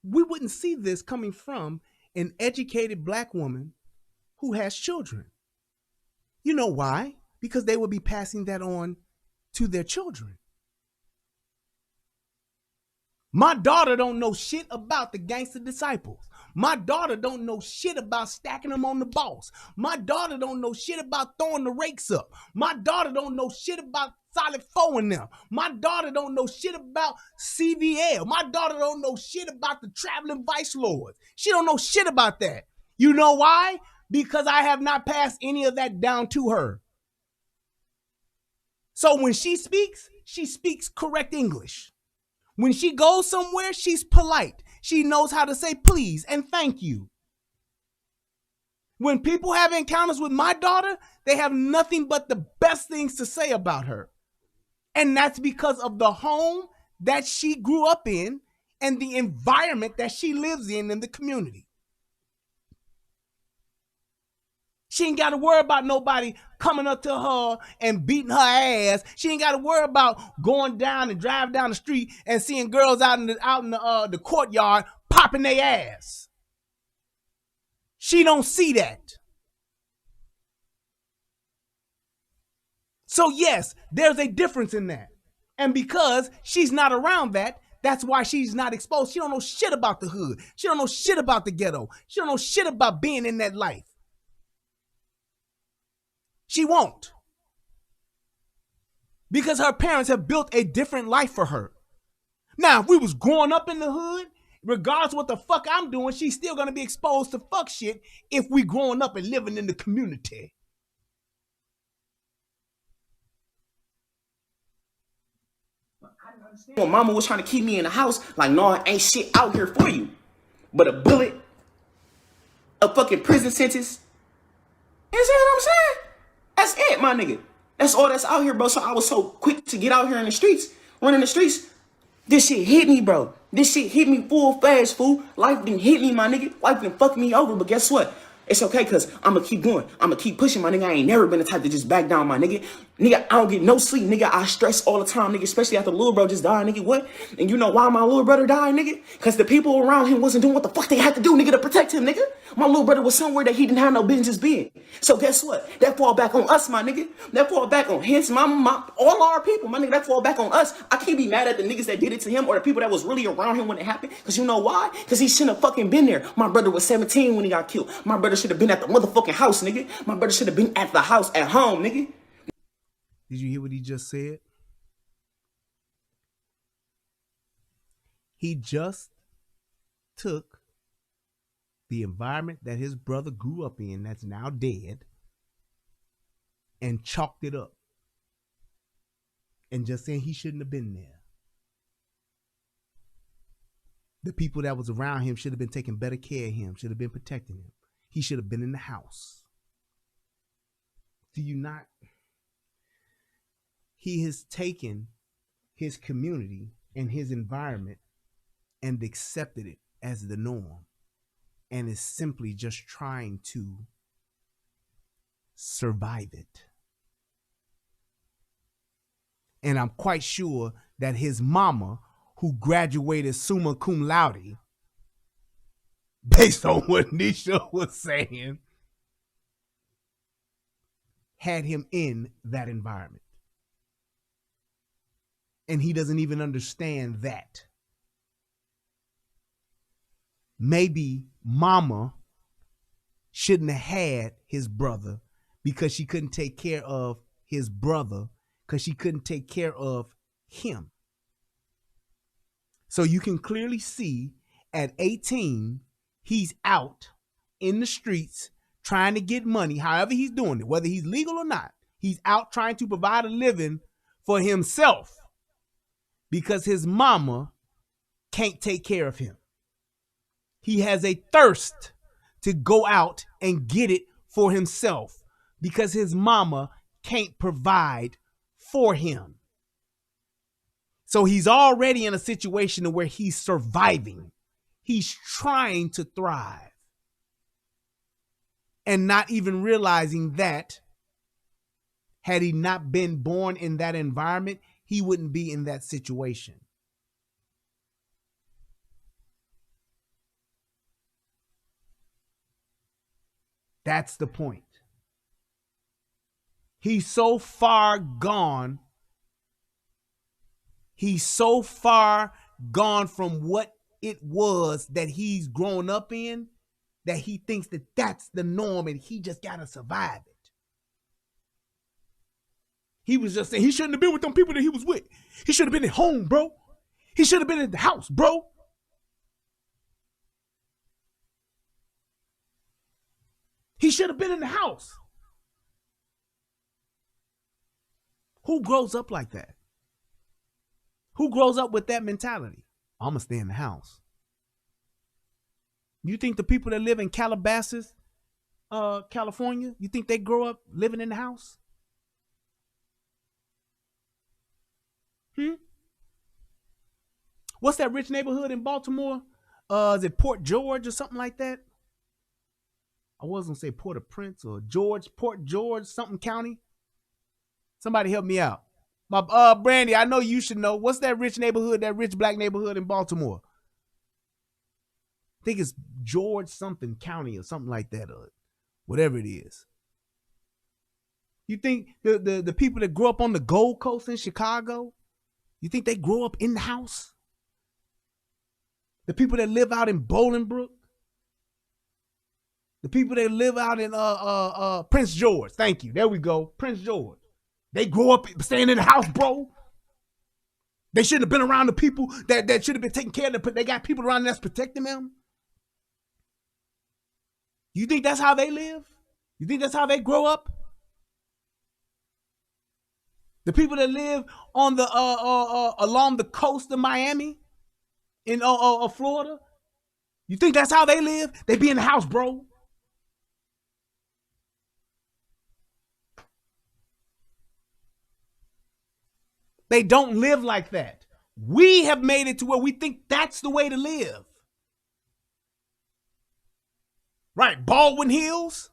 We wouldn't see this coming from an educated black woman who has children. You know why? Because they would be passing that on to their children. My daughter don't know shit about the gangster disciples. My daughter don't know shit about stacking them on the boss. My daughter don't know shit about throwing the rakes up. My daughter don't know shit about solid four in them. My daughter don't know shit about CVL. My daughter don't know shit about the traveling vice lords. She don't know shit about that. You know why? Because I have not passed any of that down to her. So when she speaks correct English. When she goes somewhere, she's polite. She knows how to say please and thank you. When people have encounters with my daughter, they have nothing but the best things to say about her. And that's because of the home that she grew up in and the environment that she lives in the community. She ain't got to worry about nobody coming up to her and beating her ass. She ain't got to worry about going down and driving down the street and seeing girls out in the courtyard popping their ass. She don't see that. So yes, there's a difference in that. And because she's not around that, that's why she's not exposed. She don't know shit about the hood. She don't know shit about the ghetto. She don't know shit about being in that life. She won't. Because her parents have built a different life for her. Now, if we was growing up in the hood, regardless of what the fuck I'm doing, she's still going to be exposed to fuck shit if we growing up and living in the community. Well, mama was trying to keep me in the house like, no, ain't shit out here for you. But a bullet, a fucking prison sentence. You see what I'm saying? That's it, my nigga. That's all that's out here, bro. So I was so quick to get out here in the streets, running the streets. This shit hit me, bro. This shit hit me full fast, fool. Life didn't hit me, my nigga. Life didn't fuck me over, but guess what? It's okay, because I'm going to keep going. I'm going to keep pushing, my nigga. I ain't never been the type to just back down, my nigga. Nigga, I don't get no sleep, nigga. I stress all the time, nigga, especially after little bro just died, nigga. What? And you know why my little brother died, nigga? Because the people around him wasn't doing what the fuck they had to do, nigga, to protect him, nigga. My little brother was somewhere that he didn't have no business being. So guess what? That fall back on us, my nigga. That fall back on his mama, all our people, my nigga. That fall back on us. I can't be mad at the niggas that did it to him or the people that was really around him when it happened. Because you know why? Because he shouldn't have fucking been there. My brother was 17 when he got killed. My brother should have been at the motherfucking house, nigga. My brother should have been at the house, at home, nigga. Did you hear what he just said? He just took the environment that his brother grew up in that's now dead and chalked it up and just saying he shouldn't have been there. The people that was around him should have been taking better care of him, should have been protecting him. He should have been in the house. Do you not? He has taken his community and his environment and accepted it as the norm and is simply just trying to survive it. And I'm quite sure that his mama, who graduated summa cum laude, based on what Nisha was saying, had him in that environment. And he doesn't even understand that. Maybe mama shouldn't have had his brother because she couldn't take care of his brother because she couldn't take care of him. So you can clearly see at 18, he's out in the streets trying to get money, however he's doing it, whether he's legal or not. He's out trying to provide a living for himself because his mama can't take care of him. He has a thirst to go out and get it for himself because his mama can't provide for him. So he's already in a situation where he's surviving. He's trying to thrive and not even realizing that had he not been born in that environment, he wouldn't be in that situation. That's the point. He's so far gone. He's so far gone from what it was that he's grown up in that he thinks that that's the norm and he just got to survive it. He was just saying he shouldn't have been with them people that he was with. He should have been at home, bro. He should have been at the house, bro. He should have been in the house. Who grows up like that? Who grows up with that mentality? I'm going to stay in the house. You think the people that live in Calabasas, California, you think they grow up living in the house? What's that rich neighborhood in Baltimore? Is it Port George or something like that? I was going to say Port-au-Prince or Port George, something county. Somebody help me out. My Brandy, I know you should know. What's that rich neighborhood, that rich black neighborhood in Baltimore? I think it's George something county or something like that, or whatever it is. You think the people that grew up on the Gold Coast in Chicago, you think they grow up in the house? The people that live out in Bolingbrook, the people that live out in Prince George, thank you, there we go, Prince George. They grow up staying in the house, bro. They shouldn't have been around the people that should have been taking care of them, but they got people around that's protecting them. You think that's how they live? You think that's how they grow up? The people that live on the along the coast of Miami, in Florida, you think that's how they live? They be in the house, bro. They don't live like that. We have made it to where we think that's the way to live. Right, Baldwin Hills.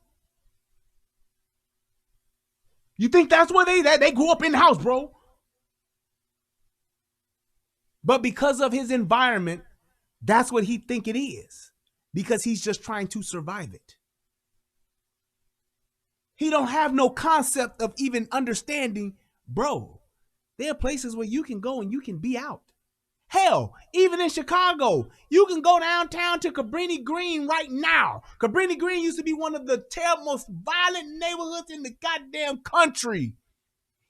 You think that's where they grew up in the house, bro? But because of his environment, that's what he think it is. because he's just trying to survive it. He don't have no concept of even understanding, bro, there are places where you can go and you can be out. Hell, even in Chicago, you can go downtown to Cabrini Green right now. Cabrini Green used to be one of the most violent neighborhoods in the goddamn country.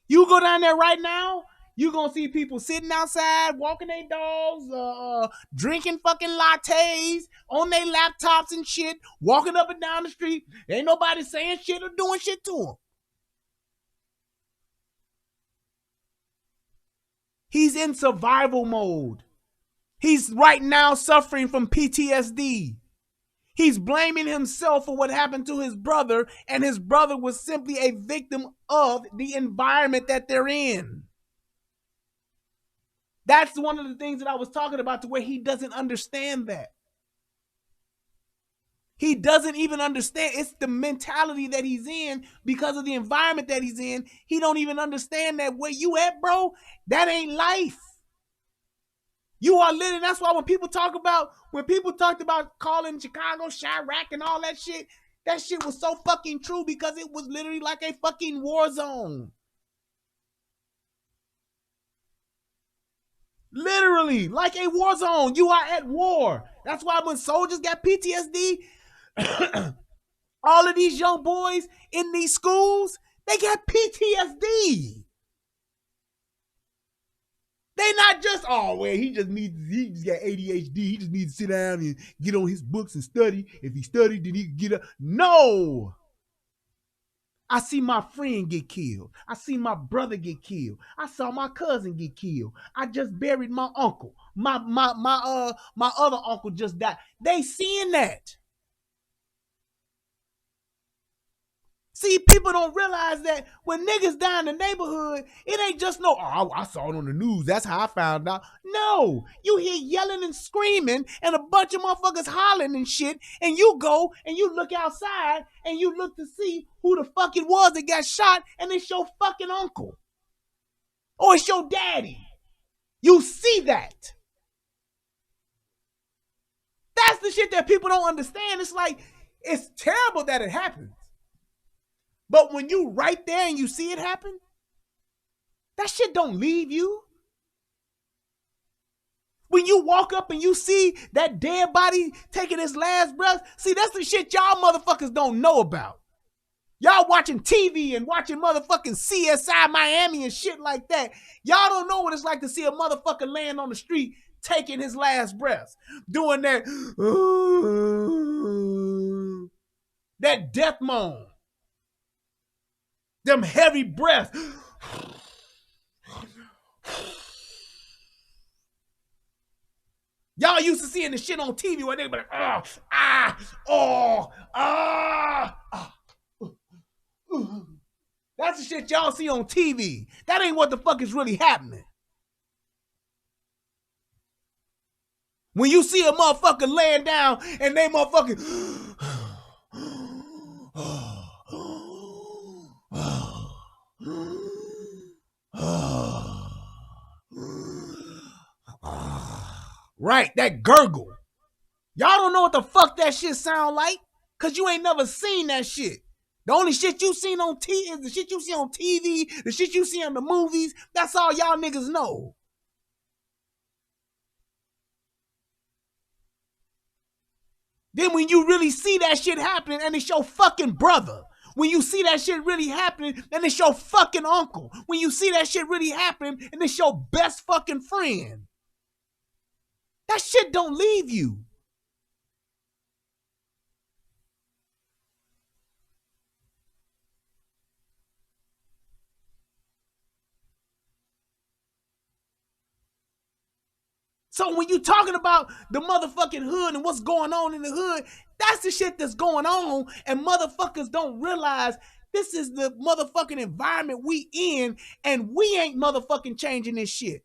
You go down there right now, you're going to see people sitting outside, walking their dogs, drinking fucking lattes on their laptops and shit, walking up and down the street. Ain't nobody saying shit or doing shit to them. He's in survival mode. He's right now suffering from PTSD. He's blaming himself for what happened to his brother, and his brother was simply a victim of the environment that they're in. That's one of the things that I was talking about, to where he doesn't understand that. He doesn't even understand. It's the mentality that he's in because of the environment that he's in. He don't even understand that where you at, bro, that ain't life. You are living. That's why when people talked about calling Chicago Chirac and all that shit was so fucking true, because it was literally like a fucking war zone. Literally like a war zone. You are at war. That's why when soldiers got PTSD, all of these young boys in these schools, they got PTSD. They not just, he just got ADHD. He just needs to sit down and get on his books and study. If he studied, then he can get up. No. I see my friend get killed. I see my brother get killed. I saw my cousin get killed. I just buried my uncle. My other uncle just died. They seeing that. See, people don't realize that when niggas die in the neighborhood, it ain't just I saw it on the news. That's how I found out. No, you hear yelling and screaming and a bunch of motherfuckers hollering and shit, and you go and you look outside and you look to see who the fuck it was that got shot, and it's your fucking uncle. Or it's your daddy. You see that. That's the shit that people don't understand. It's like, it's terrible that it happens. But when you right there and you see it happen, that shit don't leave you. When you walk up and you see that dead body taking his last breath, see, that's the shit y'all motherfuckers don't know about. Y'all watching TV and watching motherfucking CSI Miami and shit like that. Y'all don't know what it's like to see a motherfucker laying on the street taking his last breath, doing that, that death moan. Them heavy breaths. Y'all used to seeing the shit on TV where they be like, That's the shit y'all see on TV. That ain't what the fuck is really happening. When you see a motherfucker laying down and they motherfucking right, that gurgle. Y'all don't know what the fuck that shit sound like, cause you ain't never seen that shit. The only shit you seen on TV is the shit you see on TV, the shit you see on the movies. That's all y'all niggas know. Then when you really see that shit happening and it's your fucking brother, when you see that shit really happening and it's your fucking uncle, when you see that shit really happening and it's your best fucking friend, that shit don't leave you. So when you talking about the motherfucking hood and what's going on in the hood, that's the shit that's going on, and motherfuckers don't realize this is the motherfucking environment we in, and we ain't motherfucking changing this shit.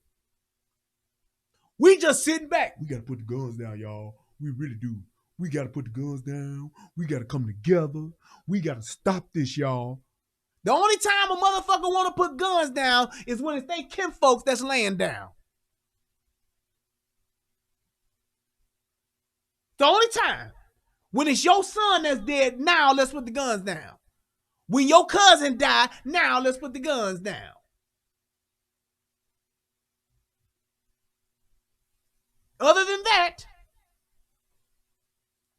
We just sitting back. We gotta put the guns down, y'all. We really do. We gotta put the guns down. We gotta come together. We gotta stop this, y'all. The only time a motherfucker wanna put guns down is when it's they kinfolks that's laying down. The only time. When it's your son that's dead, now let's put the guns down. When your cousin died, now let's put the guns down. Other than that,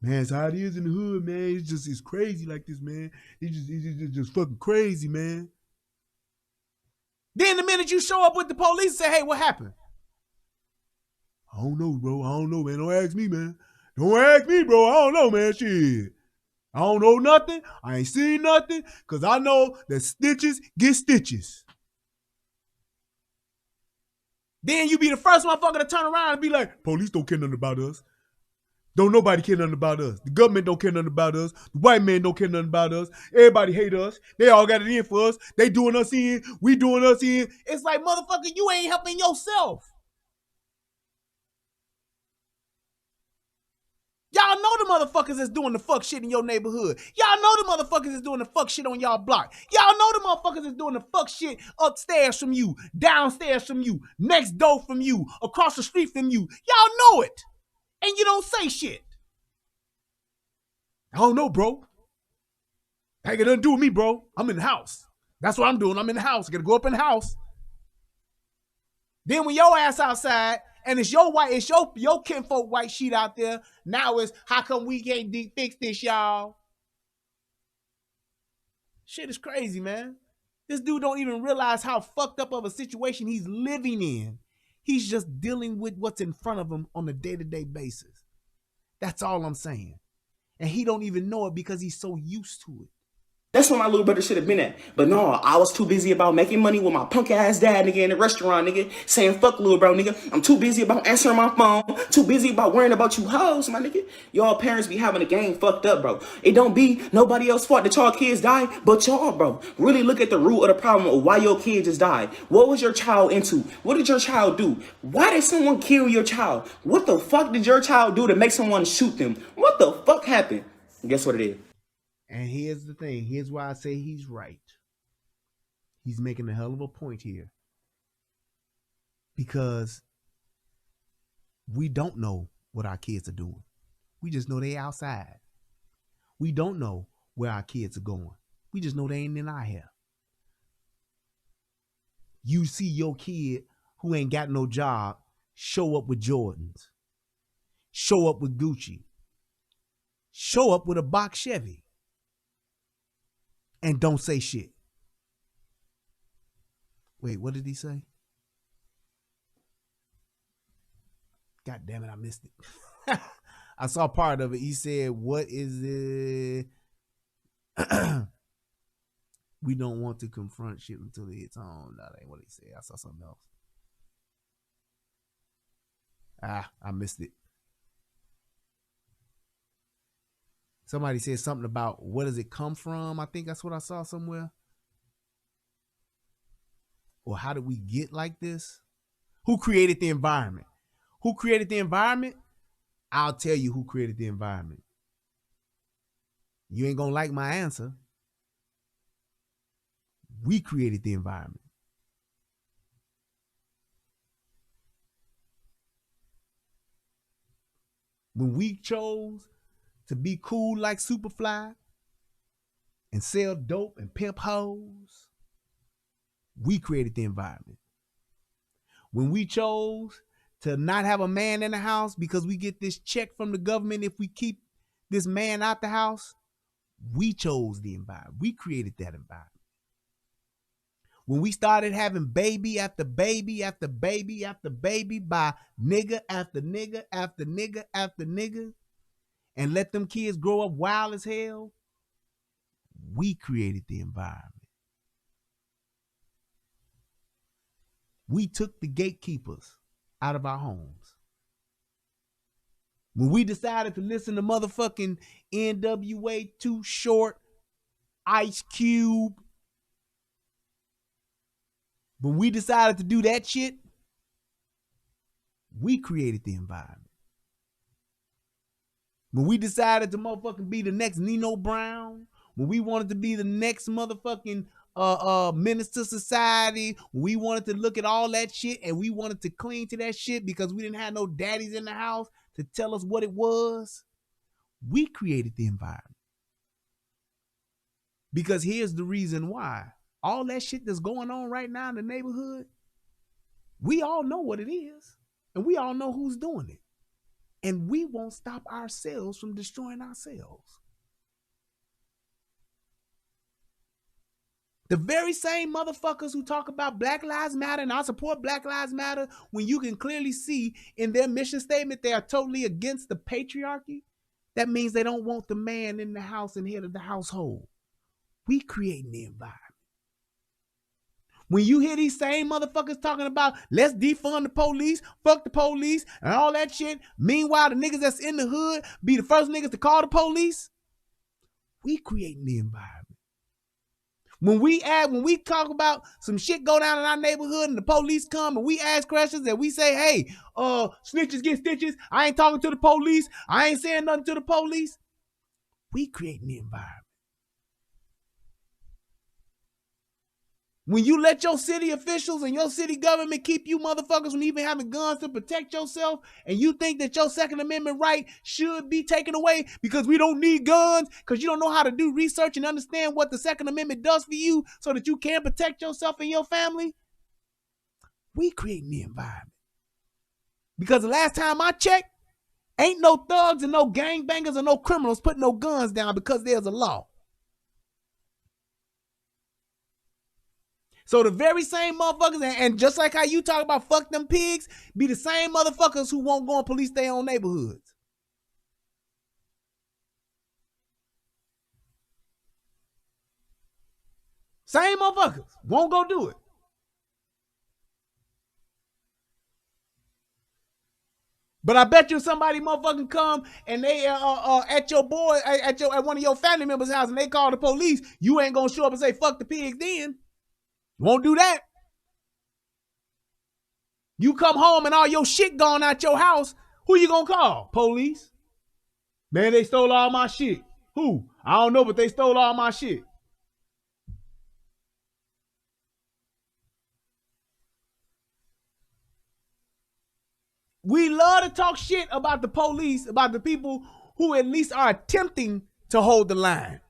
man, it's how it is in the hood, man. It's crazy like this, man. It's just fucking crazy, man. Then the minute you show up with the police and say, hey, what happened? I don't know, bro. I don't know, man. Don't ask me, man. Don't ask me, bro. I don't know, man. Shit. I don't know nothing. I ain't seen nothing. Because I know that stitches get stitches. Then you be the first motherfucker to turn around and be like, police don't care nothing about us. Don't nobody care nothing about us. The government don't care nothing about us. The white man don't care nothing about us. Everybody hate us. They all got it in for us. They doing us in. We doing us in. It's like, motherfucker, you ain't helping yourself. Y'all know the motherfuckers that's doing the fuck shit in your neighborhood. Y'all know the motherfuckers that's doing the fuck shit on y'all block. Y'all know the motherfuckers that's doing the fuck shit upstairs from you, downstairs from you, next door from you, across the street from you. Y'all know it. And you don't say shit. I don't know, bro. That ain't got nothing to do with me, bro. I'm in the house. That's what I'm doing. I'm in the house. I gotta go up in the house. Then when your ass outside, and it's your kinfolk white sheet out there, now it's how come we can't fix this, y'all? Shit is crazy, man. This dude don't even realize how fucked up of a situation he's living in. He's just dealing with what's in front of him on a day-to-day basis. That's all I'm saying. And he don't even know it because he's so used to it. That's where my little brother should have been at. But no, I was too busy about making money with my punk ass dad, nigga, in the restaurant, nigga, saying fuck little bro, nigga. I'm too busy about answering my phone, too busy about worrying about you hoes, my nigga. Y'all parents be having the game fucked up, bro. It don't be nobody else's fault that y'all kids die, but y'all, bro. Really look at the root of the problem of why your kid just died. What was your child into? What did your child do? Why did someone kill your child? What the fuck did your child do to make someone shoot them? What the fuck happened? Guess what it is? And here's the thing. Here's why I say he's right. He's making a hell of a point here. Because we don't know what our kids are doing. We just know they outside. We don't know where our kids are going. We just know they ain't in our hair. You see your kid who ain't got no job show up with Jordans. Show up with Gucci. Show up with a box Chevy. And don't say shit. Wait, what did he say? God damn it, I missed it. I saw part of it. He said, what is it? We don't want to confront shit until it hits home. No, that ain't what he said. I saw something else. I missed it. Somebody said something about where does it come from? I think that's what I saw somewhere. Or how did we get like this? Who created the environment? Who created the environment? I'll tell you who created the environment. You ain't gonna like my answer. We created the environment. When we chose to be cool like Superfly and sell dope and pimp hoes, we created the environment. When we chose to not have a man in the house because we get this check from the government if we keep this man out the house, we chose the environment. We created that environment. When we started having baby after baby after baby after baby by nigga after nigga after nigga after nigga, and let them kids grow up wild as hell, we created the environment. We took the gatekeepers out of our homes. When we decided to listen to motherfucking NWA, Too Short, Ice Cube, when we decided to do that shit, we created the environment. When we decided to motherfucking be the next Nino Brown, when we wanted to be the next motherfucking menace to society, when we wanted to look at all that shit and we wanted to cling to that shit because we didn't have no daddies in the house to tell us what it was, We created the environment. Because here's the reason why. All that shit that's going on right now in the neighborhood, we all know what it is. And we all know who's doing it. And we won't stop ourselves from destroying ourselves. The very same motherfuckers who talk about Black Lives Matter and I support Black Lives Matter, when you can clearly see in their mission statement they are totally against the patriarchy, that means they don't want the man in the house and head of the household. We creating the environment. When you hear these same motherfuckers talking about let's defund the police, fuck the police, and all that shit, meanwhile the niggas that's in the hood be the first niggas to call the police, we creating the environment. When we talk about some shit go down in our neighborhood and the police come and we ask questions and we say, hey, snitches get stitches. I ain't talking to the police. I ain't saying nothing to the police. We creating the environment. When you let your city officials and your city government keep you motherfuckers from even having guns to protect yourself, and you think that your Second Amendment right should be taken away because we don't need guns, because you don't know how to do research and understand what the Second Amendment does for you so that you can protect yourself and your family, we creating the environment. Because the last time I checked, ain't no thugs and no gangbangers or no criminals putting no guns down because there's a law. So the very same motherfuckers, and just like how you talk about fuck them pigs, be the same motherfuckers who won't go and police their own neighborhoods. Same motherfuckers won't go do it. But I bet you somebody motherfucking come and they at your boy, at one of your family members' house and they call the police, you ain't gonna show up and say fuck the pigs then. Won't do that. You come home and all your shit gone out your house, who you gonna call? Police? Man, they stole all my shit. Who? I don't know, but they stole all my shit. We love to talk shit about the police, about the people who at least are attempting to hold the line.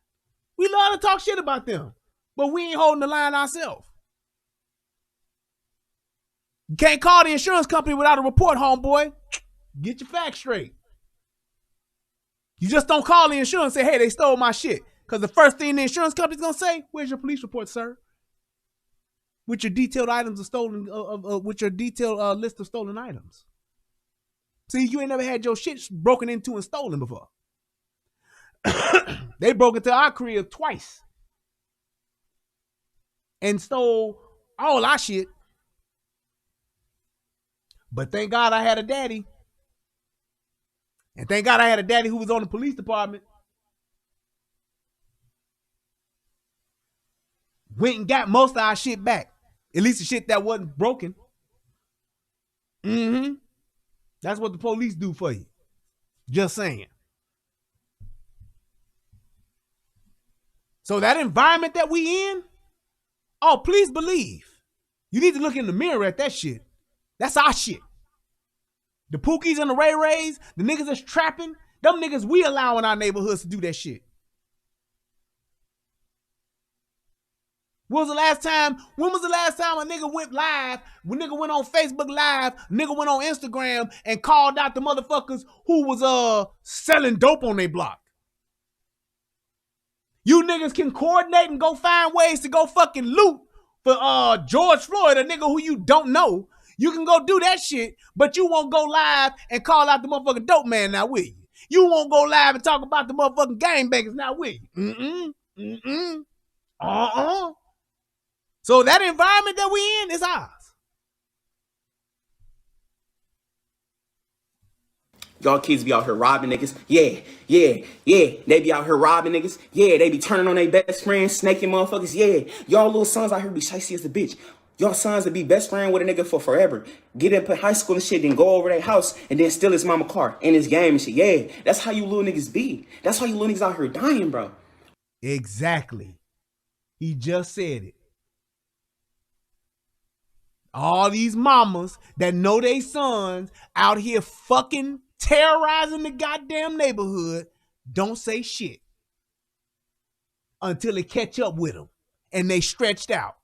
We love to talk shit about them, but we ain't holding the line ourselves. You can't call the insurance company without a report, homeboy. Get your facts straight. You just don't call the insurance and say, hey, they stole my shit. Because the first thing the insurance company's going to say, where's your police report, sir? With your detailed items of stolen, with your detailed list of stolen items. See, you ain't never had your shit broken into and stolen before. They broke into our crib twice. And stole all our shit. But thank God I had a daddy. And thank God I had a daddy who was on the police department. Went and got most of our shit back. At least the shit that wasn't broken. Mm-hmm. That's what the police do for you. Just saying. So that environment that we in, oh, please believe. You need to look in the mirror at that shit. That's our shit. The Pookies and the Ray Rays, the niggas that's trapping, them niggas we allow in our neighborhoods to do that shit. When was the last time a nigga went live, when nigga went on Facebook Live, nigga went on Instagram and called out the motherfuckers who was selling dope on their block? You niggas can coordinate and go find ways to go fucking loot for George Floyd, a nigga who you don't know. You can go do that shit, but you won't go live and call out the motherfucking dope man now, will you? You won't go live and talk about the motherfucking gangbangers now, will you? So that environment that we in is ours. Y'all kids be out here robbing niggas. Yeah. They be out here robbing niggas. Yeah, they be turning on their best friends, snaking motherfuckers. Yeah, y'all little sons out here be shicey as a bitch. Y'all sons to be best friend with a nigga for forever. Get in high school and shit, then go over their house and then steal his mama car and his game and shit. Yeah, that's how you little niggas be. That's how you little niggas out here dying, bro. Exactly. He just said it. All these mamas that know they sons out here fucking terrorizing the goddamn neighborhood, don't say shit until it catch up with them and they stretched out.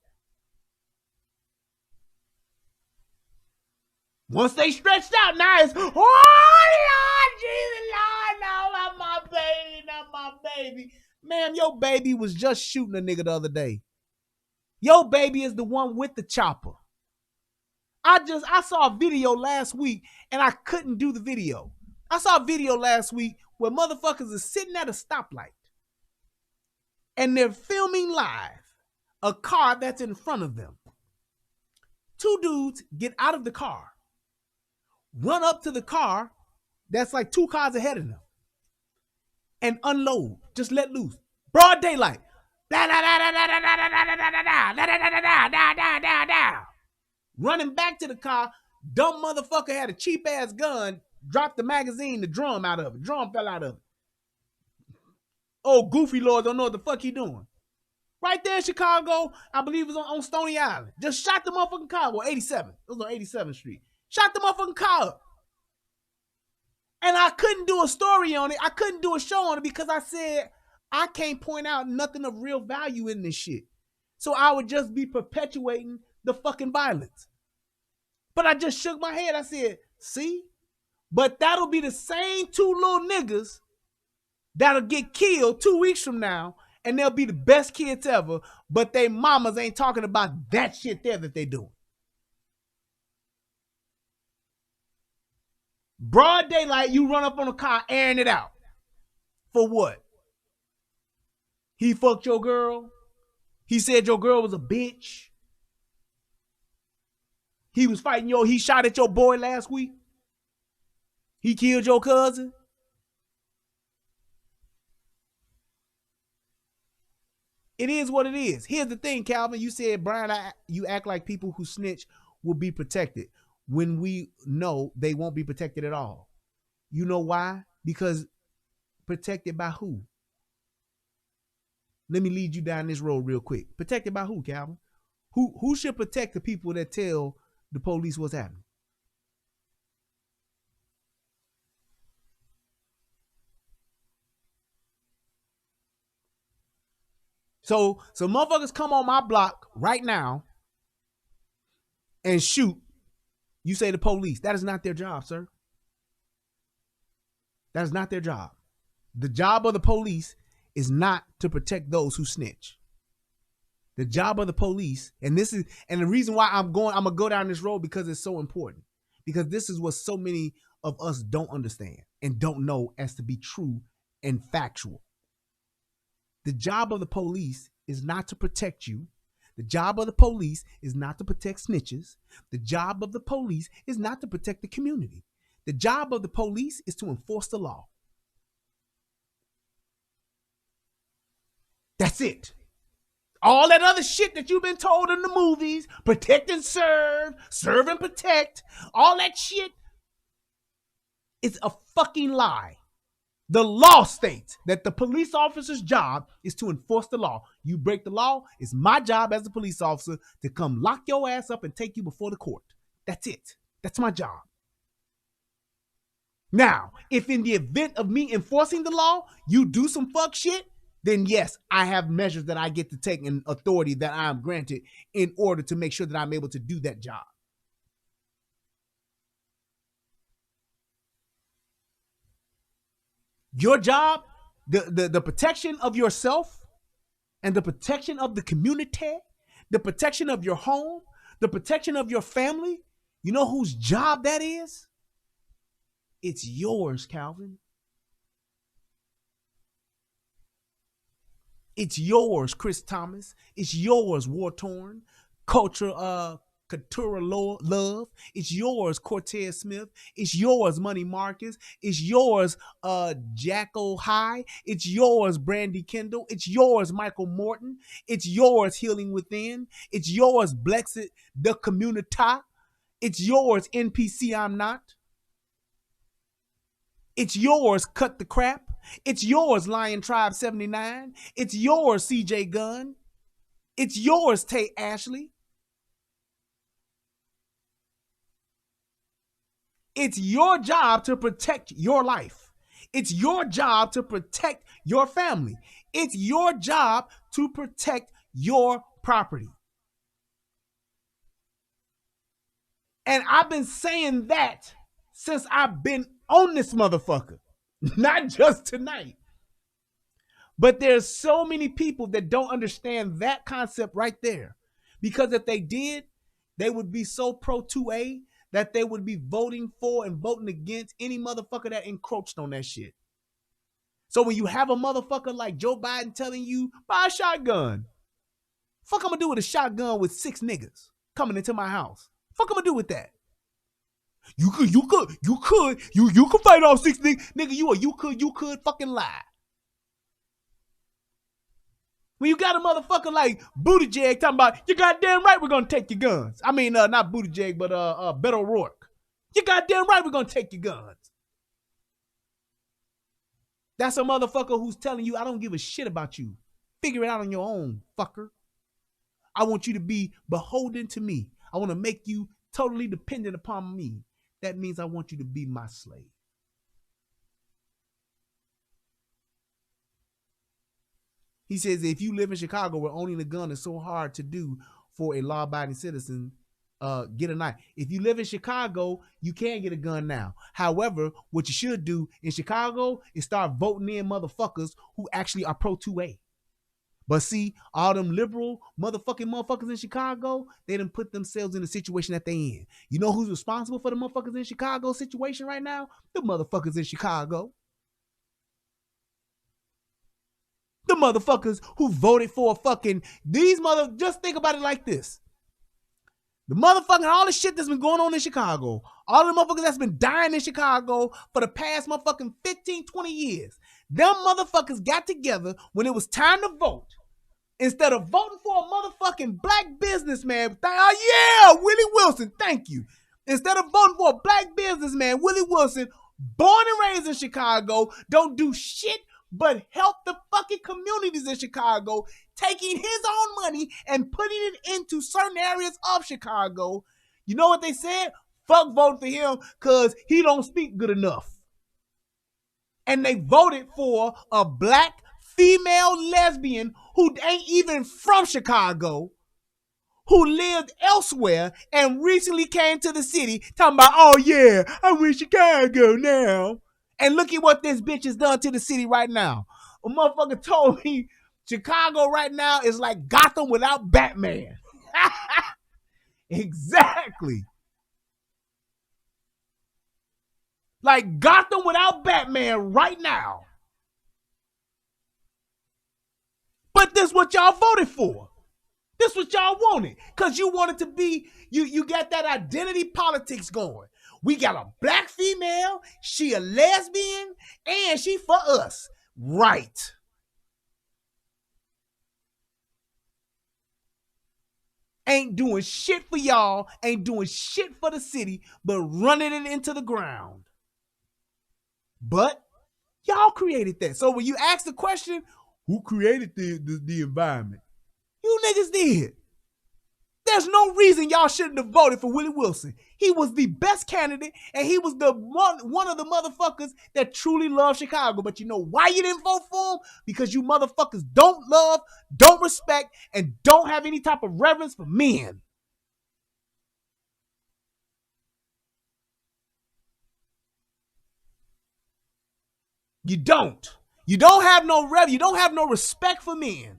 Once they stretched out, now it's, oh, Lord Jesus, Lord, no, not my baby, not my baby. Ma'am, your baby was just shooting a nigga the other day. Your baby is the one with the chopper. I saw a video last week and I couldn't do the video. I saw a video last week where motherfuckers are sitting at a stoplight and they're filming live a car that's in front of them. Two dudes get out of the car, run up to the car that's like two cars ahead of them, and unload, just let loose. Broad daylight. Running back to the car, dumb motherfucker had a cheap ass gun, dropped the magazine, the drum out of it. Drum fell out of it. Oh, goofy Lord don't know what the fuck he doing. Right there in Chicago, I believe it was on Stony Island. Just shot the motherfucking car. Well, 87. It was on 87th Street. Shot the motherfucking car up. And I couldn't do a story on it. I couldn't do a show on it because I said, I can't point out nothing of real value in this shit. So I would just be perpetuating the fucking violence. But I just shook my head. I said, see? But that'll be the same two little niggas that'll get killed 2 weeks from now, and they'll be the best kids ever, but they mamas ain't talking about that shit there that they doing. Broad daylight, you run up on a car, airing it out. For what? He fucked your girl. He said your girl was a bitch. He was fighting he shot at your boy last week. He killed your cousin. It is what it is. Here's the thing, Calvin. You said, Brian, you act like people who snitch will be protected when we know they won't be protected at all. You know why? Because protected by who? Let me lead you down this road real quick. Protected by who, Calvin? Who should protect the people that tell the police what's happening? So motherfuckers come on my block right now and shoot. You say the police. That is not their job, sir. That is not their job. The job of the police is not to protect those who snitch. The job of the police, and the reason why I'm gonna go down this road because it's so important. Because this is what so many of us don't understand and don't know as to be true and factual. The job of the police is not to protect you. The job of the police is not to protect snitches. The job of the police is not to protect the community. The job of the police is to enforce the law. That's it. All that other shit that you've been told in the movies, protect and serve and protect, all that shit is a fucking lie. The law states that the police officer's job is to enforce the law. You break the law, it's my job as a police officer to come lock your ass up and take you before the court. That's it. That's my job. Now, if in the event of me enforcing the law, you do some fuck shit, then yes, I have measures that I get to take and authority that I am granted in order to make sure that I'm able to do that job. Your job, the protection of yourself and the protection of the community, the protection of your home, the protection of your family, you know whose job that is? It's yours, Calvin. It's yours, Chris Thomas. It's yours, War Torn. Couture Love. It's yours, Cortez Smith. It's yours, Money Marcus. It's yours, Jacko High. It's yours, Brandy Kendall. It's yours, Michael Morton. It's yours, Healing Within. It's yours, Blexit, The Community. It's yours, NPC I'm Not. It's yours, Cut the Crap. It's yours, Lion Tribe 79. It's yours, CJ Gunn. It's yours, Tate Ashley. It's your job to protect your life. It's your job to protect your family. It's your job to protect your property. And I've been saying that since I've been on this motherfucker. Not just tonight. But there's so many people that don't understand that concept right there. Because if they did, they would be so pro 2A that they would be voting for and voting against any motherfucker that encroached on that shit. So when you have a motherfucker like Joe Biden telling you, buy a shotgun. Fuck I'm gonna do with a shotgun with 6 niggas coming into my house? Fuck I'm gonna do with that? You could fight all 6 niggas. Nigga, you could fucking lie. When you got a motherfucker like Buttigieg talking about, you goddamn right we're gonna take your guns. I mean, not Buttigieg, but Beto O'Rourke. You goddamn right we're gonna take your guns. That's a motherfucker who's telling you, I don't give a shit about you. Figure it out on your own, fucker. I want you to be beholden to me. I want to make you totally dependent upon me. That means I want you to be my slave. He says, if you live in Chicago where owning a gun is so hard to do for a law-abiding citizen, get a knife. If you live in Chicago, you can get a gun now. However, what you should do in Chicago is start voting in motherfuckers who actually are pro 2A. But see, all them liberal motherfuckers in Chicago, they done put themselves in the situation that they in. You know who's responsible for the motherfuckers in Chicago situation right now? The motherfuckers in Chicago. The motherfuckers who voted for just think about it like this. The motherfucking, all the shit that's been going on in Chicago, all the motherfuckers that's been dying in Chicago for the past motherfucking 15, 20 years, them motherfuckers got together when it was time to vote. Instead of voting for a motherfucking black businessman, Willie Wilson, thank you. Instead of voting for a black businessman, Willie Wilson, born and raised in Chicago, don't do shit but help the fucking communities in Chicago, taking his own money and putting it into certain areas of Chicago. You know what they said? Fuck voting for him because he don't speak good enough. And they voted for a black female lesbian who ain't even from Chicago, who lived elsewhere and recently came to the city talking about, oh yeah, I'm in Chicago now. And look at what this bitch has done to the city right now. A motherfucker told me Chicago right now is like Gotham without Batman. Exactly. Like Gotham without Batman right now. But this is what y'all voted for. This is what y'all wanted. Because you wanted to be, you got that identity politics going. We got a black female, she a lesbian, and she for us. Right. Ain't doing shit for y'all, ain't doing shit for the city, but running it into the ground. But y'all created that. So when you ask the question, who created the environment? You niggas did. There's no reason y'all shouldn't have voted for Willie Wilson. He was the best candidate, and he was the one of the motherfuckers that truly love Chicago. But you know why you didn't vote for him? Because you motherfuckers don't love, don't respect, and don't have any type of reverence for men. You don't. You don't have no you don't have no respect for men.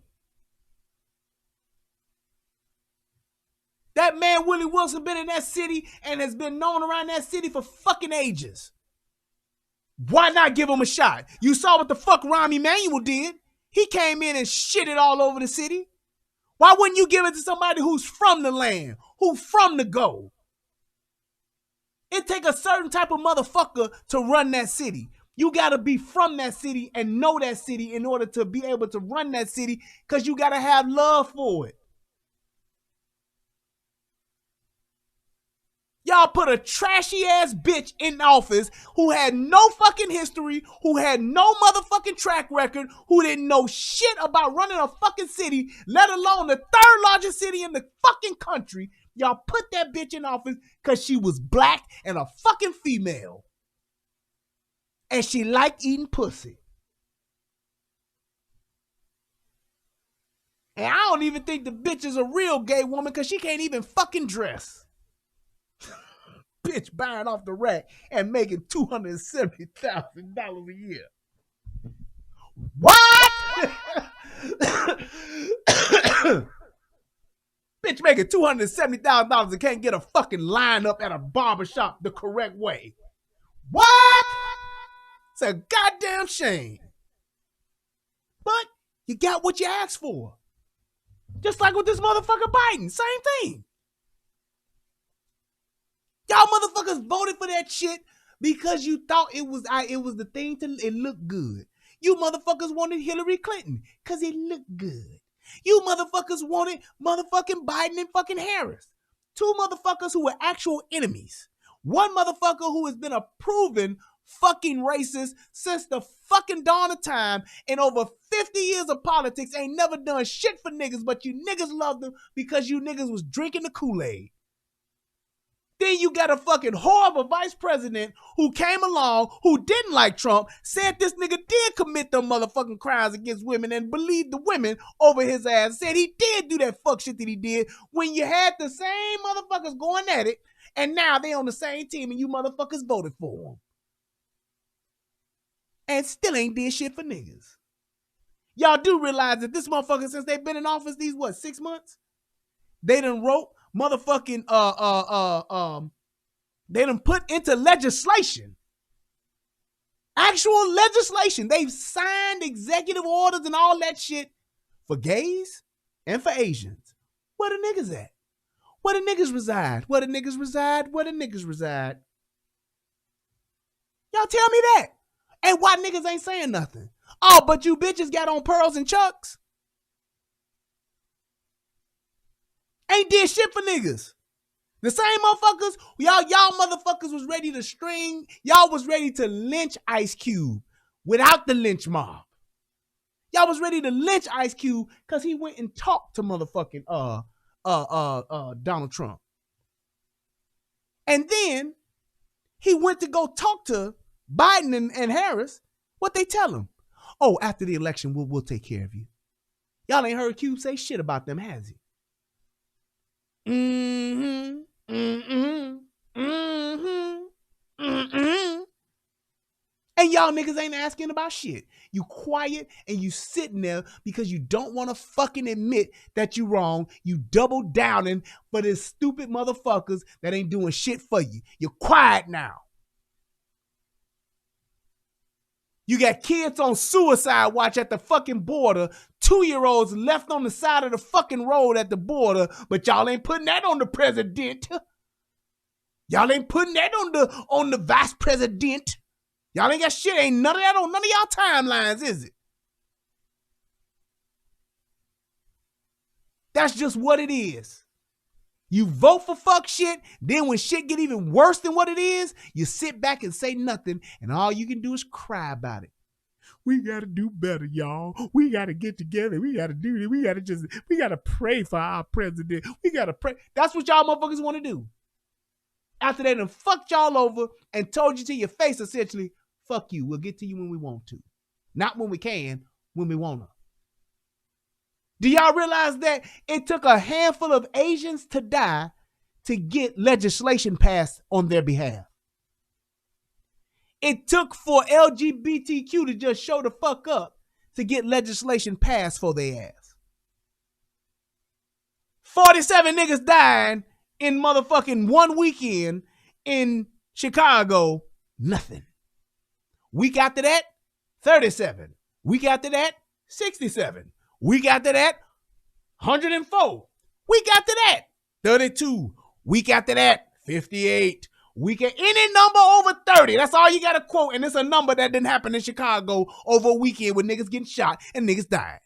That man, Willie Wilson, been in that city and has been known around that city for fucking ages. Why not give him a shot? You saw what the fuck Rahm Emanuel did. He came in and shitted all over the city. Why wouldn't you give it to somebody who's from the land, who's from the go? It take a certain type of motherfucker to run that city. You got to be from that city and know that city in order to be able to run that city, because you got to have love for it. Y'all put a trashy ass bitch in office who had no fucking history, who had no motherfucking track record, who didn't know shit about running a fucking city, let alone the third largest city in the fucking country. Y'all put that bitch in office because she was black and a fucking female. and she like eating pussy. And I don't even think the bitch is a real gay woman because she can't even fucking dress. Bitch buying off the rack and making $270,000 a year. What? Bitch making $270,000 and can't get a fucking lineup at a barbershop the correct way. What? It's a goddamn shame. But you got what you asked for. Just like with this motherfucker Biden. Same thing. Y'all motherfuckers voted for that shit because you thought it was the thing it looked good. You motherfuckers wanted Hillary Clinton because it looked good. You motherfuckers wanted motherfucking Biden and fucking Harris. Two motherfuckers who were actual enemies. One motherfucker who has been a proven fucking racist since the fucking dawn of time, and over 50 years of politics ain't never done shit for niggas, but you niggas loved them because you niggas was drinking the Kool-Aid. Then you got a fucking horrible vice president who came along, who didn't like Trump, said this nigga did commit them motherfucking crimes against women and believed the women over his ass, said he did do that fuck shit that he did when you had the same motherfuckers going at it, and now they on the same team and you motherfuckers voted for them. And still ain't did shit for niggas. Y'all do realize that this motherfucker, since they've been in office these, 6 months? They done wrote motherfucking, they done put into legislation, actual legislation. They've signed executive orders and all that shit for gays and for Asians. Where the niggas at? Where the niggas reside? Where the niggas reside? Where the niggas reside? Y'all tell me that. And why niggas ain't saying nothing? Oh, but you bitches got on pearls and chucks. Ain't did shit for niggas. The same motherfuckers, y'all motherfuckers was ready to string, y'all was ready to lynch Ice Cube without the lynch mob. Y'all was ready to lynch Ice Cube because he went and talked to motherfucking Donald Trump. And then he went to go talk to Biden and Harris. What they tell him? Oh, after the election, we'll take care of you. Y'all ain't heard Cube say shit about them, has he? And y'all niggas ain't asking about shit. You quiet and you sitting there because you don't want to fucking admit that you wrong. You double downing for this stupid motherfuckers that ain't doing shit for you. You're quiet now. You got kids on suicide watch at the fucking border, 2-year-olds left on the side of the fucking road at the border, but y'all ain't putting that on the president. Y'all ain't putting that on the vice president. Y'all ain't got shit, ain't none of that on none of y'all timelines, is it? That's just what it is. You vote for fuck shit, then when shit get even worse than what it is, you sit back and say nothing, and all you can do is cry about it. We gotta do better, y'all. We gotta get together. We gotta do this. We gotta pray for our president. We gotta pray. That's what y'all motherfuckers want to do. After they done fucked y'all over and told you to your face, essentially, fuck you. We'll get to you when we want to. Not when we can, when we wanna. Do y'all realize that it took a handful of Asians to die to get legislation passed on their behalf? It took for LGBTQ to just show the fuck up to get legislation passed for their ass. 47 niggas dying in motherfucking one weekend in Chicago. Nothing. Week after that, 37. Week after that, 67. Week after that, 104. Week after that, 32. Week after that, 58. Any number over 30. That's all you got to quote. And it's a number that didn't happen in Chicago over a weekend with niggas getting shot and niggas dying.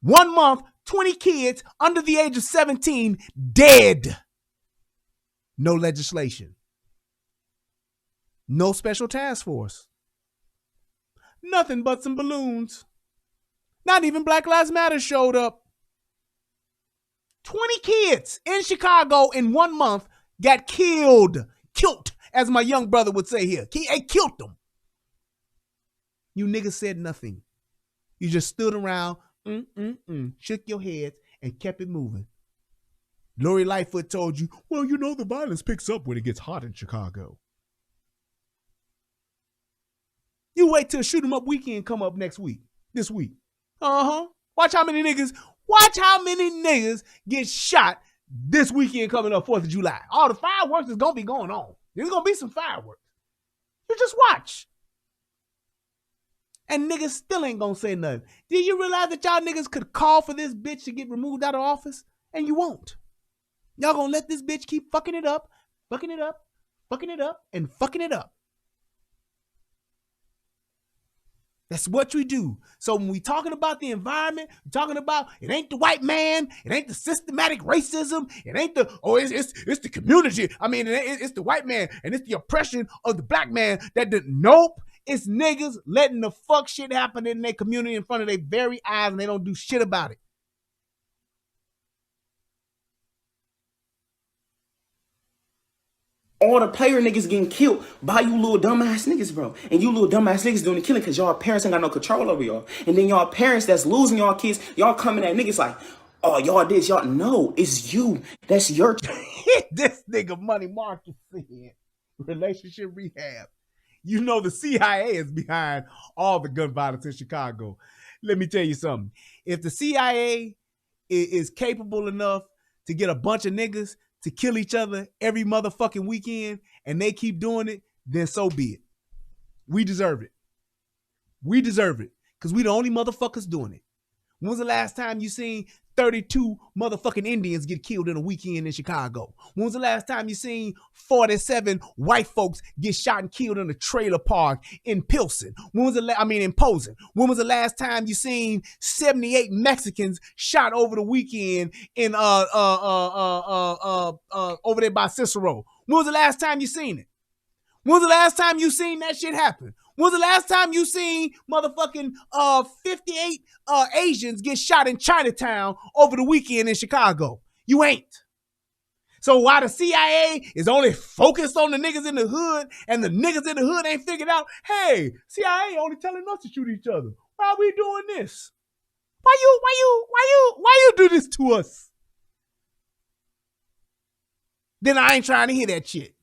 1 month, 20 kids under the age of 17 dead. No legislation. No special task force. Nothing but some balloons. Not even Black Lives Matter showed up. 20 kids in Chicago in 1 month got killed, as my young brother would say here. He killed them. You niggas said nothing. You just stood around, shook your heads, and kept it moving. Lori Lightfoot told you, well, you know the violence picks up when it gets hot in Chicago. You wait till Shoot 'em Up weekend come up this week. Watch how many niggas get shot this weekend coming up 4th of July. All the fireworks is going to be going on. There's going to be some fireworks. You just watch. And niggas still ain't going to say nothing. Do you realize that y'all niggas could call for this bitch to get removed out of office? And you won't. Y'all going to let this bitch keep fucking it up, and fucking it up. That's what we do. So when we talking about the environment, we're talking about it ain't the white man, it ain't the systematic racism, it ain't the, it's the community. I mean, it's the white man and it's the oppression of the black man nope. It's niggas letting the fuck shit happen in their community in front of their very eyes and they don't do shit about it. All the player niggas getting killed by you little dumbass niggas, bro. And you little dumbass niggas doing the killing because y'all parents ain't got no control over y'all. And then y'all parents that's losing y'all kids, y'all coming at niggas like, oh, y'all this, y'all. No, it's you. That's your This nigga Money Market said, relationship rehab. You know the CIA is behind all the gun violence in Chicago. Let me tell you something. If the CIA is capable enough to get a bunch of niggas to kill each other every motherfucking weekend and they keep doing it, then so be it. We deserve it. We deserve it because we the only motherfuckers doing it. When was the last time you seen 32 motherfucking Indians get killed in a weekend in Chicago? When was the last time you seen 47 white folks get shot and killed in a trailer park in Pilsen? In Posen. When was the last time you seen 78 Mexicans shot over the weekend in over there by Cicero? When was the last time you seen it? When was the last time you seen that shit happen? When was the last time you seen motherfucking 58 Asians get shot in Chinatown over the weekend in Chicago? You ain't. So while the CIA is only focused on the niggas in the hood and the niggas in the hood ain't figured out, hey, CIA only telling us to shoot each other. Why are we doing this? Why you do this to us? Then I ain't trying to hear that shit.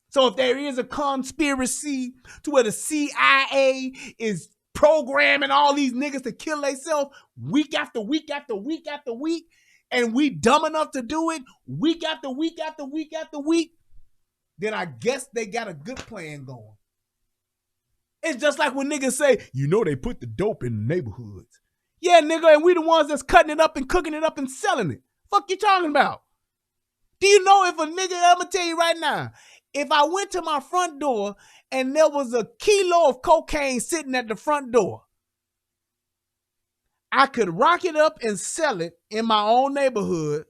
So if there is a conspiracy to where the CIA is programming all these niggas to kill themselves week after week after week after week, and we dumb enough to do it week after week after week after week, then I guess they got a good plan going. It's just like when niggas say, you know they put the dope in the neighborhoods. Yeah, nigga, and we the ones that's cutting it up and cooking it up and selling it. Fuck you talking about? Do you know if a nigga, I'm gonna tell you right now, if I went to my front door and there was a kilo of cocaine sitting at the front door, I could rock it up and sell it in my own neighborhood,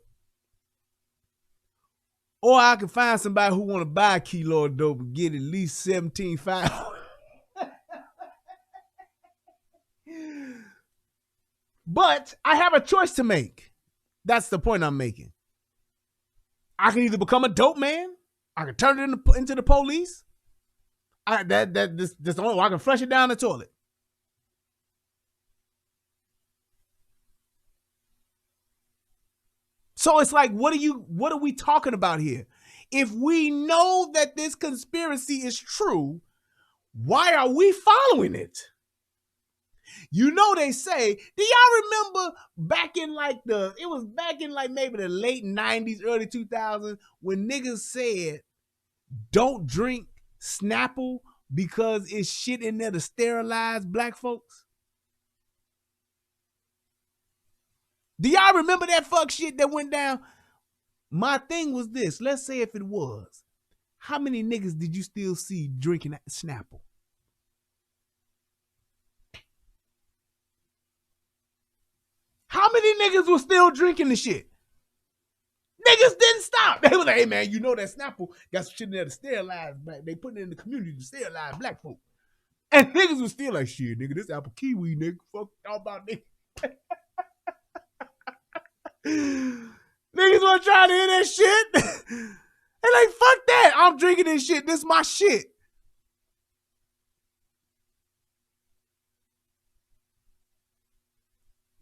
or I could find somebody who want to buy a kilo of dope and get at least 17.5. But I have a choice to make. That's the point I'm making. I can either become a dope man, I can turn it into the police. I can flush it down the toilet. So it's like, what are we talking about here? If we know that this conspiracy is true, why are we following it? You know, they say, do y'all remember back in maybe the late 90s, early 2000s when niggas said, don't drink Snapple because it's shit in there to sterilize black folks? Do y'all remember that fuck shit that went down? My thing was this. Let's say if it was, how many niggas did you still see drinking Snapple? How many niggas were still drinking the shit? Niggas didn't stop. They was like, hey man, you know that Snapple got some shit in there to sterilize black. They put it in the community to sterilize black folk. And niggas was still like, shit, nigga, this apple kiwi, nigga. Fuck all about nigga. Niggas want to try to hear that shit. They like, fuck that. I'm drinking this shit. This is my shit.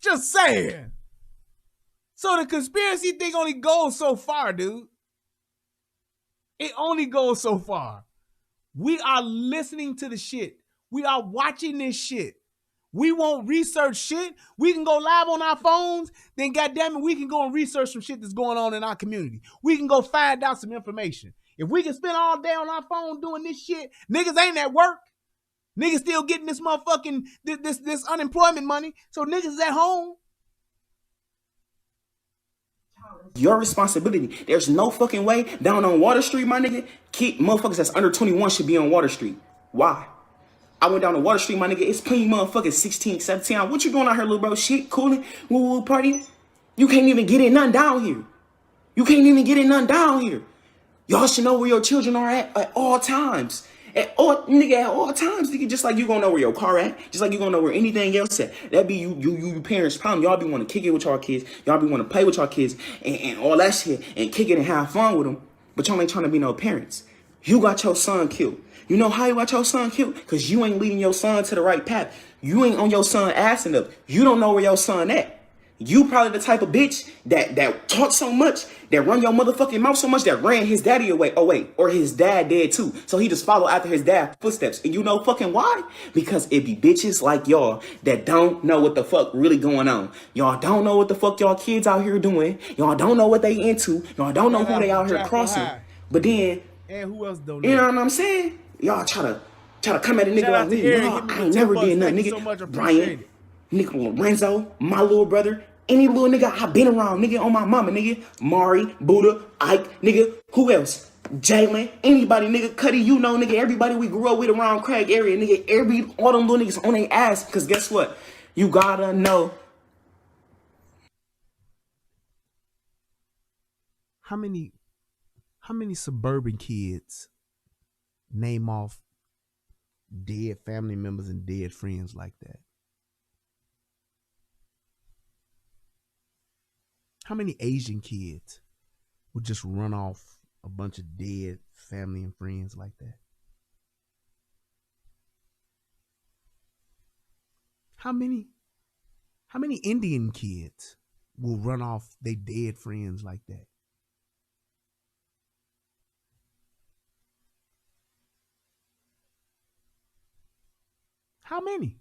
Just saying. So the conspiracy thing only goes so far, dude. It only goes so far. We are listening to the shit. We are watching this shit. We won't research shit. We can go live on our phones. Then goddamn it, we can go and research some shit that's going on in our community. We can go find out some information. If we can spend all day on our phone doing this shit, niggas ain't at work. Niggas still getting this motherfucking, this unemployment money. So niggas is at home. Your responsibility. There's no fucking way down on Water Street, my nigga. Motherfuckers that's under 21 should be on Water Street. Why? I went down to Water Street, my nigga. It's plenty motherfuckers 16, 17. What you doing out here, little bro? Shit, cooling, woo party. You can't even get in none down here. You can't even get in none down here. Y'all should know where your children are at all times. At all times, nigga. Just like you gonna know where your car at. Just like you gonna know where anything else at. That be you parents' problem. Y'all be want to kick it with y'all kids. Y'all be want to play with y'all kids and all that shit and kick it and have fun with them. But y'all ain't trying to be no parents. You got your son killed. You know how you got your son killed? Because you ain't leading your son to the right path. You ain't on your son ass enough. You don't know where your son at. You probably the type of bitch that talk so much, that run your motherfucking mouth so much, that ran his daddy away. Oh, wait. Or his dad dead, too. So he just followed after his dad's footsteps. And you know fucking why? Because it be bitches like y'all that don't know what the fuck really going on. Y'all don't know what the fuck y'all kids out here doing. Y'all don't know what they into. Y'all don't know who they out here crossing. But then, and who else don't know? You know what I'm saying? Y'all try to come at a nigga like me. No, I ain't never did nothing, nigga. Brian, nigga Lorenzo, my little brother, any little nigga I been around, nigga, on my mama, nigga. Mari, Buddha, Ike, nigga, who else? Jalen, anybody, nigga, Cuddy, you know, nigga, everybody we grew up with around Craig area, nigga, all them little niggas on their ass, because guess what? You gotta know. How many suburban kids name off dead family members and dead friends like that? How many Asian kids would just run off a bunch of dead family and friends like that? How many Indian kids will run off their dead friends like that? How many?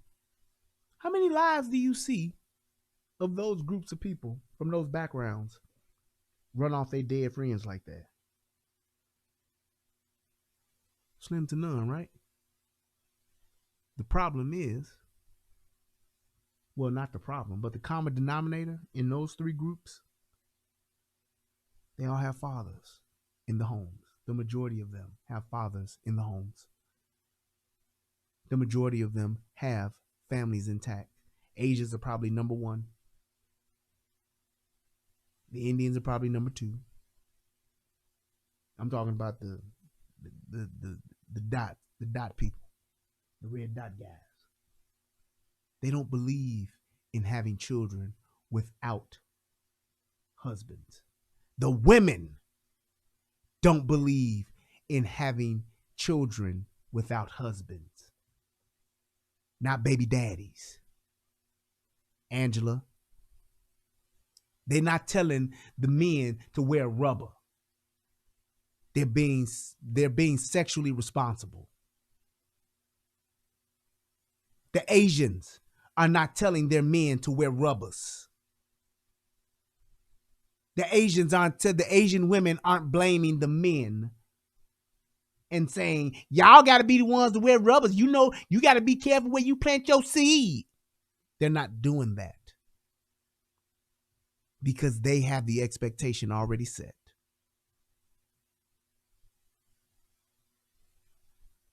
How many lives do you see of those groups of people from those backgrounds run off their dead friends like that? Slim to none, right? The problem is, well, not the problem, but the common denominator in those three groups, they all have fathers in the homes. The majority of them have fathers in the homes. The majority of them have families intact. Asians are probably number one. The Indians are probably number two. I'm talking about the dot people, the red dot guys. They don't believe in having children without husbands. The women don't believe in having children without husbands. Not baby daddies. Angela, they're not telling the men to wear rubber. They're being sexually responsible. The Asians are not telling their men to wear rubbers. The Asian women aren't blaming the men and saying, y'all got to be the ones to wear rubbers. You know, you got to be careful where you plant your seed. They're not doing that because they have the expectation already set.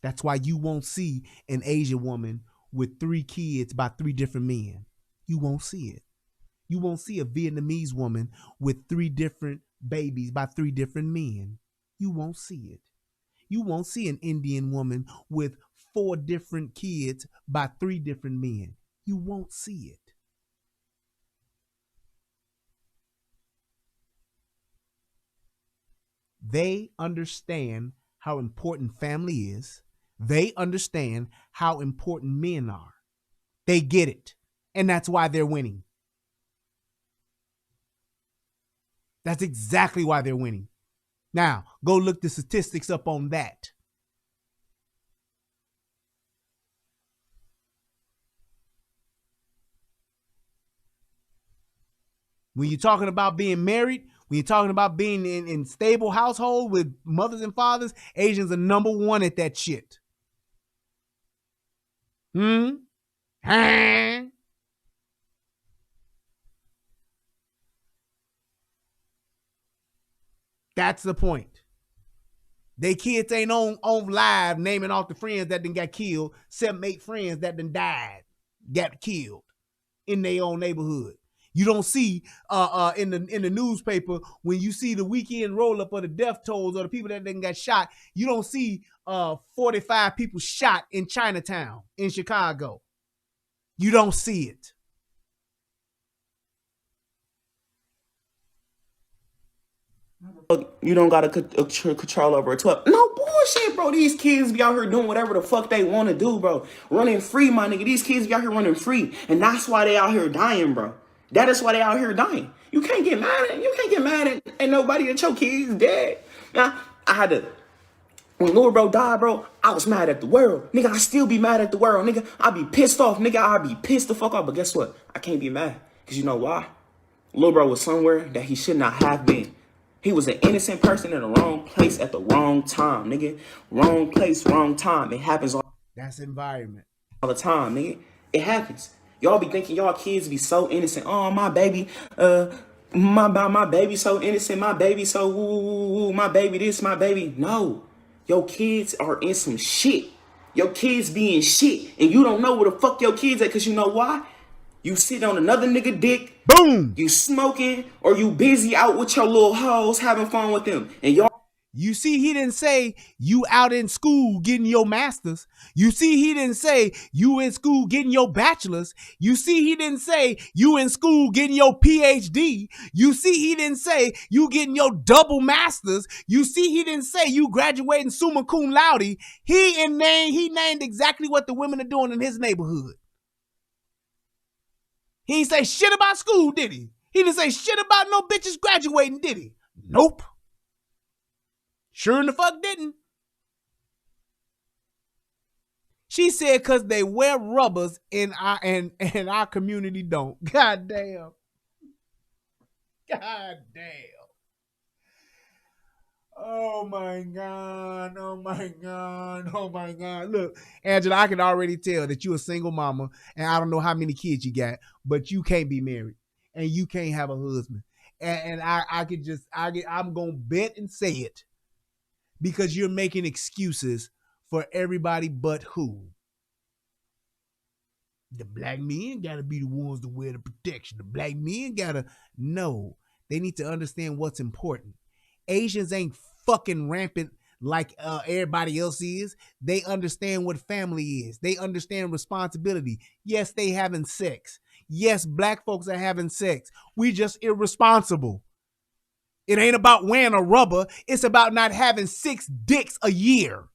That's why you won't see an Asian woman with 3 kids by 3 different men. You won't see it. You won't see a Vietnamese woman with 3 different babies by 3 different men. You won't see it. You won't see an Indian woman with 4 different kids by 3 different men. You won't see it. They understand how important family is. They understand how important men are. They get it. And that's why they're winning. That's exactly why they're winning. Now, go look the statistics up on that. When you're talking about being married, when you're talking about being in stable household with mothers and fathers, Asians are number one at that shit. That's the point. They kids ain't on live naming off the friends that done got killed, 7, 8 friends that done died, got killed in their own neighborhood. You don't see in the newspaper when you see the weekend roll up of the death tolls or the people that done got shot. You don't see 45 people shot in Chinatown in Chicago. You don't see it. You don't got a control over a 12. No bullshit, bro. These kids be out here doing whatever the fuck they want to do, bro. Running free, my nigga. These kids be out here running free. And that's why they out here dying, bro. That is why they out here dying. You can't get mad at nobody that your kids dead. Now, I had to, when Lil Bro died, bro, I was mad at the world. Nigga, I still be mad at the world. Nigga, I be pissed off. Nigga, I be pissed the fuck off. But guess what? I can't be mad. Because you know why? Lil Bro was somewhere that he should not have been. He was an innocent person in the wrong place at the wrong time, nigga. Wrong place, wrong time. It happens all That's environment. the time, nigga. It happens. Y'all be thinking y'all kids be so innocent. Oh, my baby, my baby so innocent. My baby so woo, my baby this, my baby. No, your kids are in some shit. Your kids be in shit, and you don't know where the fuck your kids at. Cause you know why? You sit on another nigga dick. Boom. You smoking or you busy out with your little hoes having fun with them. And y'all. You see, he didn't say you out in school getting your master's. You see, he didn't say you in school getting your bachelor's. You see, he didn't say you in school getting your PhD. You see, he didn't say you getting your double master's. You see, he didn't say you graduating summa cum laude. He named exactly what the women are doing in his neighborhood. He didn't say shit about school, did he? He didn't say shit about no bitches graduating, did he? Nope. Sure in the fuck didn't. She said because they wear rubbers in our community don't. God damn. God damn. Oh my God. Oh my God. Oh my God. Look, Angela, I can already tell that you're a single mama and I don't know how many kids you got, but you can't be married and you can't have a husband. And I'm going to bet and say it because you're making excuses for everybody but who? The black men got to be the ones to wear the protection. The black men got to know. They need to understand what's important. Asians ain't fucking rampant like everybody else is. They understand what family is. They understand responsibility. Yes, they having sex. Yes, black folks are having sex. We just irresponsible. It ain't about wearing a rubber. It's about not having 6 dicks a year.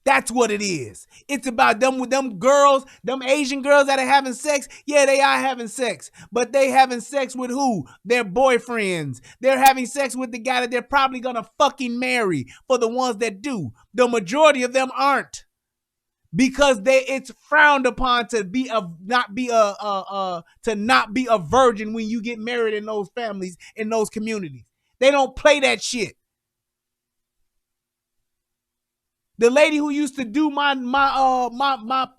That's what it is. It's about them with them girls, them Asian girls that are having sex. Yeah, they are having sex, but they having sex with who? Their boyfriends. They're having sex with the guy that they're probably gonna fucking marry. For the ones that do, the majority of them aren't, because it's frowned upon to not be a virgin when you get married in those families, in those communities. They don't play that shit. The lady who used to do my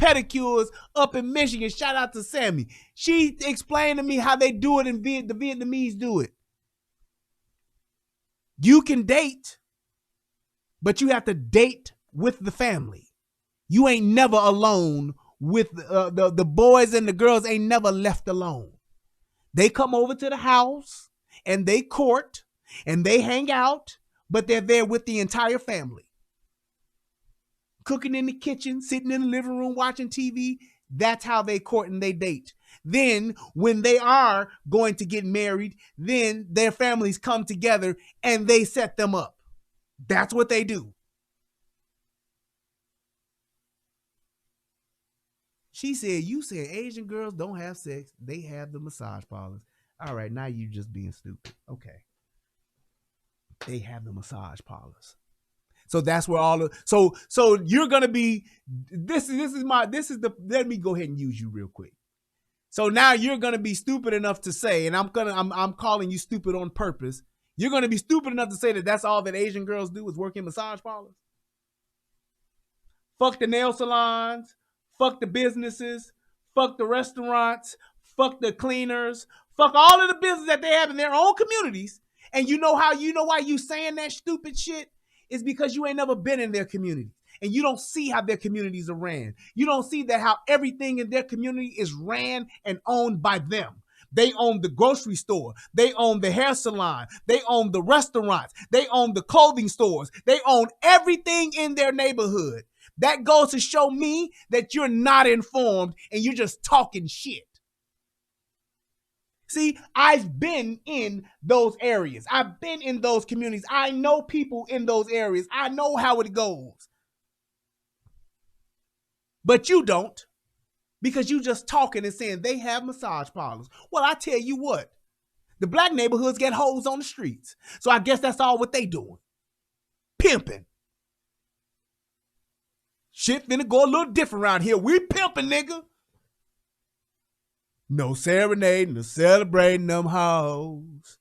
pedicures up in Michigan, shout out to Sammy. She explained to me how they do it and the Vietnamese do it. You can date, but you have to date with the family. You ain't never alone with the boys, and the girls ain't never left alone. They come over to the house and they court and they hang out, but they're there with the entire family. Cooking in the kitchen, sitting in the living room, watching TV. That's how they court and they date. Then when they are going to get married, then their families come together and they set them up. That's what they do. She said, you said Asian girls don't have sex. They have the massage parlors. All right, now you just being stupid. Okay. They have the massage parlors. So that's where all of so you're gonna be this is the let me go ahead and use you real quick. So now you're gonna be stupid enough to say, and I'm calling you stupid on purpose. You're gonna be stupid enough to say that that's all that Asian girls do is work in massage parlors. Fuck the nail salons, fuck the businesses, fuck the restaurants, fuck the cleaners, fuck all of the business that they have in their own communities. And you know why you saying that stupid shit? It's because you ain't never been in their community. And you don't see how their communities are ran. You don't see that how everything in their community is ran and owned by them. They own the grocery store. They own the hair salon. They own the restaurants. They own the clothing stores. They own everything in their neighborhood. That goes to show me that you're not informed and you're just talking shit. See, I've been in those areas. I've been in those communities. I know people in those areas. I know how it goes. But you don't, because you just talking and saying they have massage parlors. Well, I tell you what, the black neighborhoods get hoes on the streets. So I guess that's all what they doing. Pimping. Shit finna go a little different around here. We pimping, nigga. No serenading, no celebrating them hoes.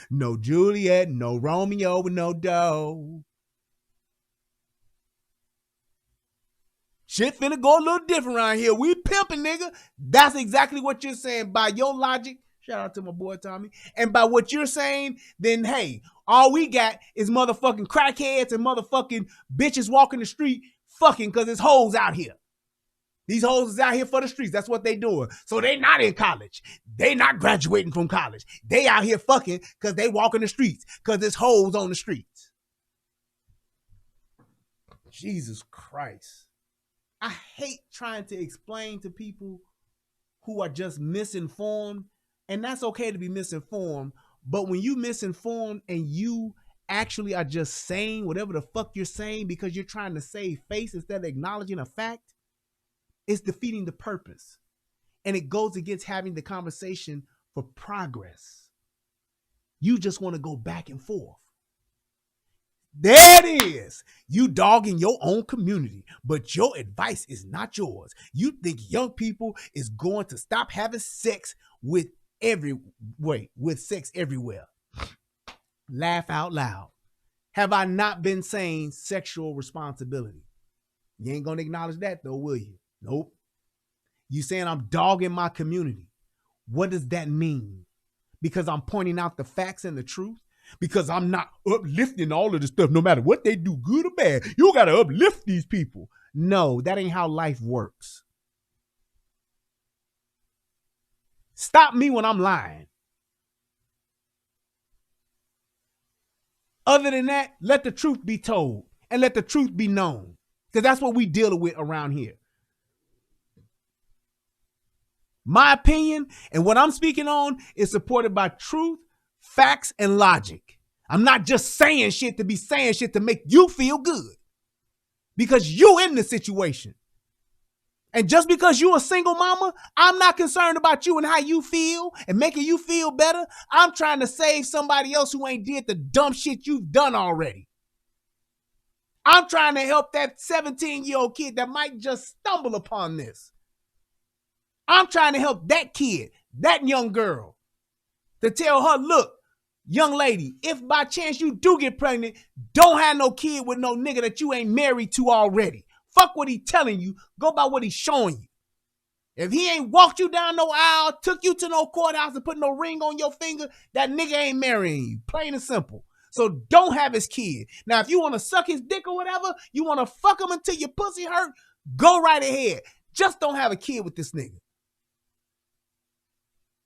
No Juliet, no Romeo with no dough. Shit finna go a little different around here. We pimping, nigga. That's exactly what you're saying. By your logic, shout out to my boy Tommy. And by what you're saying, then hey, all we got is motherfucking crackheads and motherfucking bitches walking the street fucking because there's hoes out here. These hoes is out here for the streets. That's what they doing. So they not in college. They not graduating from college. They out here fucking because they walking the streets because there's hoes on the streets. Jesus Christ. I hate trying to explain to people who are just misinformed, and that's okay to be misinformed, but when you misinformed and you actually are just saying whatever the fuck you're saying because you're trying to save face instead of acknowledging a fact, it's defeating the purpose. And it goes against having the conversation for progress. You just want to go back and forth. There it is. You dogging your own community, but your advice is not yours. You think young people is going to stop having sex with sex everywhere. Laugh out loud. Have I not been saying sexual responsibility? You ain't going to acknowledge that though, will you? Nope. You saying I'm dogging my community. What does that mean? Because I'm pointing out the facts and the truth? Because I'm not uplifting all of this stuff, no matter what they do, good or bad. You got to uplift these people. No, that ain't how life works. Stop me when I'm lying. Other than that, let the truth be told and let the truth be known. Because that's what we deal with around here. My opinion and what I'm speaking on is supported by truth, facts, and logic. I'm not just saying shit to be saying shit to make you feel good. Because you in the situation. And just because you a single mama, I'm not concerned about you and how you feel and making you feel better. I'm trying to save somebody else who ain't did the dumb shit you've done already. I'm trying to help that 17-year-old kid that might just stumble upon this. I'm trying to help that kid, that young girl, to tell her, look, young lady, if by chance you do get pregnant, don't have no kid with no nigga that you ain't married to already. Fuck what he telling you. Go by what he's showing you. If he ain't walked you down no aisle, took you to no courthouse and put no ring on your finger, that nigga ain't marrying you. Plain and simple. So don't have his kid. Now, if you want to suck his dick or whatever, you want to fuck him until your pussy hurt, go right ahead. Just don't have a kid with this nigga.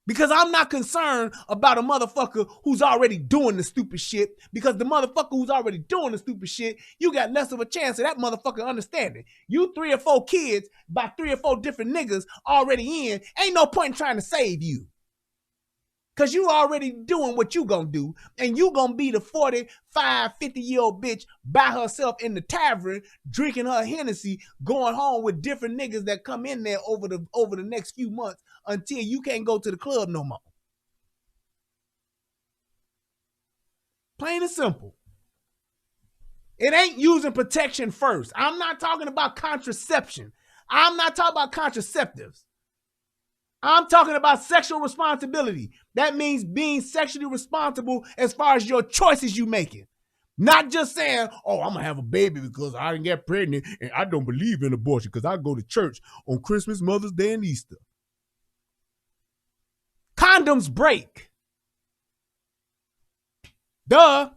Because I'm not concerned about a motherfucker who's already doing the stupid shit. Because the motherfucker who's already doing the stupid shit, you got less of a chance of that motherfucker understanding. You 3 or 4 kids by 3 or 4 different niggas already in. Ain't no point in trying to save you. Because you already doing what you gonna do. And you gonna be the 45, 50-year-old bitch by herself in the tavern, drinking her Hennessy, going home with different niggas that come in there over the next few months until you can't go to the club no more. Plain and simple. It ain't using protection first. I'm not talking about contraception. I'm not talking about contraceptives. I'm talking about sexual responsibility. That means being sexually responsible as far as your choices you making. Not just saying, oh, I'm going to have a baby because I didn't get pregnant and I don't believe in abortion because I go to church on Christmas, Mother's Day, and Easter. Condoms break. Duh.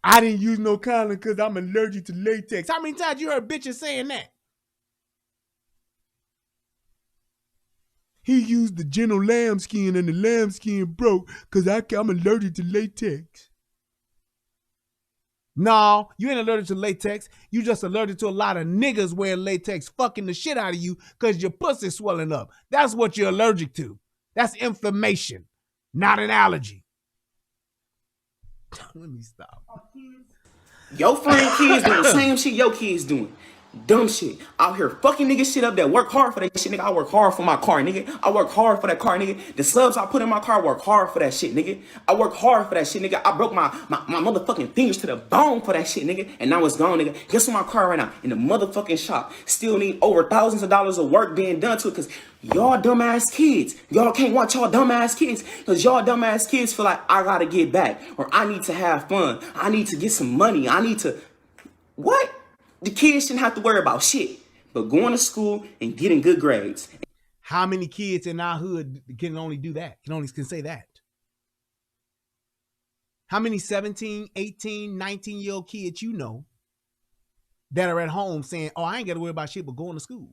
I didn't use no condom because I'm allergic to latex. How many times you heard bitches saying that? He used the gentle lambskin and the lambskin broke because I'm allergic to latex. No, you ain't allergic to latex. You just allergic to a lot of niggas wearing latex fucking the shit out of you because your pussy swelling up. That's what you're allergic to. That's inflammation, not an allergy. Let me stop. Your friend kids doing the same shit your kids doing. Dumb shit. Out here fucking niggas shit up that work hard for that shit, nigga. I work hard for my car, nigga. I work hard for that car, nigga. The subs I put in my car, I work hard for that shit, nigga. I work hard for that shit, nigga. I broke my motherfucking fingers to the bone for that shit, nigga. And now it's gone, nigga. Guess what my car right now? In the motherfucking shop. Still need over thousands of dollars of work being done to it because y'all dumbass kids. Y'all can't watch y'all dumbass kids because y'all dumbass kids feel like I gotta get back or I need to have fun. I need to get some money. I need to... What? The kids shouldn't have to worry about shit, but going to school and getting good grades. How many kids in our hood can only do that? Can say that? How many 17, 18, 19-year-old kids you know that are at home saying, oh, I ain't got to worry about shit but going to school?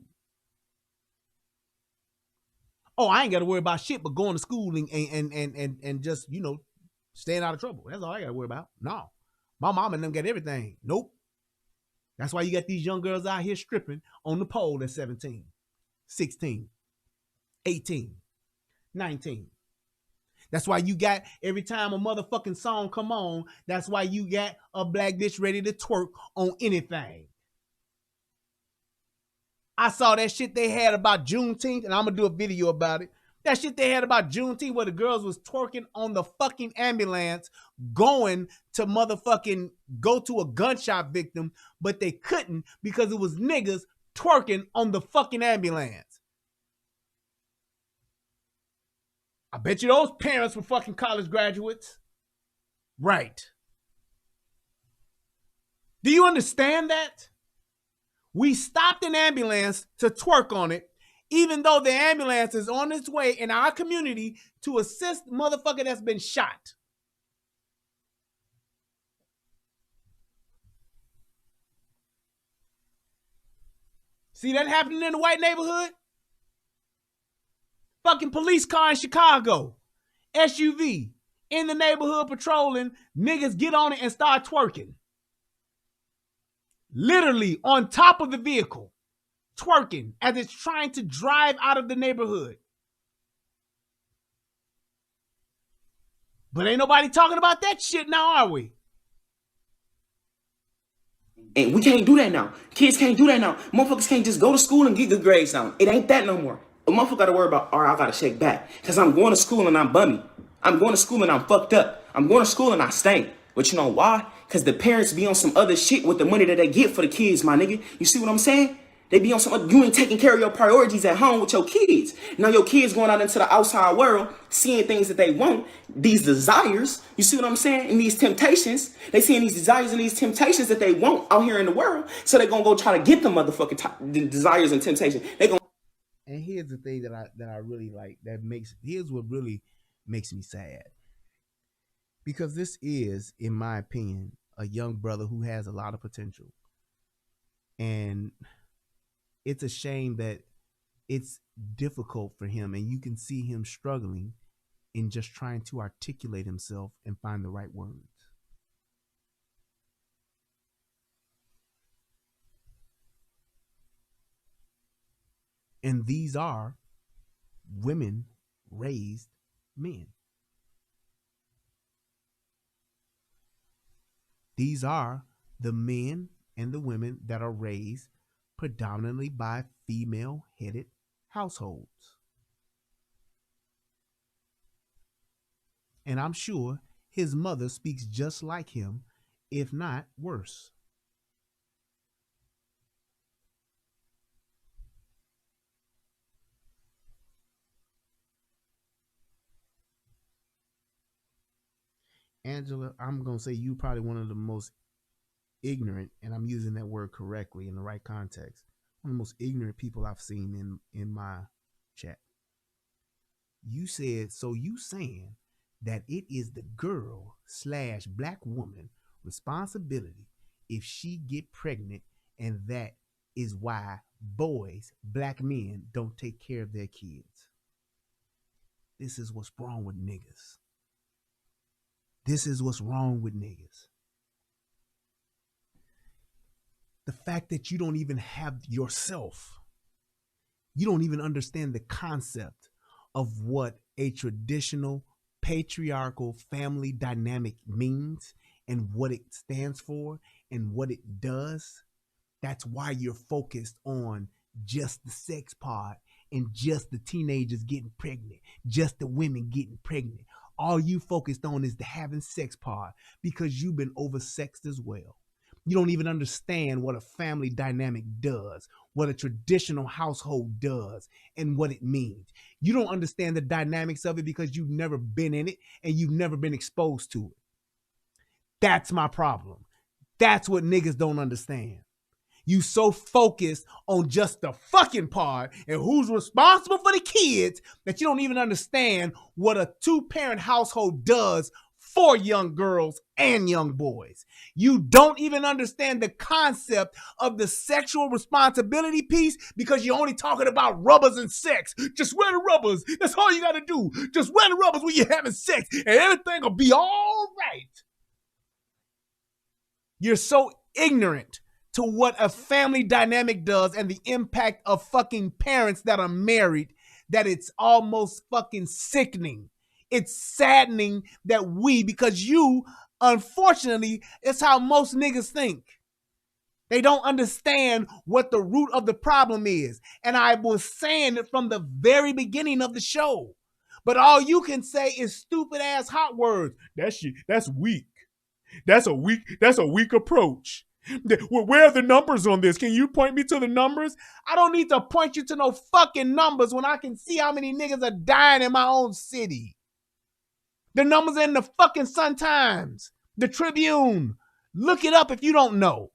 Oh, I ain't got to worry about shit but going to school and just, staying out of trouble. That's all I got to worry about. No. My mom and them got everything. Nope. That's why you got these young girls out here stripping on the pole at 17, 16, 18, 19. That's why you got every time a motherfucking song come on, that's why you got a black bitch ready to twerk on anything. I saw that shit they had about Juneteenth, and I'm going to do a video about it. That shit they had about Juneteenth where the girls was twerking on the fucking ambulance going to motherfucking go to a gunshot victim, but they couldn't because it was niggas twerking on the fucking ambulance. I bet you those parents were fucking college graduates. Right. Do you understand that? We stopped an ambulance to twerk on it, even though the ambulance is on its way in our community to assist motherfucker that's been shot. See that happening in the white neighborhood? Fucking police car in Chicago. SUV. In the neighborhood patrolling. Niggas get on it and start twerking. Literally on top of the vehicle. Twerking as it's trying to drive out of the neighborhood. But ain't nobody talking about that shit now, are we? And we can't do that now. Kids can't do that now. Motherfuckers can't just go to school and get good grades now. It ain't that no more. A motherfucker got to worry about, all right, I got to shake back. Because I'm going to school and I'm bummy. I'm going to school and I'm fucked up. I'm going to school and I stink. But you know why? Because the parents be on some other shit with the money that they get for the kids, my nigga. You see what I'm saying? They be on some, you ain't taking care of your priorities at home with your kids. Now your kids going out into the outside world, seeing things that they want, these desires, you see what I'm saying? And these temptations, they seeing these desires and these temptations that they want out here in the world. So they gonna go try to get the motherfucking the desires and temptations. They gonna. And here's the thing that I really like, here's what really makes me sad. Because this is, in my opinion, a young brother who has a lot of potential. And it's a shame that it's difficult for him, and you can see him struggling in just trying to articulate himself and find the right words. And these are women-raised men. These are the men and the women that are raised predominantly by female-headed households. And I'm sure his mother speaks just like him, if not worse. Angela, I'm going to say you probably one of the most ignorant, and I'm using that word correctly in the right context, one of the most ignorant people I've seen in my chat. You said, so you saying that it is the girl / black woman responsibility if she get pregnant, and that is why boys, black men, don't take care of their kids. This is what's wrong with niggas. This is what's wrong with niggas. The fact that you don't even have yourself. You don't even understand the concept of what a traditional patriarchal family dynamic means and what it stands for and what it does. That's why you're focused on just the sex part and just the teenagers getting pregnant, just the women getting pregnant. All you focused on is the having sex part because you've been oversexed as well. You don't even understand what a family dynamic does, what a traditional household does, and what it means. You don't understand the dynamics of it because you've never been in it and you've never been exposed to it. That's my problem. That's what niggas don't understand. You so focused on just the fucking part and who's responsible for the kids that you don't even understand what a two-parent household does for young girls and young boys. You don't even understand the concept of the sexual responsibility piece because you're only talking about rubbers and sex. Just wear the rubbers. That's all you got to do. Just wear the rubbers when you're having sex and everything will be all right. You're so ignorant to what a family dynamic does and the impact of fucking parents that are married that it's almost fucking sickening. It's saddening that because you, unfortunately, it's how most niggas think. They don't understand what the root of the problem is. And I was saying it from the very beginning of the show. But all you can say is stupid ass hot words. That's weak. That's a weak approach. Where are the numbers on this? Can you point me to the numbers? I don't need to point you to no fucking numbers when I can see how many niggas are dying in my own city. The numbers are in the fucking Sun-Times, the Tribune. Look it up if you don't know.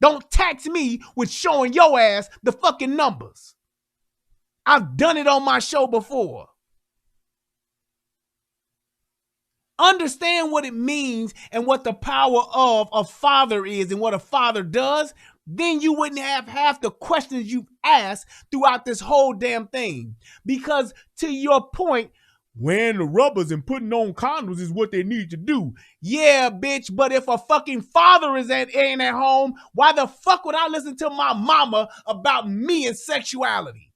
Don't tax me with showing your ass the fucking numbers. I've done it on my show before. Understand what it means and what the power of a father is and what a father does, then you wouldn't have half the questions you've asked throughout this whole damn thing. Because to your point, wearing the rubbers and putting on condoms is what they need to do. Yeah, bitch, but if a fucking father ain't at home, why the fuck would I listen to my mama about me and sexuality?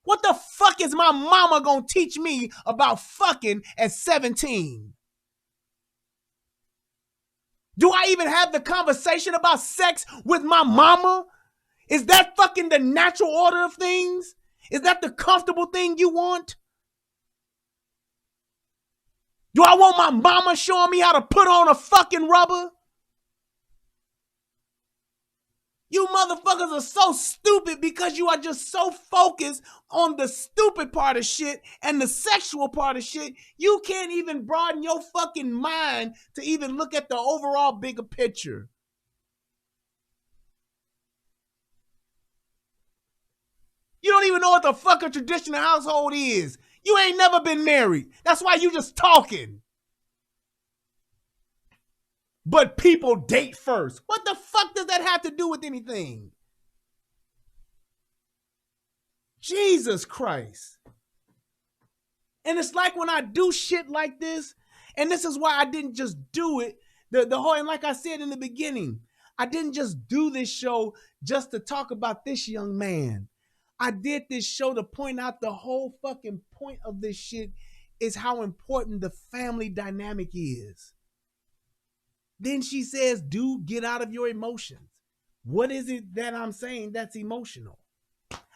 What the fuck is my mama gonna teach me about fucking at 17? Do I even have the conversation about sex with my mama? Is that fucking the natural order of things? Is that the comfortable thing you want? Do I want my mama showing me how to put on a fucking rubber? You motherfuckers are so stupid because you are just so focused on the stupid part of shit and the sexual part of shit. You can't even broaden your fucking mind to even look at the overall bigger picture. You don't even know what the fuck a traditional household is. You ain't never been married. That's why you just talking. But people date first. What the fuck does that have to do with anything? Jesus Christ. And it's like when I do shit like this, and this is why I didn't just do it, the whole, and like I said in the beginning, I didn't just do this show just to talk about this young man. I did this show to point out the whole fucking point of this shit is how important the family dynamic is. Then she says, dude, get out of your emotions. What is it that I'm saying that's emotional?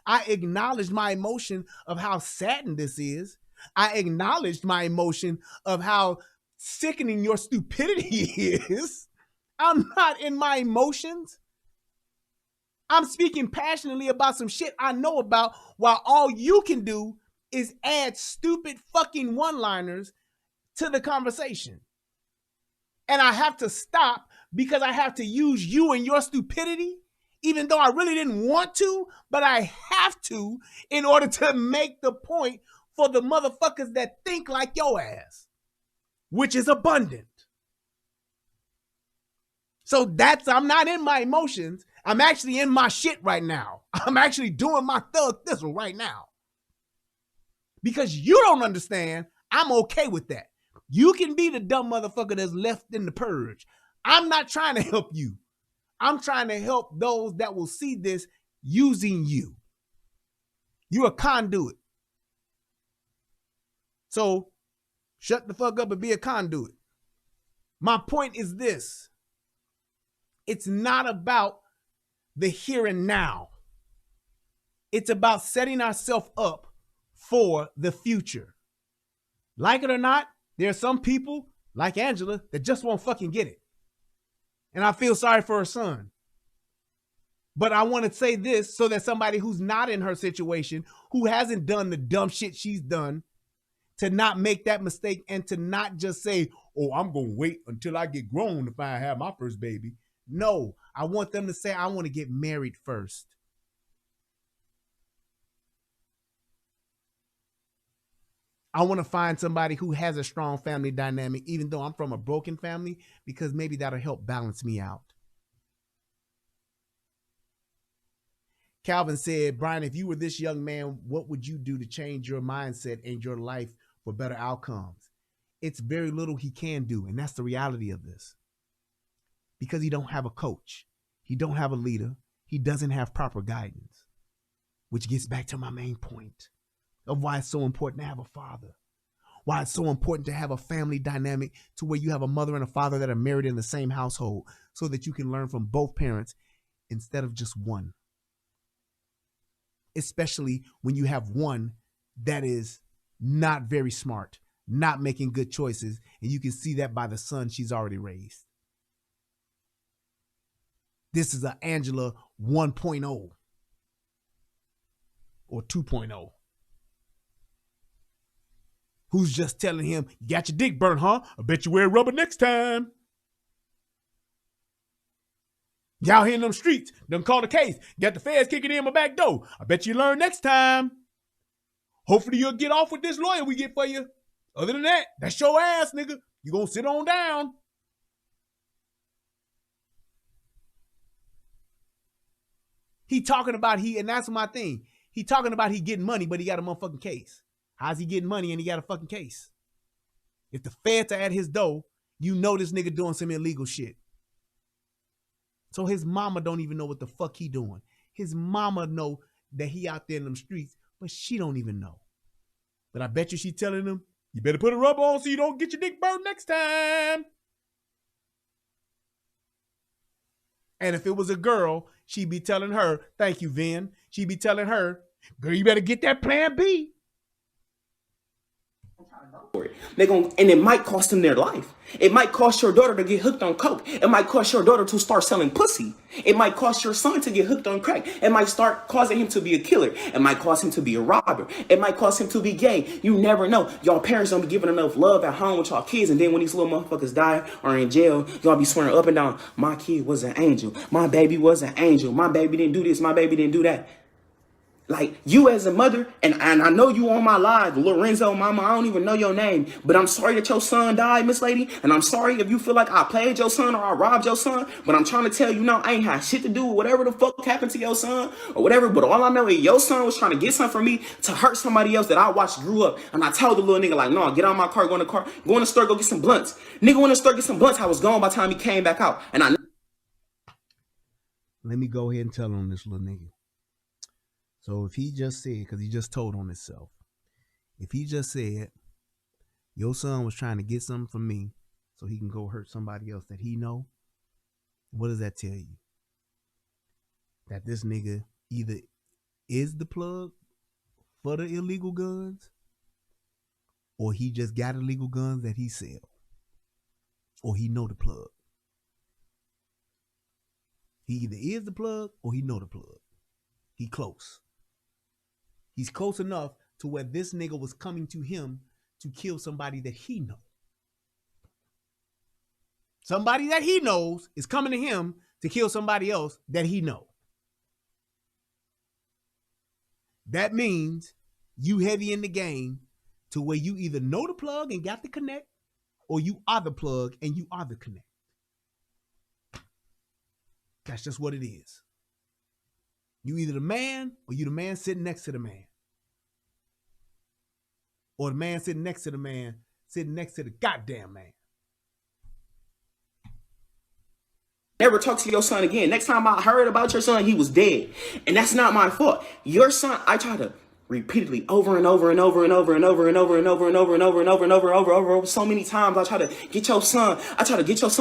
I acknowledge my emotion of how saddened this is, I acknowledged my emotion of how sickening your stupidity is. I'm not in my emotions. I'm speaking passionately about some shit I know about, while all you can do is add stupid fucking one-liners to the conversation. And I have to stop because I have to use you and your stupidity, even though I really didn't want to, but I have to in order to make the point for the motherfuckers that think like your ass, which is abundant. So I'm not in my emotions. I'm actually in my shit right now. I'm actually doing my thug thistle right now. Because you don't understand, I'm okay with that. You can be the dumb motherfucker that's left in the purge. I'm not trying to help you. I'm trying to help those that will see this using you. You're a conduit. So shut the fuck up and be a conduit. My point is this. It's not about the here and now. It's about setting ourselves up for the future. Like it or not, there are some people like Angela that just won't fucking get it. And I feel sorry for her son. But I want to say this so that somebody who's not in her situation, who hasn't done the dumb shit she's done, to not make that mistake and to not just say, oh, I'm going to wait until I get grown if I have my first baby. No, I want them to say, I want to get married first. I want to find somebody who has a strong family dynamic, even though I'm from a broken family, because maybe that'll help balance me out. Calvin said, Brian, if you were this young man, what would you do to change your mindset and your life for better outcomes? It's very little he can do, and that's the reality of this. Because he don't have a coach. He don't have a leader. He doesn't have proper guidance, which gets back to my main point of why it's so important to have a father, why it's so important to have a family dynamic to where you have a mother and a father that are married in the same household so that you can learn from both parents instead of just one. Especially when you have one that is not very smart, not making good choices, and you can see that by the son she's already raised. This is an Angela 1.0 or 2.0. Who's just telling him, you got your dick burnt, huh? I bet you wear rubber next time. Y'all here in them streets, done call the case. Got the feds kicking in my back door. I bet you learn next time. Hopefully you'll get off with this lawyer we get for you. Other than that, that's your ass, nigga. You gonna sit on down. He talking about and that's my thing. He talking about he getting money, but he got a motherfucking case. How's he getting money and he got a fucking case? If the feds are at his door, you know this nigga doing some illegal shit. So his mama don't even know what the fuck he doing. His mama know that he out there in them streets, but she don't even know. But I bet you she telling him, you better put a rubber on so you don't get your dick burned next time. And if it was a girl, she'd be telling her, thank you, Vin. She'd be telling her, girl, you better get that plan B. And it might cost them their life. It might cost your daughter to get hooked on coke. It might cost your daughter to start selling pussy. It might cost your son to get hooked on crack. It might start causing him to be a killer. It might cause him to be a robber. It might cause him to be gay. You never know. Y'all parents don't be giving enough love at home with y'all kids, and then when these little motherfuckers die or in jail, y'all be swearing up and down, my kid was an angel. My baby was an angel. My baby didn't do this. My baby didn't do that. Like, you as a mother, and I know you on my live, Lorenzo, mama, I don't even know your name, but I'm sorry that your son died, Miss Lady, and I'm sorry if you feel like I played your son or I robbed your son, but I'm trying to tell you now, I ain't had shit to do with whatever the fuck happened to your son or whatever, but all I know is your son was trying to get something from me to hurt somebody else that I watched grew up, and I told the little nigga, like, no, get out of my car, go in the store, go get some blunts. Nigga went in the store, get some blunts, I was gone by the time he came back out, and Let me go ahead and tell on this little nigga. So if he just said, because he just told on himself, if he just said, your son was trying to get something from me so he can go hurt somebody else that he know, what does that tell you? That this nigga either is the plug for the illegal guns, or he just got illegal guns that he sell, or he know the plug. He either is the plug or he know the plug. He close. He's close enough to where this nigga was coming to him to kill somebody that he know. Somebody that he knows is coming to him to kill somebody else that he know. That means you heavy in the game to where you either know the plug and got the connect, or you are the plug and you are the connect. That's just what it is. You either the man or you the man sitting next to the man. Or the man sitting next to the man, sitting next to the goddamn man. Never talk to your son again. Next time I heard about your son, he was dead. And that's not my fault. Your son, I try to repeatedly over and over and over and over and over and over and over and over and over and over and over and over so many times. I try to get your son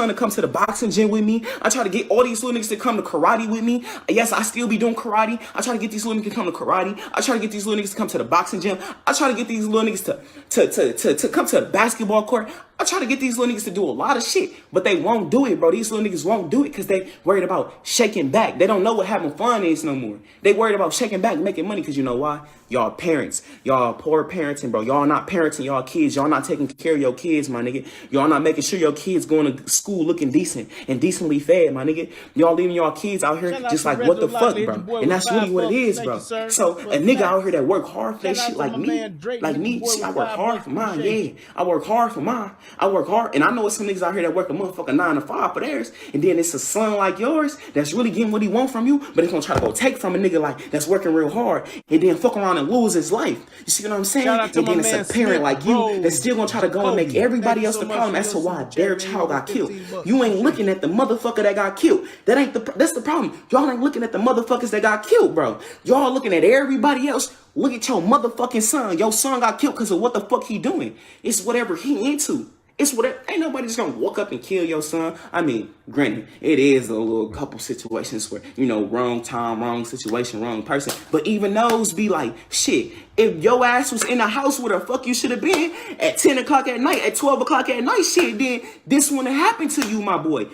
to come to the boxing gym with me. I try to get all these little niggas to come to karate with me. Yes, I still be doing karate. I try to get these little niggas to come to karate. I try to get these little niggas to come to the boxing gym. I try to get these little niggas to come to the basketball court. I try to get these little niggas to do a lot of shit, but they won't do it, bro. These little niggas won't do it because they worried about shaking back. They don't know what having fun is no more. They worried about shaking back, making money, because you know why? Y'all parents. Y'all poor parenting, bro. Y'all not parenting y'all kids. Y'all not taking care of your kids, my nigga. Y'all not making sure your kids going to school looking decent and decently fed, my nigga. Y'all leaving y'all kids out here just like, what the fuck, bro? And that's really what it is, bro. So a nigga out here that work hard for that shit like me, shit, I work hard for mine, yeah. I work hard for mine. I work hard, and I know it's some niggas out here that work a motherfucking 9 to 5 for theirs, and then it's a son like yours that's really getting what he want from you, but it's gonna try to go take from a nigga like that's working real hard, and then fuck around and lose his life. You see what I'm saying? And then it's a parent like you that's still gonna try to go and make everybody else the problem as to why their child got killed. You ain't looking at the motherfucker that got killed. That's the problem. Y'all ain't looking at the motherfuckers that got killed, bro. Y'all looking at everybody else. Look at your motherfucking son. Your son got killed because of what the fuck he doing. It's whatever he into. It's whatever. Ain't nobody just gonna walk up and kill your son. I mean, granted, it is a little couple situations where, you know, wrong time, wrong situation, wrong person. But even those be like, shit, if your ass was in the house where the fuck you should have been at 10 o'clock at night, at 12 o'clock at night, shit, then this wouldn't have happened to you, my boy.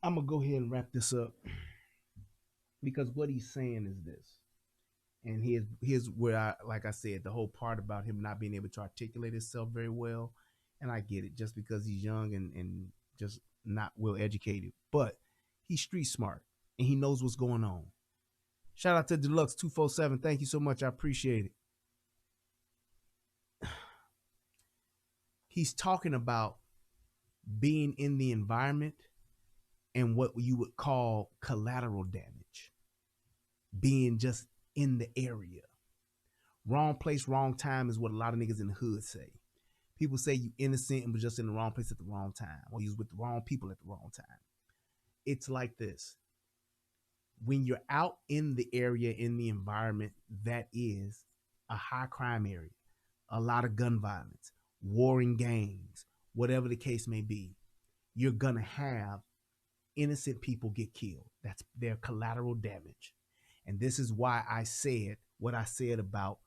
I'm gonna go ahead and wrap this up, because what he's saying is this. And here's where like I said, the whole part about him not being able to articulate himself very well. And I get it, just because he's young and just not well educated, but he's street smart and he knows what's going on. Shout out to Deluxe 247. Thank you so much. I appreciate it. He's talking about being in the environment and what you would call collateral damage. Being just in the area. Wrong place, wrong time is what a lot of niggas in the hood say. People say you innocent and was just in the wrong place at the wrong time, or you was with the wrong people at the wrong time. It's like this. When you're out in the area, in the environment that is a high crime area, a lot of gun violence, warring gangs, whatever the case may be, you're gonna have innocent people get killed. That's their collateral damage. And this is why I said what I said about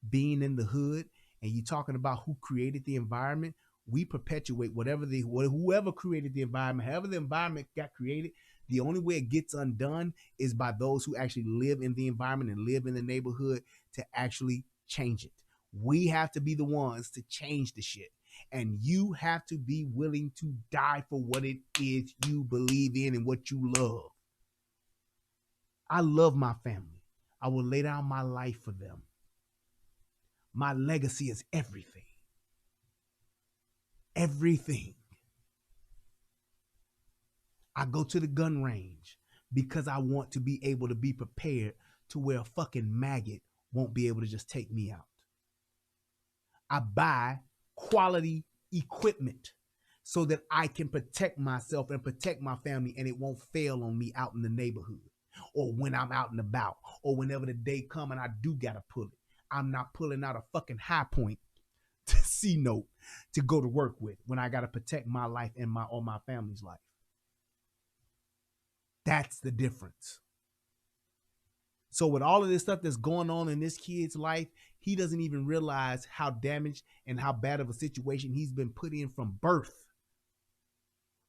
being in the hood, and you talking about who created the environment. We perpetuate whoever created the environment, however the environment got created. The only way it gets undone is by those who actually live in the environment and live in the neighborhood to actually change it. We have to be the ones to change the shit. And you have to be willing to die for what it is you believe in and what you love. I love my family. I will lay down my life for them. My legacy is everything. Everything. I go to the gun range because I want to be able to be prepared to where a fucking maggot won't be able to just take me out. I buy quality equipment so that I can protect myself and protect my family, and it won't fail on me out in the neighborhood, or when I'm out and about, or whenever the day come and I do gotta pull it. I'm not pulling out a fucking high point to C note to go to work with when I gotta protect my life and my family's life. That's the difference. So with all of this stuff that's going on in this kid's life, he doesn't even realize how damaged and how bad of a situation he's been put in from birth,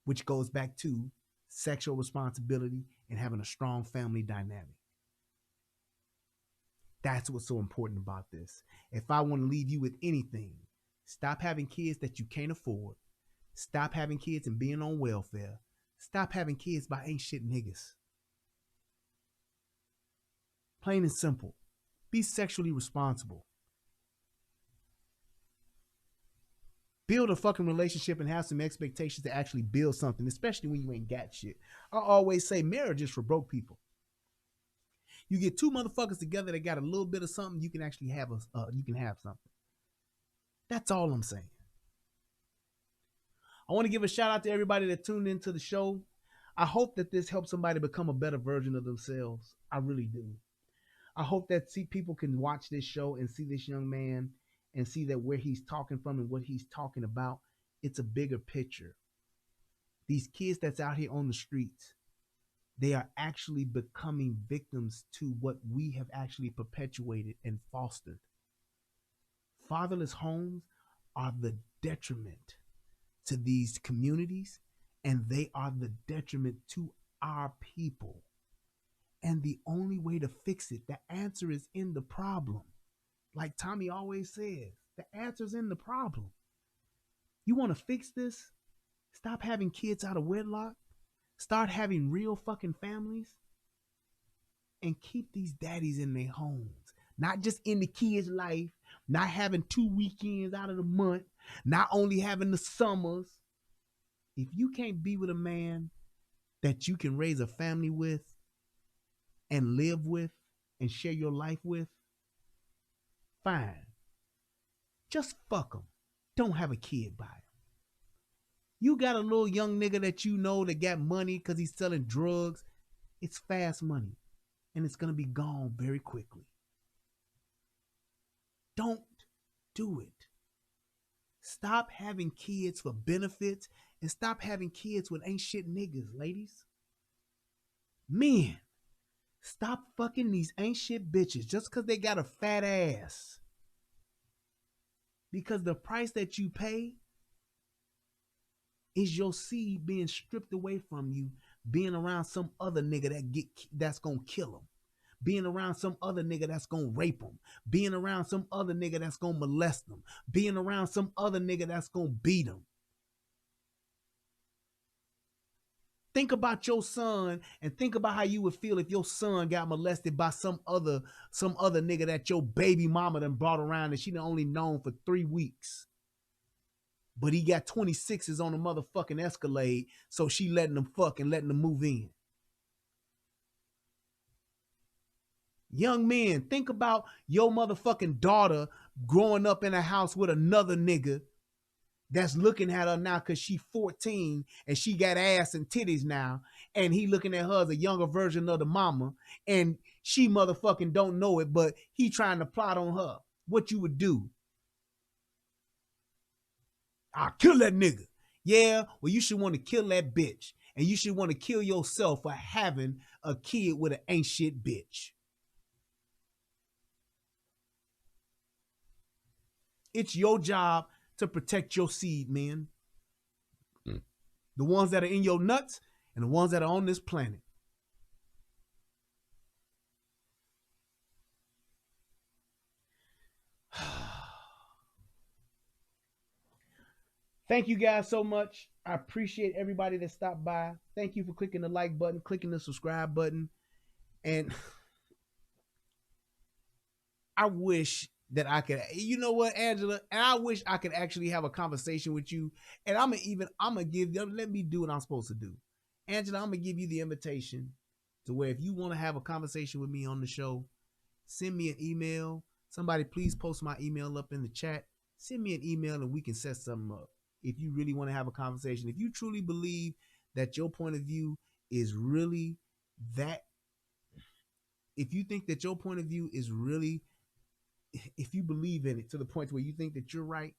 which goes back to sexual responsibility and having a strong family dynamic. That's what's so important about this. If I want to leave you with anything, stop having kids that you can't afford. Stop having kids and being on welfare. Stop having kids by ain't shit niggas. Plain and simple. Be sexually responsible. Build a fucking relationship and have some expectations to actually build something, especially when you ain't got shit. I always say marriage is for broke people. You get two motherfuckers together that got a little bit of something, you can actually have something. That's all I'm saying. I want to give a shout out to everybody that tuned into the show. I hope that this helps somebody become a better version of themselves. I really do. I hope that people can watch this show and see this young man and see that where he's talking from and what he's talking about, it's a bigger picture. These kids that's out here on the streets, they are actually becoming victims to what we have actually perpetuated and fostered. Fatherless homes are the detriment to these communities, and they are the detriment to our people. And the only way to fix it, the answer is in the problem. Like Tommy always says, the answer's in the problem. You want to fix this? Stop having kids out of wedlock. Start having real fucking families. And keep these daddies in their homes. Not just in the kid's life. Not having 2 weekends out of the month. Not only having the summers. If you can't be with a man that you can raise a family with and live with and share your life with, fine. Just fuck him. Don't have a kid by him. You got a little young nigga that you know that got money because he's selling drugs. It's fast money. And it's going to be gone very quickly. Don't do it. Stop having kids for benefits and stop having kids with ain't shit niggas, ladies. Men, stop fucking these ain't shit bitches just because they got a fat ass. Because the price that you pay is your seed being stripped away from you, being around some other nigga that's gonna kill him, being around some other nigga that's gonna rape him, being around some other nigga that's gonna molest them, being around some other nigga that's gonna beat him. Think about your son and think about how you would feel if your son got molested by some other nigga that your baby mama done brought around and she done only known for 3 weeks. But he got 26s on the motherfucking Escalade, so she letting them fuck and letting them move in. Young men, think about your motherfucking daughter growing up in a house with another nigga that's looking at her now because she 14 and she got ass and titties now, and he looking at her as a younger version of the mama, and she motherfucking don't know it, but he trying to plot on her. What you would do? I'll kill that nigga. Yeah, well, you should want to kill that bitch. And you should want to kill yourself for having a kid with an ain't shit bitch. It's your job to protect your seed, man. The ones that are in your nuts and the ones that are on this planet. Thank you guys so much. I appreciate everybody that stopped by. Thank you for clicking the like button, clicking the subscribe button. And I wish that I could, you know what, Angela? And I wish I could actually have a conversation with you. And I'm gonna give them, let me do what I'm supposed to do. Angela, I'm gonna give you the invitation to where if you want to have a conversation with me on the show, send me an email. Somebody please post my email up in the chat. Send me an email and we can set something up. If you really want to have a conversation, if you truly believe that your point of view is really that, if you think that your point of view is really, if you believe in it to the point where you think that you're right,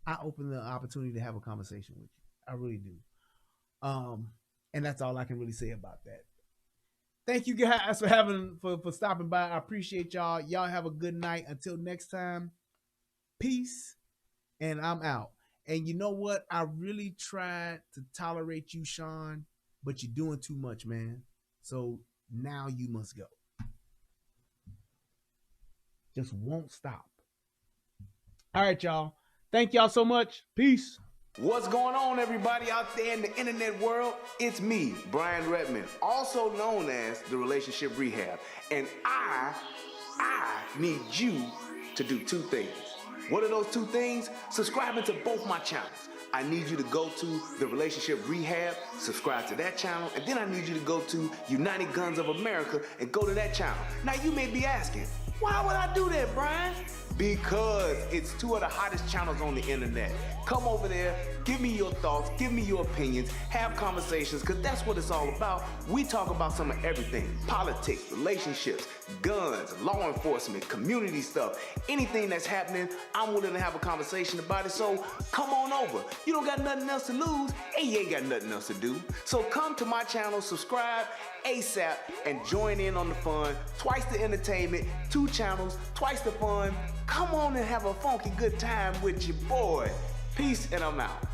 I open the opportunity to have a conversation with you. I really do. And that's all I can really say about that. Thank you guys for stopping by. I appreciate y'all. Y'all have a good night. Until next time, peace, and I'm out. And you know what? I really tried to tolerate you, Sean, but you're doing too much, man. So now you must go. Just won't stop. All right, y'all. Thank y'all so much. Peace. What's going on, everybody out there in the internet world? It's me, Brian Redmond, also known as the Relationship Rehab. And I need you to do two things. What are those two things? Subscribing to both my channels. I need you to go to the Relationship Rehab, subscribe to that channel, and then I need you to go to United Guns of America and go to that channel. Now you may be asking, why would I do that, Brian? Because it's two of the hottest channels on the internet. Come over there, give me your thoughts, give me your opinions, have conversations, because that's what it's all about. We talk about some of everything: politics, relationships, guns, law enforcement, community stuff. Anything that's happening, I'm willing to have a conversation about it, so come on over. You don't got nothing else to lose, and you ain't got nothing else to do. So come to my channel, subscribe ASAP, and join in on the fun. Twice the entertainment, 2 channels, twice the fun. Come on and have a funky good time with your boy. Peace, and I'm out.